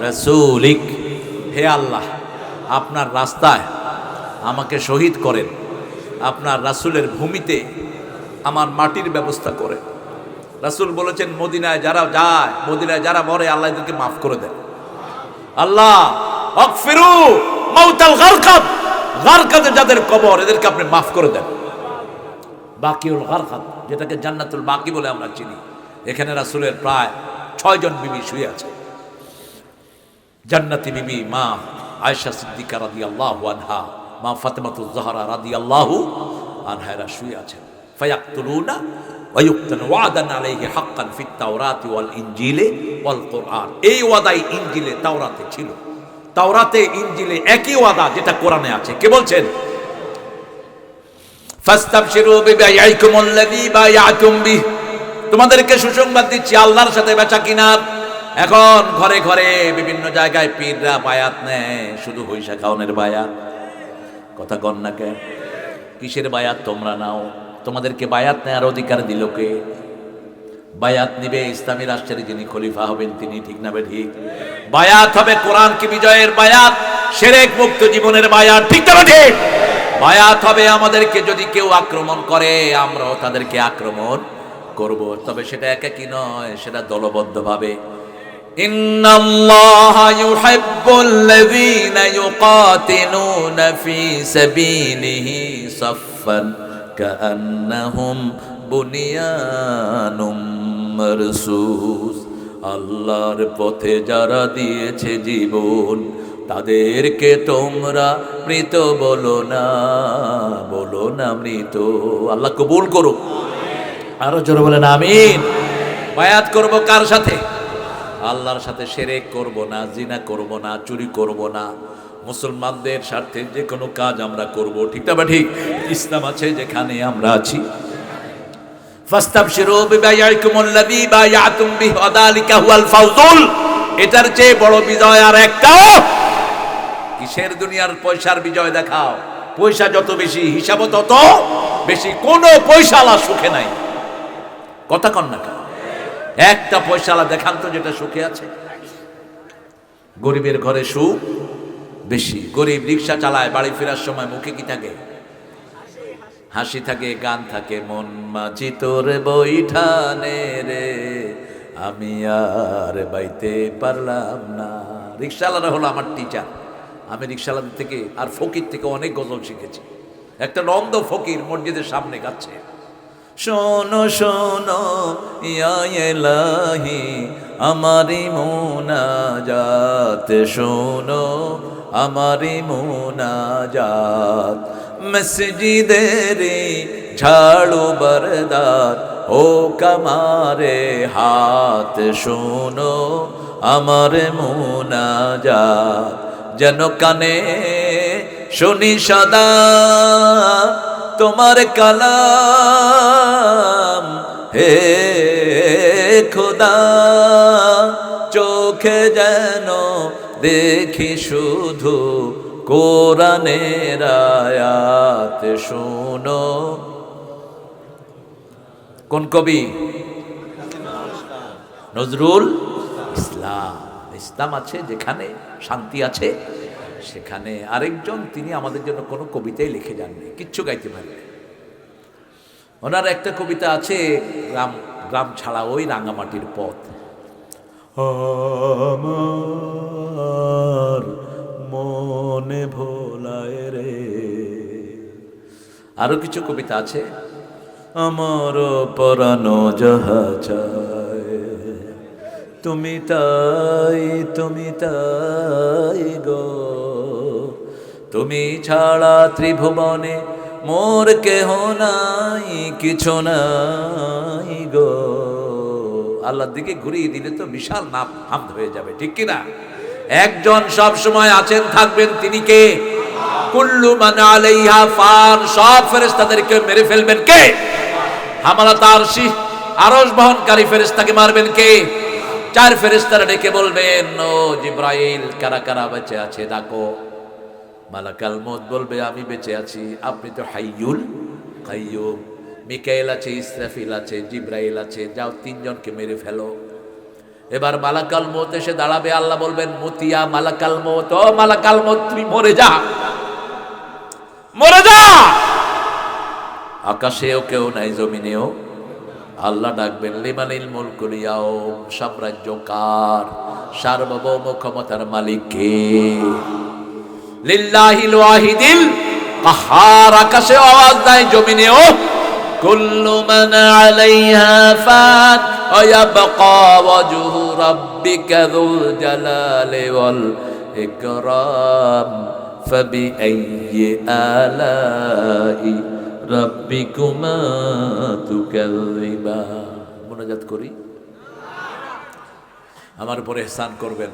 রাসূলিক। হে আল্লাহ, আপনার রাস্তায় আমাকে শহীদ করেন, আপনার রাসূলের ভূমিতে আমার মাটির ব্যবস্থা করেন। রাসূল বলেছেন, মদিনায় যারা যায়, মদিনায় যারা মরে, আল্লাহ এদেরকে মাফ করে দেন। আল্লাহ আগফিরু মাউতাল গারকাদ, গারকাদে যাদের কবর, এদেরকে আপনি মাফ করে দেন। বাকিউল গারকাদ, যেটাকে জান্নাতুল বাকি বলে আমরা চিনি, এখানে রাসূলের প্রায় 6 জন বিবি শুয়ে আছে। জান্নাতি বিবি মা আয়েশা সিদ্দিকা রাদিয়াল্লাহু আনহা, মা ফাতেমাতুজ জাহরা রাদিয়াল্লাহু আনহা শুয়ে আছেন। ফায়াকতুলুনা ওয়ায়ুক্তান ওয়াদান আলাইহি হাক্কান ফিত তাওরাতি ওয়াল ইনজিলে ওয়াল কোরআন। এই ওয়াদাই ইনজিলে তাওরাতে ছিল। তাওরাতে ইনজিলে একই ওয়াদা যেটা কোরআনে আছে। কে বলছেন? ফাস্তাবশিরু বিবাইআইকুমুল্লাযী বায়াতুম বিহ। তোমাদেরকে সুসংবাদ দিচ্ছি আল্লাহর সাথে বেচা কিনার। এখন ঘরে ঘরে বিভিন্ন জায়গায় পীররা বায়াত নেয়, শুধু হইসা খাওনের বায়াত। কথা কন না কে? কিসের বায়াত তোমরা নাও? তোমাদেরকে বায়াত নেওয়ার অধিকার দিল কে? বায়াত নিবে ইসলামী রাষ্ট্রের যিনি খলিফা হবেন তিনি, ঠিক না বে ঠিক? বায়াত হবে কোরআন কি বিজয়ের বায়াত, শিরক মুক্ত জীবনের বায়াত, ঠিক না বে ঠিক? বায়াত হবে আমাদেরকে যদি কেউ আক্রমণ করে আমরাও তাদেরকে আক্রমণ করব, তবে সেটা একাকী নয়, সেটা দলবদ্ধভাবে। ইন্নাল্লাহা ইউহিব্বুল্লাযীনা ইউকাতিলুনা ফী সাবিলিহি সাফফান কাআন্নাহুম বুনিয়ানুম মারসুস। আল্লাহর পথে যারা দিয়েছে জীবন, তাদেরকে তোমরা মৃত বলো না, বলো না মৃত। আল্লাহ কবুল করুক। আরো জোরে বলেন আমিন। বায়াত করব কার সাথে? আল্লাহর সাথে। শিরক করব না, জিনা করব না, চুরি করব না। মুসলমানদের স্বার্থে যে কোনো কাজ আমরা করব, ঠিক না বা ঠিক? ইসলাম আছে যেখানে আমরা আছি। ফাস্তাবশিরু বিবাইআইকুমুল্লাযী বায়াতুম বিহি ওয়া যালিকা হুয়াল ফাওজুল। এটার চেয়ে বড় বিজয় আর একটাও। কিসের দুনিয়ার পয়সার বিজয় দেখাও? পয়সা যত বেশি, হিসাব তত বেশি। কোনো পয়সাওয়ালা সুখে নাই। কথা কন না কেন? একটা পয়সাওয়ালা দেখান তো যেটা সুখে আছে। গরিবের ঘরে সুখ বেশি। গরিব রিক্সা চালায়, বাড়ি ফেরার সময় মুখে কি থাকে? হাসি থাকে, গান থাকে। মন মাঝি তোর বৈঠানে রে, আমি আর বাইতে পারলাম না। রিক্সাওয়ালারা হলো আমার টিচার। আমি রিক্সাওয়ালাদের থেকে আর ফকির থেকে অনেক গজল শিখেছি। একটা নন্দ ফকির মসজিদের সামনে গাচ্ছে, শোনো শোনো ইয়া ইলাহি আমারি মুনাজাত, শোনো আমারি মুনাজাত। মসজিদেরি ঝাড়ু বরদার ও কমারে হাত, শোনো আমার মুনাজাত। যেন কানে শুনি সদা তোমার কালাম, হে খোদা চোখে যেন দেখি শুধু কোরআনের আয়াত। শুনো। কোন কবি? নজরুল ইসলাম। ইসলাম আছে যেখানে, শান্তি আছে সেখানে। আরেকজন তিনি আমাদের জন্য কোনো কবিতাই লিখে যাননি, কিচ্ছু গাইতে পারেন। ওনার একটা কবিতা আছে, গ্রাম গ্রাম ছাড়া ওই রাঙামাটির পথ। আমার মনে ভোলায় রে। আরো কিছু কবিতা আছে, আমার পরানো যাহা চায় তুমি তাই গো, তুমি ছাড়া ত্রিভুবনে মোর কেহ নাই, কিছু নাই গো। আল্লাহর দিকে ঘুরিয়ে দিলে তো বিশাল নাম হামদ হয়ে যাবে, ঠিক কিনা? একজন সব সময় আছেন, থাকবেন, তিনি কে? কুল্লু মান আলাইহা ফান, সব ফেরেশতাদেরকে মেরে ফেলবেন কে? হামালাত আরশি, আরশ বহনকারী ফেরেশতাকে মারবেন কে? 4 ফেরেশতারা ডেকে বলবেন, ও জিব্রাইল, কারা কারা বেঁচে আছে ডাকো। মালাকাল মউত বলবে, আমি বেঁচে আছি, আপনি তো হাইয়ুল কাইয়ুম। মিকাইল আছে, ইসরাফিল আছে, জিব্রাইল আছে, যাও 3 জনকে মেরে ফেলো। এবার মালাকাল মউত এসে দাঁড়াবে, আল্লাহ বলবেন, মুতিয়া মালাকাল মউত, ও মালাকাল মউত তুমি মরে যা, মরে যা। আকাশেও কেউ নাই, জমিনেও। আল্লাহ ডাকবেন, লিমানিল মুলকুল ইয়াউম, সাম্রাজ্য কার, সার্বভৌম ক্ষমতার মালিক কে? লিল্লাহিল ওয়াহিদিল কাহার। আকাশে আওয়াজ দেয়, জমিনেও। কুল্লু মান আলাইহা ফান ওয়া ইয়াবকা ওয়াজহু রাব্বিকা যুল জালালি ওয়াল ইকরাম ফাবিআইয়ি আলাই রাব্বিকুমা তুকাযিবান। মুনাজাত করি, আমার উপরে ইহসান করবেন।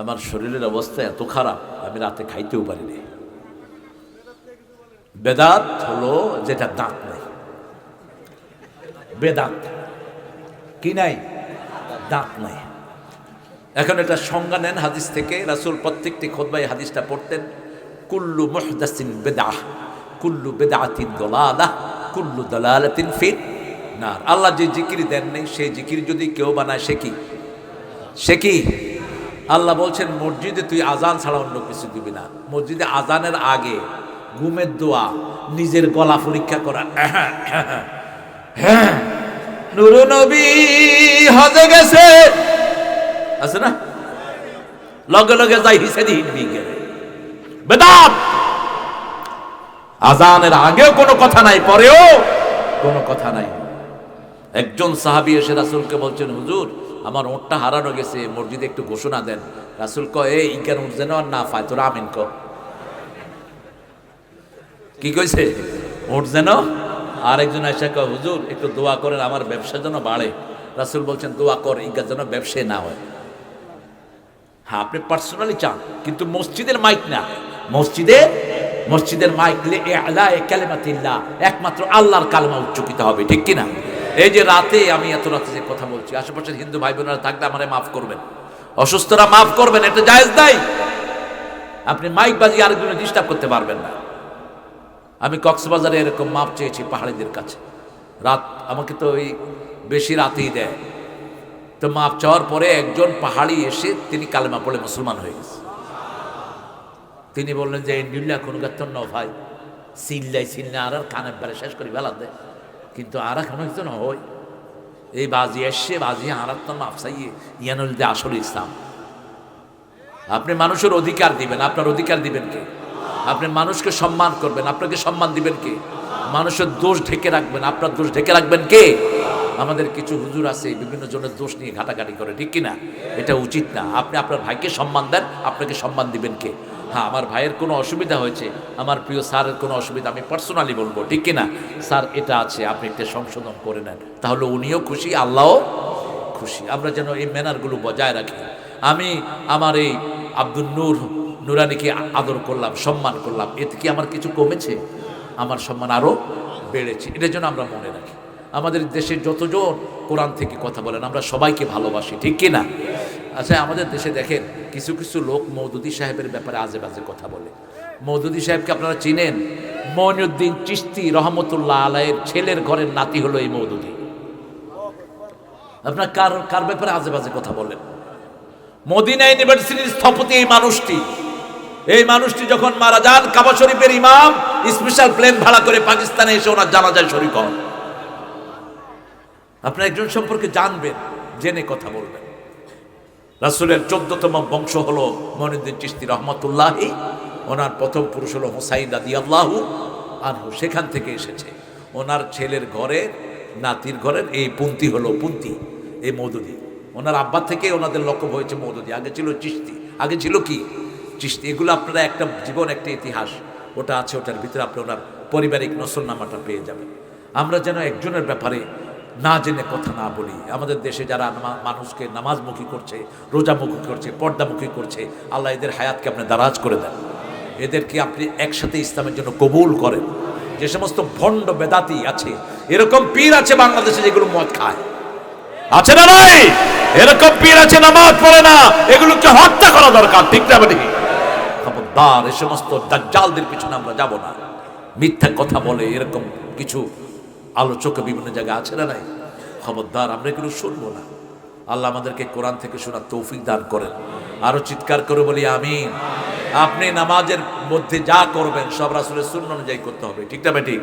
আমার শরীরের অবস্থা এত খারাপ, আমি রাতে খাইতেও পারিনি। বেদাত হলো যেটা দাঁত নাই। বেদাত কি নাই? দাঁত নাই। এখন একটা সংজ্ঞা নেন হাদিস থেকে। রাসূল প্রত্যেকটি খুতবায় হাদিসটা পড়তেন, কুল্লু মুহদাসিন বিদআহ, কুল্লু বিদআতিন দালালাহ, কুল্লু দালালাতিন ফিন নার। আল্লাহ যে জিকির দেন নাই, সেই জিকির যদি কেউ বানায়, সে কি? আল্লাহ বলছেন, মসজিদে তুই আজান ছাড়া অন্য কিছু দিবি না। মসজিদে আজানের আগে ঘুমের দোয়া, নিজের গলা পরীক্ষা করা। নূর নবী হজে গেছে, আছে না? লগে লগে যাই হিসেবে হিনবি গেলে বেদাত। আজানের আগেও কোনো কথা নাই, পরেও কোনো কথা নাই। একজন সাহাবী এসে রাসূলকে বলছেন, হুজুর আমার ওঁটটা হারানো গেছে, মসজিদে একটু ঘোষণা দেন। রাসূল কয়, এই ইকান উঠ যেন আর না পায়, তোরা আমিন ক। কি কইছে? ওঠ যেন। আর একজন এসে কয়, হুজুর একটু দোয়া করেন, আমার ব্যবসা যেন বাড়ে। রাসূল বলছেন, দোয়া কর, ইকার যেন ব্যবসায় না হয়। হ্যাঁ, আপনি পার্সোনালি চান, কিন্তু মসজিদের মাইক না। মসজিদের মাইক কালিমাতিল্লাহ, একমাত্র আল্লাহর কালেমা উচ্চারিত হবে, ঠিক কিনা? এই যে রাতে, আমি এত রাতে যে কথা বলছি, আশেপাশের হিন্দু ভাই বোনেরা থাকলে আমারে মাফ করবেন, অসুস্থরা মাফ করবেন, এটা জায়েজ নাই। আপনি মাইক বাজিয়ে আরেকজনের ডিস্টার্ব করতে পারবেন না। আমি কক্সবাজারে এরকম মাপ চেয়েছি পাহাড়িদের কাছে। রাত আমাকে তো ওই বেশি রাতেই দেয়, তো মাপ চাওয়ার পরে একজন পাহাড়ি এসে তিনি কালেমা পড়ে মুসলমান হয়ে গেছে। তিনি বললেন যে ইন্ডিল্লা কোনো গাত্তর ন ভাই, সিল্লা আর কানের বেড়ে শেষ করি বেলা দেয়, কিন্তু আর কোনো কিছু না হয়। এই বাজি এসে বাজি আরাত্তর মাফসাইয়ে ইয়ানুল দে আসল ইসলাম। আপনি মানুষের অধিকার দিবেন, আপনার অধিকার দিবেন কে? আপনি মানুষকে সম্মান করবেন, আপনাকে সম্মান দিবেন কে? মানুষের দোষ ঢেকে রাখবেন, আপনার দোষ ঢেকে রাখবেন কে? আমাদের কিছু হুজুর আছে বিভিন্ন জনের দোষ নিয়ে ঘাটাঘাটি করে, ঠিক কিনা? এটা উচিত না। আপনি আপনার ভাইকে সম্মান দেন, আপনাকে সম্মান দিবেন কে? হ্যাঁ, আমার ভাইয়ের কোনো অসুবিধা হয়েছে, আমার প্রিয় স্যারের কোনো অসুবিধা, আমি পার্সোনালি বলবো, ঠিক কিনা? স্যার এটা আছে, আপনি একটা সংশোধন করে নেন, তাহলে উনিও খুশি, আল্লাহও খুশি। আমরা যেন এই ম্যানারগুলো বজায় রাখি। আমি আমার এই আব্দুল নূর নুরানিকে আদর করলাম, সম্মান করলাম, এতে কি আমার কিছু কমেছে? আমার সম্মান আরও বেড়েছে। এটা যেন আমরা মনে রাখি। আমাদের দেশে যতজন কোরআন থেকে কথা বলেন, আমরা সবাইকে ভালোবাসি, ঠিক কিনা? আচ্ছা, আমাদের দেশে দেখেন কিছু কিছু লোক মওদুদী সাহেবের ব্যাপারে আজে বাজে কথা বলে। মওদুদী সাহেবকে আপনারা চিনেন? মঈনুদ্দিন চিশতি রহমতুল্লাহ আলাইহির ছেলের ঘরের নাতি হলো এই মওদুদী। আপনার কার কার ব্যাপারে আজে বাজে কথা বলেন? মদিনা ইউনিভার্সিটির স্থপতি এই মানুষটি যখন মারা যান, কাবা শরীফের ইমাম স্পেশাল প্লেন ভাড়া করে পাকিস্তানে এসে ওনার জানাজায় শরীক হন। আপনার একজন সম্পর্কে জানবেন, জেনে কথা বলবেন। রাসূলের 14তম বংশ হলো মঈনুদ্দিন চিশতি রহমতুল্লাহি, ওনার প্রথম পুরুষ হলো হুসাইন রাদিয়াল্লাহু আনহু, সেখান থেকে এসেছে। ওনার ছেলের ঘরের নাতির ঘরের এই পুন্তি হলো পুন্তি, এই মওদুদি। ওনার আব্বা থেকে ওনাদের লক্ষ্য হয়েছে মওদুদি। আগে ছিল চিশতি, আগে ছিল কি চিশতি। এগুলো আপনারা একটা জীবন, একটা ইতিহাস ওটা আছে, ওটার ভিতরে আপনি ওনার পারিবারিক নসলনামাটা পেয়ে যাবেন। আমরা যেন একজনের ব্যাপারে না জেনে কথা না বলি। আমাদের দেশে যারা মানুষকে নামাজমুখী করছে, রোজামুখী করছে, পর্দামুখী করছে, আল্লাহ এদের হায়াতকে আপনি দারাজ করে দেন, এদেরকে আপনি একসাথে ইসলামের জন্য কবুল করেন। যে সমস্ত ভণ্ড বেদাতি আছে, এরকম পীর আছে বাংলাদেশে যেগুলো মদ খায়, আছে না নাই? এরকম পীর আছে নামাজ পড়ে না, এগুলোকে হত্যা করা দরকার, ঠিক না? ঠিক। খবরদার, এই সমস্ত দাজ্জালদের পিছনে আমরা যাব না। মিথ্যা কথা বলে এরকম কিছু আলোচক বিভিন্ন জায়গায় আছে না নাই? খবরদার, আমরা এগুলো শুনবো না। আল্লাহ আমাদেরকে কোরআন থেকে শোনার তৌফিক দান করেন। আরো চিৎকার করে বলি আমিন। আপনি নামাজের মধ্যে যা করবেন সব রাসূলের সুন্নাহ অনুযায়ী করতে হবে, ঠিক না ঠিক?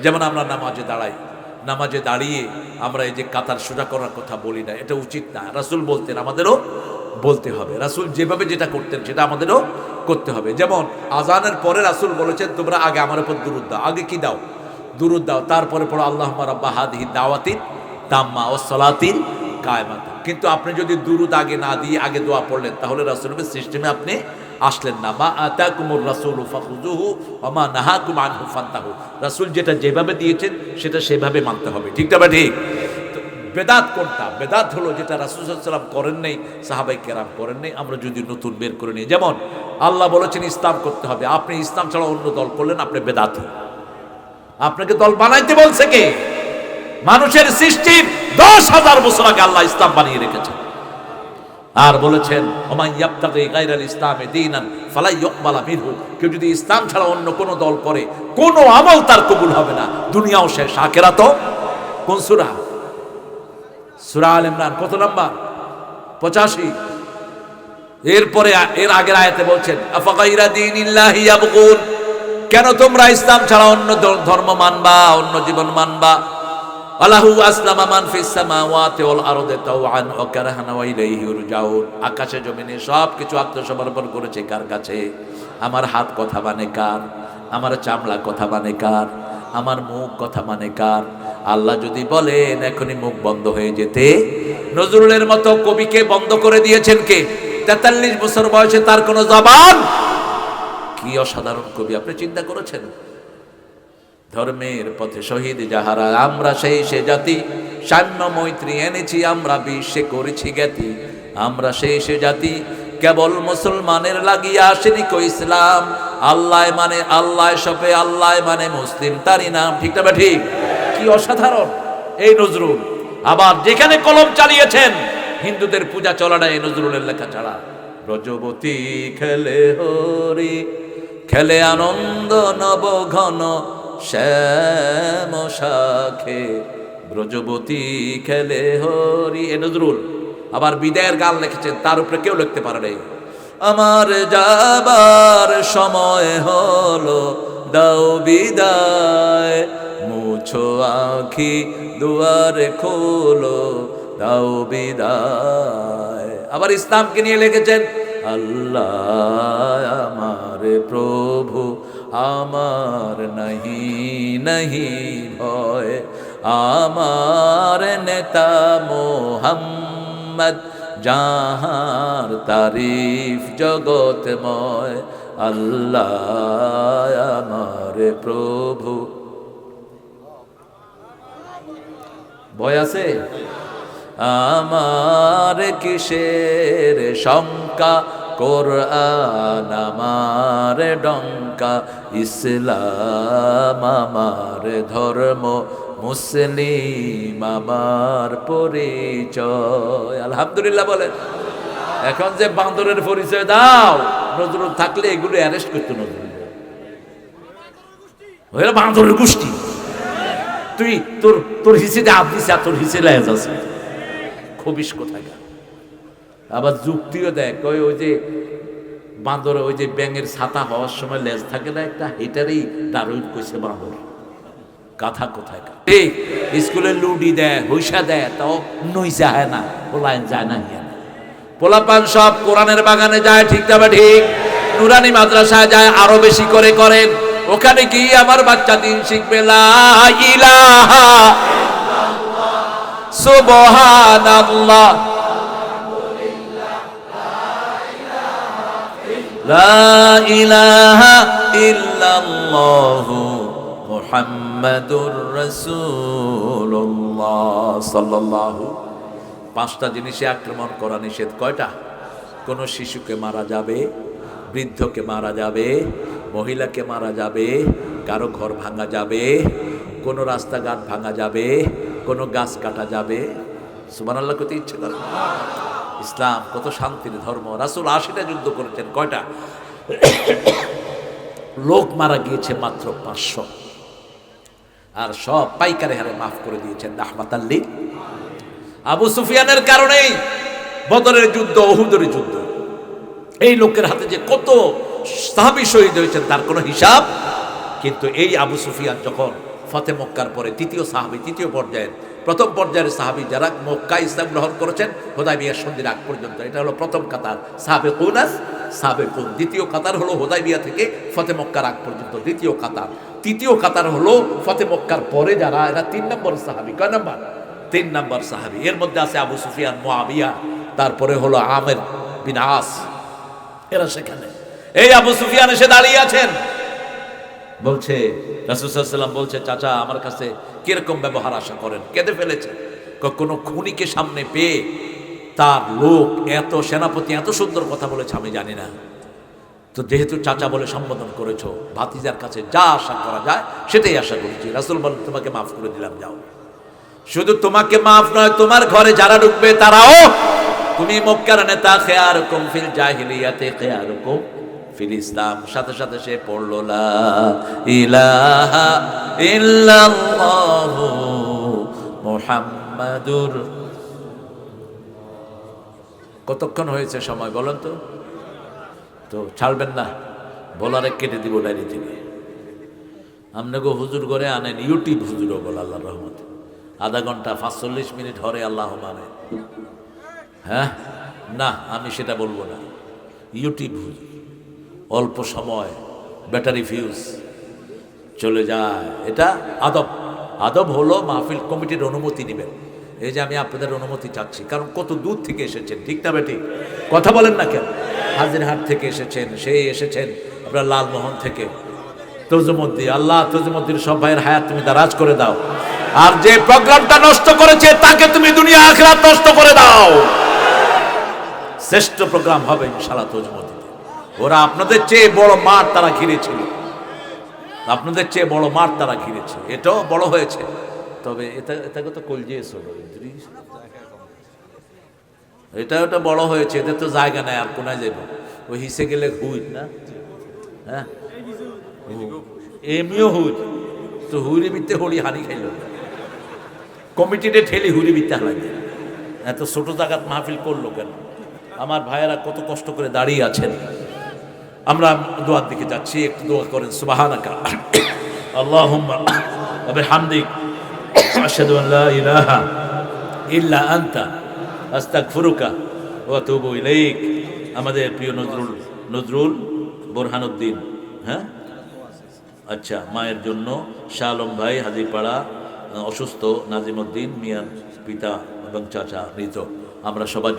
যেমন আমরা নামাজে দাঁড়াই, নামাজে দাঁড়িয়ে আমরা এই যে কাতার সোজা করার কথা বলি না, এটা উচিত না। রাসূল বলতেন, আমাদেরও বলতে হবে। রাসূল যেভাবে যেটা করতেন সেটা আমাদেরও করতে হবে। যেমন আজানের পরে রাসূল বলেছেন, তোমরা আগে আমার উপর দুরূদ দাও। আগে কি দাও? দুরূদ দাও। তারপরে পড়ো আল্লাহুম্মা রাব্বা হাযিহি দাওয়াতিন তাম্মা ওয়াস সালাতিল কায়েমাত। কিন্তু আপনি যদি দুরূদ আগে না দিয়ে আগে দোয়া পড়লেন, তাহলে রাসূলের সিস্টেমে আপনি আসলেন না। মা আতাকুমুর রাসূলু ফাখুযুহু ওয়া মা নাহাকুম আনহু ফান্তাহু। রাসূল যেটা যেভাবে দিয়েছেন সেটা সেভাবে মানতে হবে, ঠিক না ঠিক? বেদাত কোনটা? বেদাত হলো যেটা রাসূল সাল্লাল্লাহু আলাইহি ওয়াসাল্লাম করেন নাই, সাহাবায়ে কেরাম করেন নাই, আমরা যদি নতুন বের করে নিই। যেমন আল্লাহ বলেছেন ইসলাম করতে হবে, আপনি ইসলাম ছাড়া অন্য দল করলেন, আপনি বেদাতি। আপনাকে দল বানাইতে বলছে কে? মানুষের সৃষ্টির 10,000 বছর আগে আল্লাহ ইসলাম বানিয়ে রেখেছেন। আর বলেছেন ওমান ইয়াবতাগি গায়রাল ইসলামি দীনান ফালা ইউকবালা মিনহু। কেউ যদি ইসলাম ছাড়া অন্য কোনো দল করে, কোনো আমল তার কবুল হবে না, দুনিয়াও শেষ, আখিরাতও। কোন সূরা? সূরা আল ইমরান কত নাম্বার? 85। এরপরে এর আগের আয়াতে বলছেন আফাগাইরা দীনিল্লাহি ইয়াবগুন। কেন তোমরা ইসলাম ছাড়া অন্য ধর্ম মানবা, অন্য জীবন মানবা? আল্লাহু আসলামা মান ফিস সামাওয়াতি ওয়াল আরদি তাওআন ওয়া কারহান ওয়া ইলাইহি ইরজাউন। আকাশে জমিনে সব কিছু আত্মসমর্পণ করেছে কার কাছে? আমার হাত কথা মানে কার? আমার চামড়া কথা মানে কার? আমার মুখ কথা মানে কার? আল্লাহ যদি বলেন এখনই মুখ বন্ধ হয়ে যেতে, নজরুলের মতো কবিকে বন্ধ করে দিয়েছেন কে? 43 বছর বয়সে তার কোনো জবান। কি অসাধারণ কবি, আপনি চিন্তা করেছেন? ধর্মের পথে শহীদ যাহারা, আমরা সেই সে জাতি, সাম্য মৈত্রী এনেছি আমরা, বিশ্বে করেছি জ্ঞাতি। আমরা সেই সে জাতি, কেবল মুসলমানের লাগিয়া আসেনি কো ইসলাম। আল্লাহ মানে আল্লাহ সপে, আল্লাহ মানে মুসলিম তারই নাম, ঠিক না ঠিক? কি অসাধারণ এই নজরুল। আবার যেখানে কলম চালিয়েছেন, হিন্দুদের পূজা চলা না এই নজরুলের লেখা ছাড়া। ব্রজবতী খেলে হরি, খেলে আনন্দ নব ঘন, শ্যাম শাখে ব্রজবতী খেলে হরি, এ নজরুল। আবার বিদায়ের গান লিখেছেন, তার উপরে কেউ লিখতে পারে নাই। আমার যাবার সময় হলো, দাও বিদায়, মুছো আঁখি দুয়ারে খোলো, দাও বিদায়। আবার ইসলামকে নিয়ে লিখেছেন, আল্লাহ আমার প্রভু, আমার নাহি নাহি ভয়, আমার নেতা মোহাম্মদ, যাহার তারিফ জগতময়, আল্লাহ আমার প্রভু। ভয় আছে? আমার কিসের শঙ্কা, কোরআন আমার ডঙ্কা, ইসলাম আমার ধর্ম, মুসলিম আমার পরিচয়। আলহামদুলিল্লাহ বলেন। এখন যে বান্দরের পরিচয় দাও, নজরুল থাকলে এগুলো অ্যারেস্ট করতো নজরুল। বান্দরের গোষ্ঠী, তুই তোর হিসেবে আপ দিস, তোর হিসেবে লেজ আছে। খবিস কোথায় গা। আবার যুক্তিও দেয়, কয় ওই যে বাঁদর, ওই যে ব্যাঙের ছাতা হওয়ার সময় লেজ থাকে না একটা, এটারই ডারউইন কইছে বাঁদর। কথা কোথায় গা। স্কুলে লুডি দেয়, হইসা দেয়, তাও নই যায় না, পোলায়ন যায় না। পোলাপান সব কোরআনের বাগানে যায়, ঠিক তবে ঠিক। নুরানি মাদ্রাসায় যায়, আরো বেশি করে করেন। ওখানে কি আমার বাচ্চা দিন শিখবে, লা ইলাহা সুবহানাল্লাহ, লা ইলাহা ইল্লাল্লাহু মুহাম্মাদুর রাসূলুল্লাহ সাল্লাল্লাহু। পাঁচটা জিনিসে আক্রমণ করা নিষেধ। কয়টা? কোনো শিশুকে মারা যাবে, বৃদ্ধকে মারা যাবে, মহিলাকে মারা যাবে, কারো ঘর ভাঙা যাবে, কোনো রাস্তাঘাট ভাঙা যাবে, কোনো গাছ কাটা যাবে। সুবহানাল্লাহ কত ইচ্ছে করে। ইসলাম কত শান্তির ধর্ম। রাসূল ৮০টা যুদ্ধ করেছেন। কয়টা? লোক মারা গিয়েছে মাত্র ৫০০, আর সব পাইকারে হারে মাফ করে দিয়েছেন রাহমাতাল লিল। আবু সুফিয়ানের কারণেই বদরের যুদ্ধ, উহুদের যুদ্ধ, এই লোকের হাতে যে কত সাহাবী শহীদ হয়েছেন তার কোনো হিসাব। কিন্তু এই আবু সুফিয়ান যখন ফতে মক্কার পরে তৃতীয় সাহাবী, তৃতীয় পর্যায়ের, প্রথম পর্যায়ের সাহাবী যারা মক্কা ইসলাম গ্রহণ করেছেন হুদায়বিয়া সন্ধির আগ পর্যন্ত, এটা হলো প্রথম কাতার সাবেকুন। দ্বিতীয় কাতার হলো হুদায়বিয়া থেকে ফতে মক্কার আগ পর্যন্ত দ্বিতীয় কাতার। তৃতীয় কাতার হলো ফতে মক্কার পরে যারা, এরা ৩ নম্বর সাহাবী। কয় নম্বর? ৩ নম্বর সাহাবী। এর মধ্যে আছে আবু সুফিয়ান, মুআবিয়া, তারপরে হলো আমের বিন আস, এরা সেখানে। এই আবু সুফিয়ান এসে দাঁড়িয়ে আছেন, বলছে রাসূল সাল্লাল্লাহু আলাইহি ওয়াসাল্লাম বলছে, চাচা আমার কাছে কিরকম ব্যবহার আশা করেন? কেঁদে ফেলেছে। কোনো খুনিকে সামনে পেয়ে তার লোক এত, সেনাপতি এত সুন্দর কথা বলেছে আমি জানি না। তো যেহেতু চাচা বলে সম্বোধন করেছো, ভাতিজার কাছে যা আশা করা যায় সেটাই আশা করছি। রাসূল বলেন, তোমাকে মাফ করে দিলাম, যাও। শুধু তোমাকে মাফ নয়, তোমার ঘরে যারা ঢুকবে তারাও, তুমি মক্কার নেতা, খেয়ারুকুম ফিল জাহিলিয়াতে খেয়ারুকুম ফিল ইসলাম। সাথে সাথে সে পড়ল লা ইলাহা ইল্লাল্লাহু মুহাম্মাদুর। কতক্ষণ হয়েছে সময় বলেন তো? তো ছাড়বেন না, বলারে কেটে দিব ডাইরি থেকে। আপনাকে হুজুর করে আনেন, ইউটিউব হুজুরও বল আল্লাহর রহমতে, আধা ঘন্টা ৪৫ মিনিট হরে আল্লাহ মানে। হ্যাঁ, না আমি সেটা বলবো না। ইউটিউব হুজুর, অল্প সময়, ব্যাটারি ফিউজ চলে যায়। এটা আদব। আদব হলো মাহফিল কমিটির অনুমতি নেবেন। এই যে আমি আপনাদের অনুমতি চাচ্ছি, কারণ কত দূর থেকে এসেছেন, ঠিক না বেটি? কথা বলেন না কেন? হাজিরহাট থেকে এসেছেন, সেই এসেছেন আপনার লালমোহন থেকে, তজুমুদ্দিন। আল্লাহ তজুমুদ্দিন সব ভাইয়ের হায়াত তুমি দারাজ করে দাও। আর যে প্রোগ্রামটা নষ্ট করেছে তাকে তুমি দুনিয়া আখিরাত নষ্ট করে দাও। শ্রেষ্ঠ প্রোগ্রাম হবে ইনশাআল্লাহ তজুমুদ্দিন। ওরা আপনাদের চেয়ে বড় মাঠ তারা ঘিরেছিল, আপনাদের চেয়ে বড় মাঠ তারা ঘিরেছে। এটাও বড় হয়েছে, তবে এটাকে তো কলজিয়ে ছোট, এটা ওটা বড় হয়েছে, এদের তো জায়গা নেই। আর কোনায় যাব? ওই হিসে গেলে হুইট না, হ্যাঁ এমনিও হুইট তো, হুইরি বিতে হলি হানি খাইল, কমিটিতে ঠেলি হুইরি বিতে লাগে। এত ছোট জায়গাত মাহফিল করলো কেন? আমার ভাইয়েরা কত কষ্ট করে দাঁড়িয়ে আছেন। আমরা দোয়ার দিকে যাচ্ছি, একটু দোয়া করেন। সুবহানাকা আল্লাহুম্মা ওয়া বিহামদিক আশহাদু আন লা ইলাহা ইল্লা আনতা আস্তাগফিরুকা ওয়া আতুবু ইলাইক। আমাদের প্রিয় নজরুল বোরহানুদ্দিন, হ্যাঁ আচ্ছা, মায়ের জন্য শাহ আলম ভাই হাজিপাড়া অসুস্থ, নাজিমউদ্দিন মিয়ার পিতা এবং চাচা মৃত। আমরা সবার